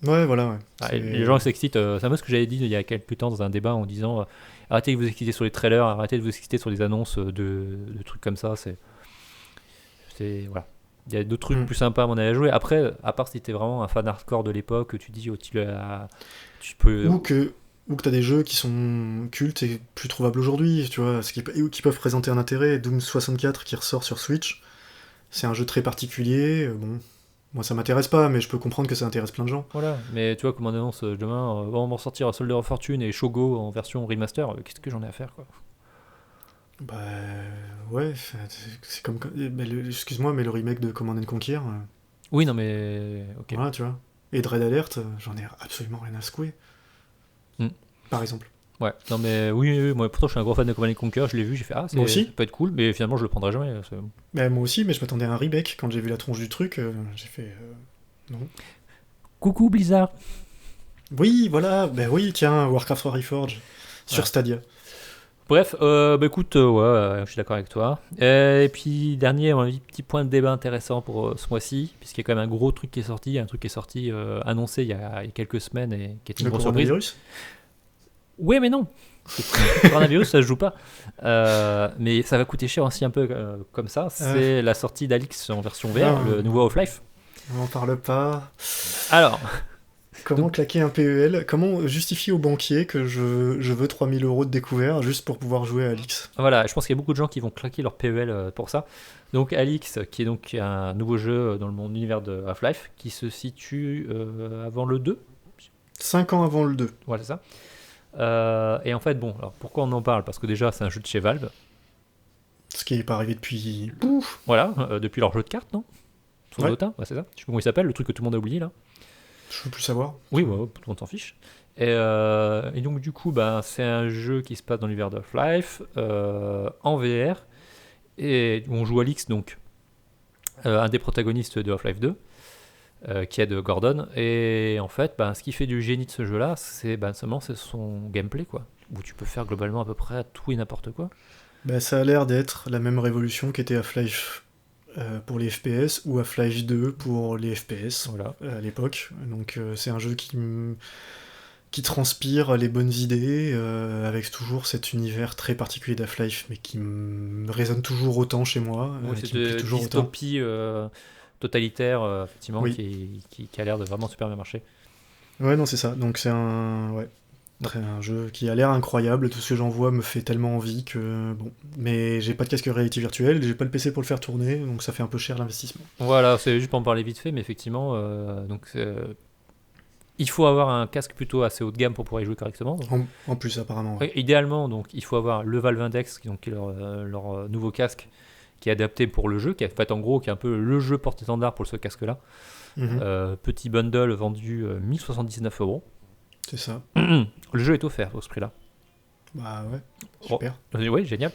Ouais, voilà, ouais. Ah, les gens s'excitent. C'est un peu ce que j'avais dit il y a quelques temps dans un débat en disant arrêtez de vous exciter sur les trailers, arrêtez de vous exciter sur les annonces de trucs comme ça. Voilà. Il y a d'autres trucs plus sympas à mon avis à jouer. Après, à part si t'es vraiment un fan hardcore de l'époque, tu dis tu peux. Ou que t'as des jeux qui sont cultes et plus trouvables aujourd'hui, tu vois, qui peuvent présenter un intérêt. Doom 64 qui ressort sur Switch, c'est un jeu très particulier. Bon, moi ça m'intéresse pas, mais je peux comprendre que ça intéresse plein de gens. Voilà, mais tu vois, comme on annonce demain, on va sortir Soldier of Fortune et Shogo en version remaster, qu'est-ce que j'en ai à faire quoi. Bah ouais, c'est comme. Excuse-moi, mais le remake de Command & Conquer. Oui, non mais. Ok. Voilà, tu vois. Et de Red Alert, j'en ai absolument rien à secouer. Par exemple. Ouais, non mais oui, moi pourtant je suis un gros fan de Command & Conquer, je l'ai vu, j'ai fait Moi aussi. ça peut être cool, mais finalement je le prendrai jamais. Bah, moi aussi, mais je m'attendais à un remake. Quand j'ai vu la tronche du truc, j'ai fait. Non. Coucou Blizzard. Oui, voilà, bah oui, tiens, Warcraft Reforged sur Stadia. Bref, bah écoute, ouais, je suis d'accord avec toi. Et puis dernier, un petit point de débat intéressant pour ce mois-ci, puisqu'il y a quand même un gros truc qui est sorti, annoncé il y a quelques semaines et qui est une grosse surprise. Oui, mais non. Le coronavirus, ça se joue pas. Mais ça va coûter cher aussi un peu comme ça. C'est la sortie d'Alix en version VR, le nouveau Half-Life. On n'en parle pas. Alors. Comment claquer un PEL? Comment justifier au banquier que je veux 3000 € de découvert juste pour pouvoir jouer à Alix? Voilà, je pense qu'il y a beaucoup de gens qui vont claquer leur PEL pour ça. Donc Alix, qui est donc un nouveau jeu dans le monde univers de Half-Life, qui se situe avant le 2. 5 ans avant le 2. Voilà, c'est ça. Et en fait, bon, alors pourquoi on en parle? Parce que déjà, c'est un jeu de chez Valve. Ce qui n'est pas arrivé depuis... Voilà, depuis leur jeu de cartes, non? Sur Dota, ouais, c'est ça. Je sais pas comment il s'appelle, le truc que tout le monde a oublié, là. Je veux plus savoir. Oui, tout le monde s'en fiche. Et donc, du coup, c'est un jeu qui se passe dans l'univers de Half-Life, en VR. Et on joue Alix, donc, un des protagonistes de Half-Life 2. Qui aide Gordon, et en fait ce qui fait du génie de ce jeu là c'est son gameplay quoi, où tu peux faire globalement à peu près tout et n'importe quoi. Ça a l'air d'être la même révolution qu'était Half-Life pour les FPS ou Half-Life 2 pour les FPS voilà. À l'époque, donc c'est un jeu qui transpire les bonnes idées avec toujours cet univers très particulier d'Half-Life mais qui me résonne toujours autant chez moi. C'est de dystopie totalitaire, effectivement, oui. qui a l'air de vraiment super bien marcher. Ouais, non, c'est ça. Donc c'est un jeu qui a l'air incroyable. Tout ce que j'en vois me fait tellement envie que bon. Mais j'ai pas de casque réalité virtuelle, j'ai pas le PC pour le faire tourner, donc ça fait un peu cher l'investissement. Voilà, c'est juste pour en parler vite fait, mais effectivement, il faut avoir un casque plutôt assez haut de gamme pour pouvoir y jouer correctement. Donc. En plus, apparemment. Ouais. Idéalement, donc, il faut avoir le Valve Index, qui est leur nouveau casque, qui est adapté pour le jeu, qui est fait en gros qui est un peu le jeu porte-étendard pour ce casque-là. Petit bundle vendu 1079 €. C'est ça. Le jeu est offert au ce prix-là. Bah ouais, super. Oui, génial.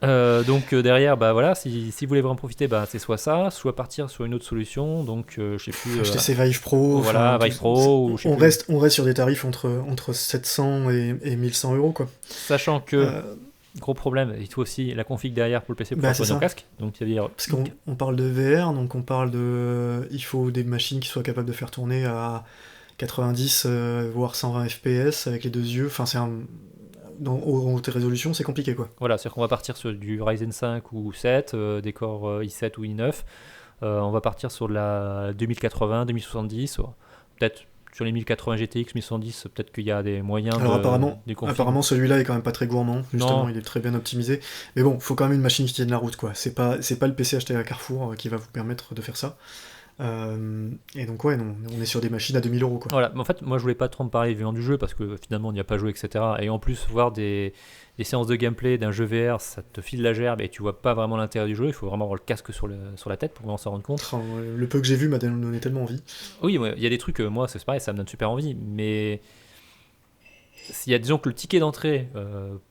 Donc derrière, voilà, si vous voulez vraiment profiter, c'est soit ça, soit partir sur une autre solution. Donc je sais plus. Acheter ses Vive Pro. Voilà, Vive Pro. On reste sur des tarifs entre 700 et 1100 € quoi. Sachant que gros problème, il faut aussi la config derrière pour le PC pour faire ton casque. Donc ça veut dire. Parce qu'on parle de VR, donc on parle de, il faut des machines qui soient capables de faire tourner à 90 voire 120 FPS avec les deux yeux. Enfin c'est dans haute résolution, c'est compliqué quoi. Voilà, c'est-à-dire qu'on va partir sur du Ryzen 5 ou 7, des corps i7 ou i9. On va partir sur de la 2080, 2070, peut-être sur les 1080 GTX, 1070, peut-être qu'il y a des moyens. Alors apparemment celui-là est quand même pas très gourmand, justement, il est très bien optimisé. Mais bon, faut quand même une machine qui tienne la route quoi. C'est pas le PC acheté à Carrefour qui va vous permettre de faire ça. Et donc ouais, non, on est sur des machines à 2000 euros quoi. Voilà, mais en fait, moi je voulais pas trop me parler du du jeu parce que finalement on n'y a pas joué, etc. Et en plus, voir des séances de gameplay d'un jeu VR, ça te file la gerbe et tu vois pas vraiment l'intérêt du jeu. Il faut vraiment avoir le casque sur la tête pour vraiment s'en rendre compte. Le peu que j'ai vu m'a donné tellement envie. Oui, ouais, il y a des trucs, moi c'est pareil, ça me donne super envie, mais s'il y a disons que le ticket d'entrée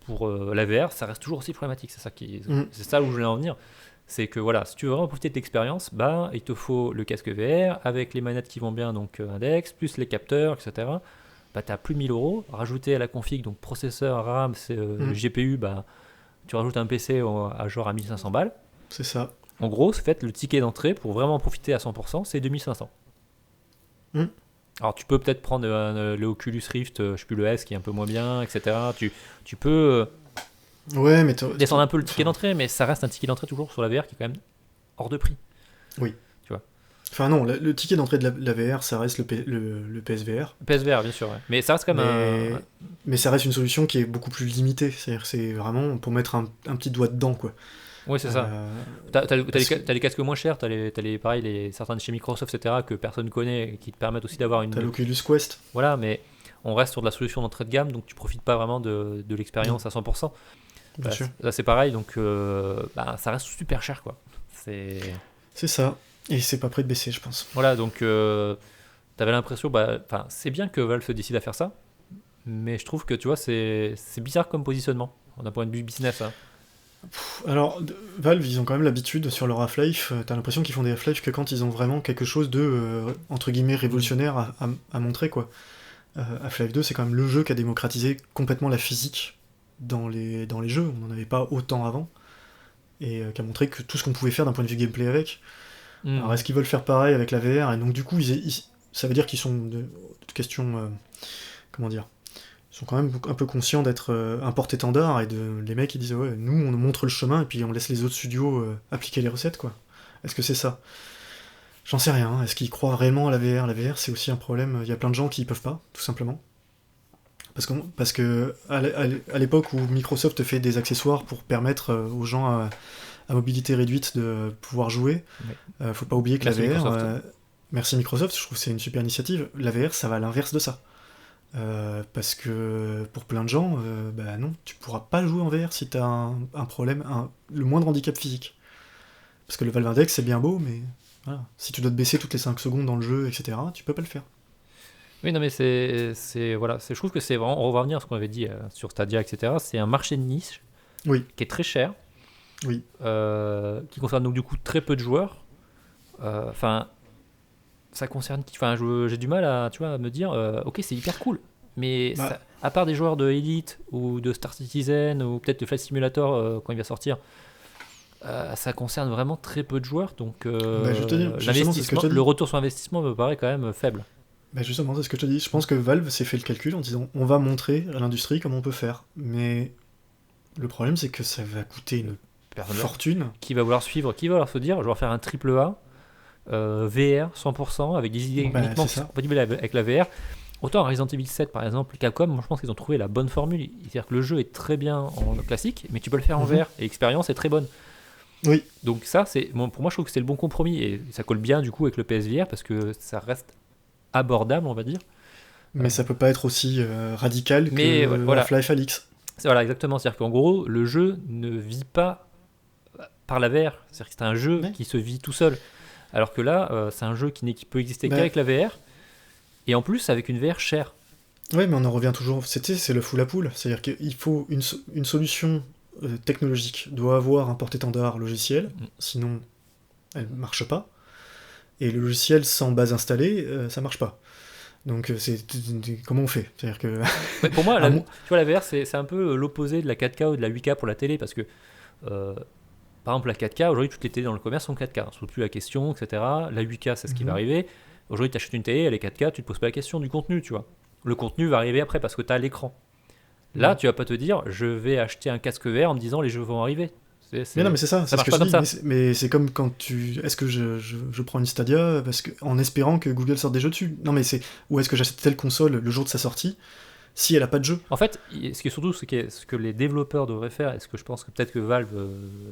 pour la VR, ça reste toujours aussi problématique. C'est ça où je voulais en venir. C'est que voilà, si tu veux vraiment profiter de l'expérience, bah, il te faut le casque VR avec les manettes qui vont bien, donc index, plus les capteurs, etc. Bah, tu as plus de 1000 euros. Rajouter à la config, donc processeur, RAM, GPU, bah, tu rajoutes un PC à genre à 1500 balles. C'est ça. En gros, c'est fait, le ticket d'entrée pour vraiment profiter à 100%, c'est 2500. Alors tu peux peut-être prendre le Oculus Rift, je sais plus le S qui est un peu moins bien, etc. Tu peux ouais, mais descendre un peu le ticket d'entrée, mais ça reste un ticket d'entrée toujours sur la VR qui est quand même hors de prix. Oui. Tu vois. Enfin non, le ticket d'entrée de la VR, ça reste le PSVR. PSVR, bien sûr, ouais. Mais ça reste quand même mais ça reste une solution qui est beaucoup plus limitée. C'est-à-dire c'est vraiment pour mettre un petit doigt dedans, quoi. Oui, c'est ça. T'as les casques moins chers, pareil, certains de chez Microsoft, etc., que personne connaît, qui te permettent aussi d'avoir une... T'as l'Oculus Quest. Voilà, mais on reste sur de la solution d'entrée de gamme, donc tu profites pas vraiment de l'expérience à 100%. Bien sûr. Là, c'est pareil, donc ça reste super cher, quoi. C'est ça. Et c'est pas prêt de baisser, je pense. Voilà, donc t'avais l'impression... c'est bien que Valve se décide à faire ça, mais je trouve que, tu vois, c'est bizarre comme positionnement, d'un point de vue business, hein. Alors, Valve, ils ont quand même l'habitude sur leur Half-Life, t'as l'impression qu'ils font des Half-Life que quand ils ont vraiment quelque chose de, entre guillemets, révolutionnaire à montrer, quoi. Half-Life 2, c'est quand même le jeu qui a démocratisé complètement la physique dans les jeux, on n'en avait pas autant avant, et qui a montré que tout ce qu'on pouvait faire d'un point de vue gameplay avec. Alors, est-ce qu'ils veulent faire pareil avec la VR? Et donc, du coup, ça veut dire qu'ils sont de question... comment dire? Ils sont quand même un peu conscients d'être un porte-étendard, et les mecs ils disent ouais, nous on montre le chemin et puis on laisse les autres studios appliquer les recettes, quoi. Est-ce que c'est ça? J'en sais rien, hein. Est-ce qu'ils croient réellement à la VR? La VR c'est aussi un problème, il y a plein de gens qui y peuvent pas, tout simplement. Parce que à l'époque où Microsoft fait des accessoires pour permettre aux gens à mobilité réduite de pouvoir jouer, faut pas oublier que merci la VR... Microsoft. Merci Microsoft, je trouve que c'est une super initiative. La VR ça va à l'inverse de ça. Parce que pour plein de gens, non, tu pourras pas jouer en VR si t'as un problème, le moindre handicap physique. Parce que le Valve Index c'est bien beau, mais voilà, si tu dois te baisser toutes les 5 secondes dans le jeu, etc., tu peux pas le faire. Oui, non, mais je trouve que c'est vraiment, on va revenir à ce qu'on avait dit sur Stadia, etc. C'est un marché de niche qui est très cher, qui concerne donc du coup très peu de joueurs. Ça concerne qui? J'ai du mal à me dire ok, c'est hyper cool, mais à part des joueurs de Elite ou de Star Citizen ou peut-être de Flight Simulator quand il va sortir, ça concerne vraiment très peu de joueurs, donc je te dis, le retour sur investissement me paraît quand même faible. Justement, c'est ce que je te dis. Je pense que Valve s'est fait le calcul en disant on va montrer à l'industrie comment on peut faire, mais le problème c'est que ça va coûter une fortune. Qui va vouloir suivre, qui va vouloir se dire je vais faire un AAA VR 100% avec des idées uniquement qui sont compatibles avec la VR. Autant Resident Evil 7 par exemple, Capcom, moi je pense qu'ils ont trouvé la bonne formule. C'est-à-dire que le jeu est très bien en classique, mais tu peux le faire en VR et l'expérience est très bonne. Oui. Donc ça, pour moi je trouve que c'est le bon compromis et ça colle bien du coup avec le PSVR parce que ça reste abordable, on va dire. Mais ça peut pas être aussi radical que Half-Life Alyx. Voilà, exactement. C'est-à-dire qu'en gros, le jeu ne vit pas par la VR. C'est-à-dire que c'est un jeu qui se vit tout seul. Alors que là, c'est un jeu qui peut exister qu'avec la VR, et en plus avec une VR chère. Ouais, mais on en revient toujours, c'est le full à poule, c'est-à-dire qu'il faut une solution technologique, doit avoir un porte-étendard logiciel, sinon elle marche pas, et le logiciel sans base installée, ça marche pas. Donc comment on fait? C'est-à-dire que... Mais pour moi, tu vois, la VR, c'est un peu l'opposé de la 4K ou de la 8K pour la télé, parce que... par exemple, la 4K, aujourd'hui, toutes les télés dans le commerce sont 4K. On ne se pose plus la question, etc. La 8K, c'est ce qui va arriver. Aujourd'hui, tu achètes une télé, elle est 4K, tu ne te poses pas la question du contenu, tu vois. Le contenu va arriver après parce que tu as l'écran. Là, tu vas pas te dire, je vais acheter un casque VR en me disant, les jeux vont arriver. Mais non, mais c'est ça, c'est ce que je dis. Mais c'est comme quand est-ce que je prends une Stadia en espérant que Google sorte des jeux dessus? Non, mais ou est-ce que j'achète telle console le jour de sa sortie? si elle a pas de jeu. En fait, ce qui est surtout ce que les développeurs devraient faire, et ce que je pense que peut-être que Valve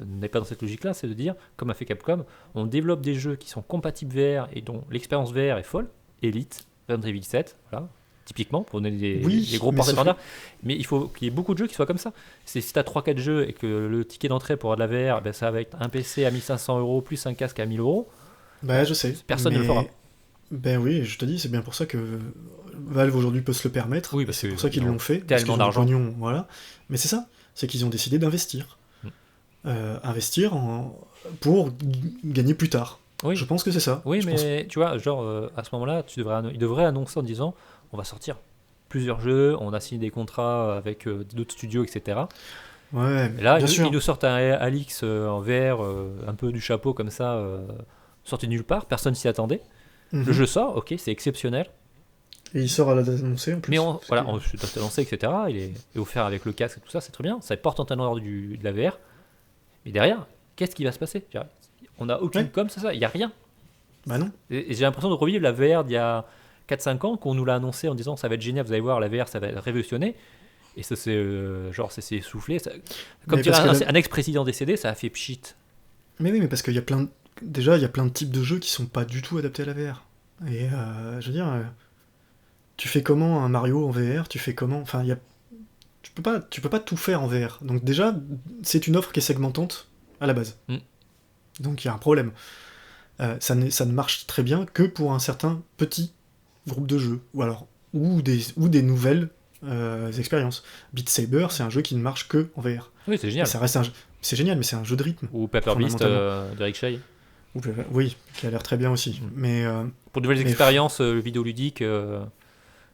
n'est pas dans cette logique-là, c'est de dire, comme a fait Capcom, on développe des jeux qui sont compatibles VR et dont l'expérience VR est folle. Elite, Resident Evil 7, voilà, typiquement, pour donner des gros porte-étendards. Mais il faut qu'il y ait beaucoup de jeux qui soient comme ça. Si tu as 3-4 jeux et que le ticket d'entrée pour avoir de la VR, ben, ça va être un PC à 1500 € plus un casque à 1000 €. Bah, je sais. Personne ne le fera. Ben oui, je te dis, c'est bien pour ça que Valve aujourd'hui peut se le permettre. Oui, c'est pour ça qu'ils l'ont fait. Tellement d'argent. Voilà. Mais c'est ça, c'est qu'ils ont décidé d'investir. Investir pour gagner plus tard. Oui. Je pense que c'est ça. Oui, mais tu vois, genre, à ce moment-là, ils devraient annoncer en disant, on va sortir plusieurs jeux, on a signé des contrats avec d'autres studios, etc. Ouais, et là, bien sûr. Ils nous sortent un Alix en VR, un peu du chapeau comme ça, sorti de nulle part, personne s'y attendait. Le jeu sort, ok, c'est exceptionnel. Et il sort à la date annoncée en plus. Mais on s'est annoncé, etc. Il est offert avec le casque et tout ça, c'est très bien. Ça porte en teneur de la VR. Mais derrière, qu'est-ce qui va se passer? On n'a aucune com, c'est ça, il n'y a rien. Bah non. Et j'ai l'impression de revivre la VR d'il y a 4-5 ans, qu'on nous l'a annoncé en disant ça va être génial, vous allez voir, la VR, ça va être révolutionné. Et ça s'est essoufflé. Comme un ex-président décédé, ça a fait pchit. Mais oui, mais parce qu'il y a plein de types de jeux qui sont pas du tout adaptés à la VR. Et je veux dire, tu fais comment un Mario en VR? Tu fais comment? Enfin, tu peux pas tout faire en VR. Donc déjà, c'est une offre qui est segmentante à la base. Donc il y a un problème. Ça ne marche très bien que pour un certain petit groupe de jeux, ou des nouvelles expériences. Beat Saber, c'est un jeu qui ne marche que en VR. Oui, c'est génial. Ça reste c'est génial, mais c'est un jeu de rythme. Ou Paper Beast de Rick Shay. Oui, qui a l'air très bien aussi. Mais pour de nouvelles expériences vidéoludiques,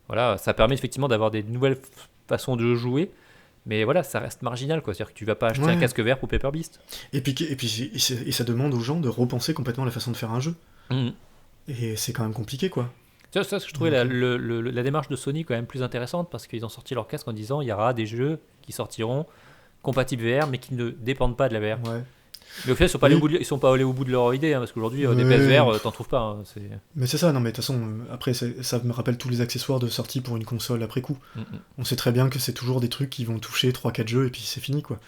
voilà, ça permet effectivement d'avoir des nouvelles façons de jouer. Mais voilà, ça reste marginal, quoi. C'est-à-dire que tu vas pas acheter un casque vert pour Paper Beast. Et ça demande aux gens de repenser complètement la façon de faire un jeu. Et c'est quand même compliqué, quoi. Ça, je trouvais la démarche de Sony quand même plus intéressante, parce qu'ils ont sorti leur casque en disant il y aura des jeux qui sortiront compatibles VR, mais qui ne dépendent pas de la VR. Ouais. Mais au final, ils sont pas allés au bout de leur idée, parce qu'aujourd'hui, des PSVR, t'en trouves pas. Mais c'est ça, non, mais de toute façon, après, ça me rappelle tous les accessoires de sortie pour une console après coup. On sait très bien que c'est toujours des trucs qui vont toucher 3-4 jeux et puis c'est fini, quoi.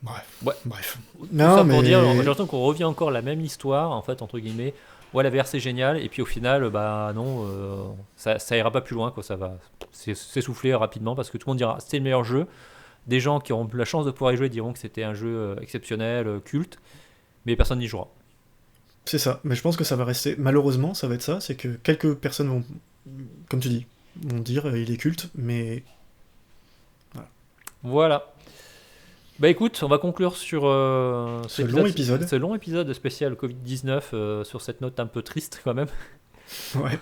Bref. Non, mais... pour dire, j'ai l'impression qu'on revient encore à la même histoire, en fait, entre guillemets. Ouais, la VR c'est génial, et puis au final, bah non, ça ira pas plus loin, quoi. Ça va s'essouffler rapidement, parce que tout le monde dira c'est le meilleur jeu. Des gens qui auront la chance de pouvoir y jouer diront que c'était un jeu exceptionnel, culte, mais personne n'y jouera. C'est ça, mais je pense que ça va rester, malheureusement, ça va être ça, c'est que quelques personnes vont, comme tu dis, vont dire il est culte, mais... Voilà. Bah écoute, on va conclure sur ce long épisode spécial Covid-19 sur cette note un peu triste quand même. Ouais.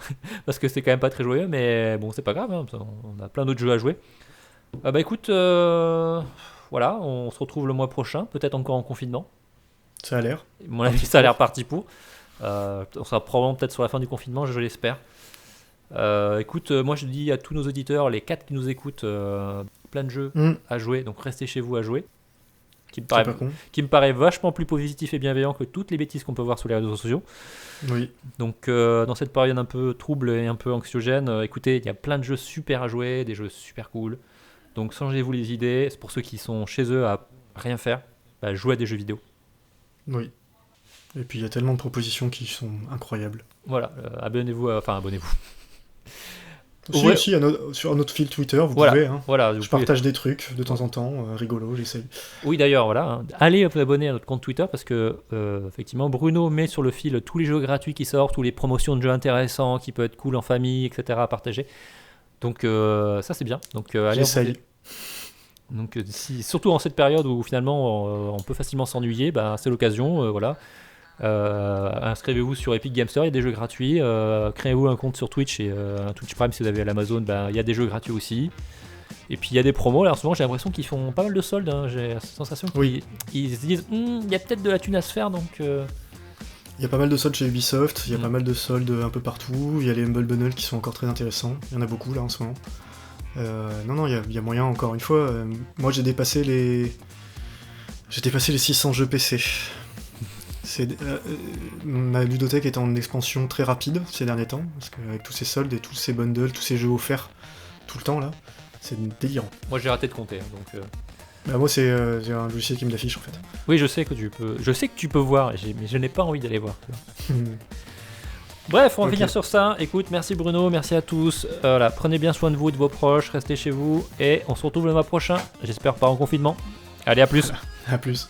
Parce que c'est quand même pas très joyeux, mais bon, c'est pas grave, hein, on a plein d'autres jeux à jouer. Bah écoute, voilà, on se retrouve le mois prochain, peut-être encore en confinement. Ça a l'air. Mon avis, ça a l'air parti pour. On sera probablement peut-être sur la fin du confinement, je l'espère. Écoute, moi je dis à tous nos auditeurs, les 4 qui nous écoutent, plein de jeux à jouer, donc restez chez vous à jouer. Qui me paraît vachement plus positif et bienveillant que toutes les bêtises qu'on peut voir sur les réseaux sociaux. Oui. Donc dans cette période un peu trouble et un peu anxiogène, écoutez, il y a plein de jeux super à jouer, des jeux super cool. Donc changez-vous les idées. C'est pour ceux qui sont chez eux à rien faire, bah, jouez à des jeux vidéo. Oui. Et puis il y a tellement de propositions qui sont incroyables. Voilà, abonnez-vous. Aussi, sur notre fil Twitter, vous pouvez. Hein. Voilà, je partage des trucs de temps en temps, rigolo, j'essaye. Oui, d'ailleurs, voilà. Hein. Allez vous abonner à notre compte Twitter parce que, effectivement, Bruno met sur le fil tous les jeux gratuits qui sortent, tous les promotions de jeux intéressants qui peuvent être cool en famille, etc. à partager. Donc, ça, c'est bien. Donc, allez. J'essaye. Donc, surtout en cette période où finalement on peut facilement s'ennuyer, bah, c'est l'occasion. Voilà. Inscrivez-vous sur Epic Games Store, il y a des jeux gratuits. Créez-vous un compte sur Twitch et un Twitch Prime si vous avez l'Amazon, il y a des jeux gratuits aussi. Et puis il y a des promos. Là en ce moment j'ai l'impression qu'ils font pas mal de soldes. Hein. J'ai la sensation qu'ils se disent il y a peut-être de la thune à se faire donc. Il y a pas mal de soldes chez Ubisoft, il y a pas mal de soldes un peu partout. Il y a les Humble Bundle qui sont encore très intéressants. Il y en a beaucoup là en ce moment. Non, il y a moyen encore une fois. Moi j'ai dépassé les 600 jeux PC. ma ludothèque est en expansion très rapide ces derniers temps, parce qu'avec tous ces soldes et tous ces bundles, tous ces jeux offerts tout le temps là, c'est délirant. Moi j'ai raté de compter, donc... Bah moi c'est un logiciel qui me l'affiche en fait. Oui, je sais que tu peux voir, mais je n'ai pas envie d'aller voir. Bref, on va finir sur ça. Écoute, merci Bruno, merci à tous. Voilà, prenez bien soin de vous et de vos proches, restez chez vous, et on se retrouve le mois prochain. J'espère pas en confinement. Allez, à plus. À plus.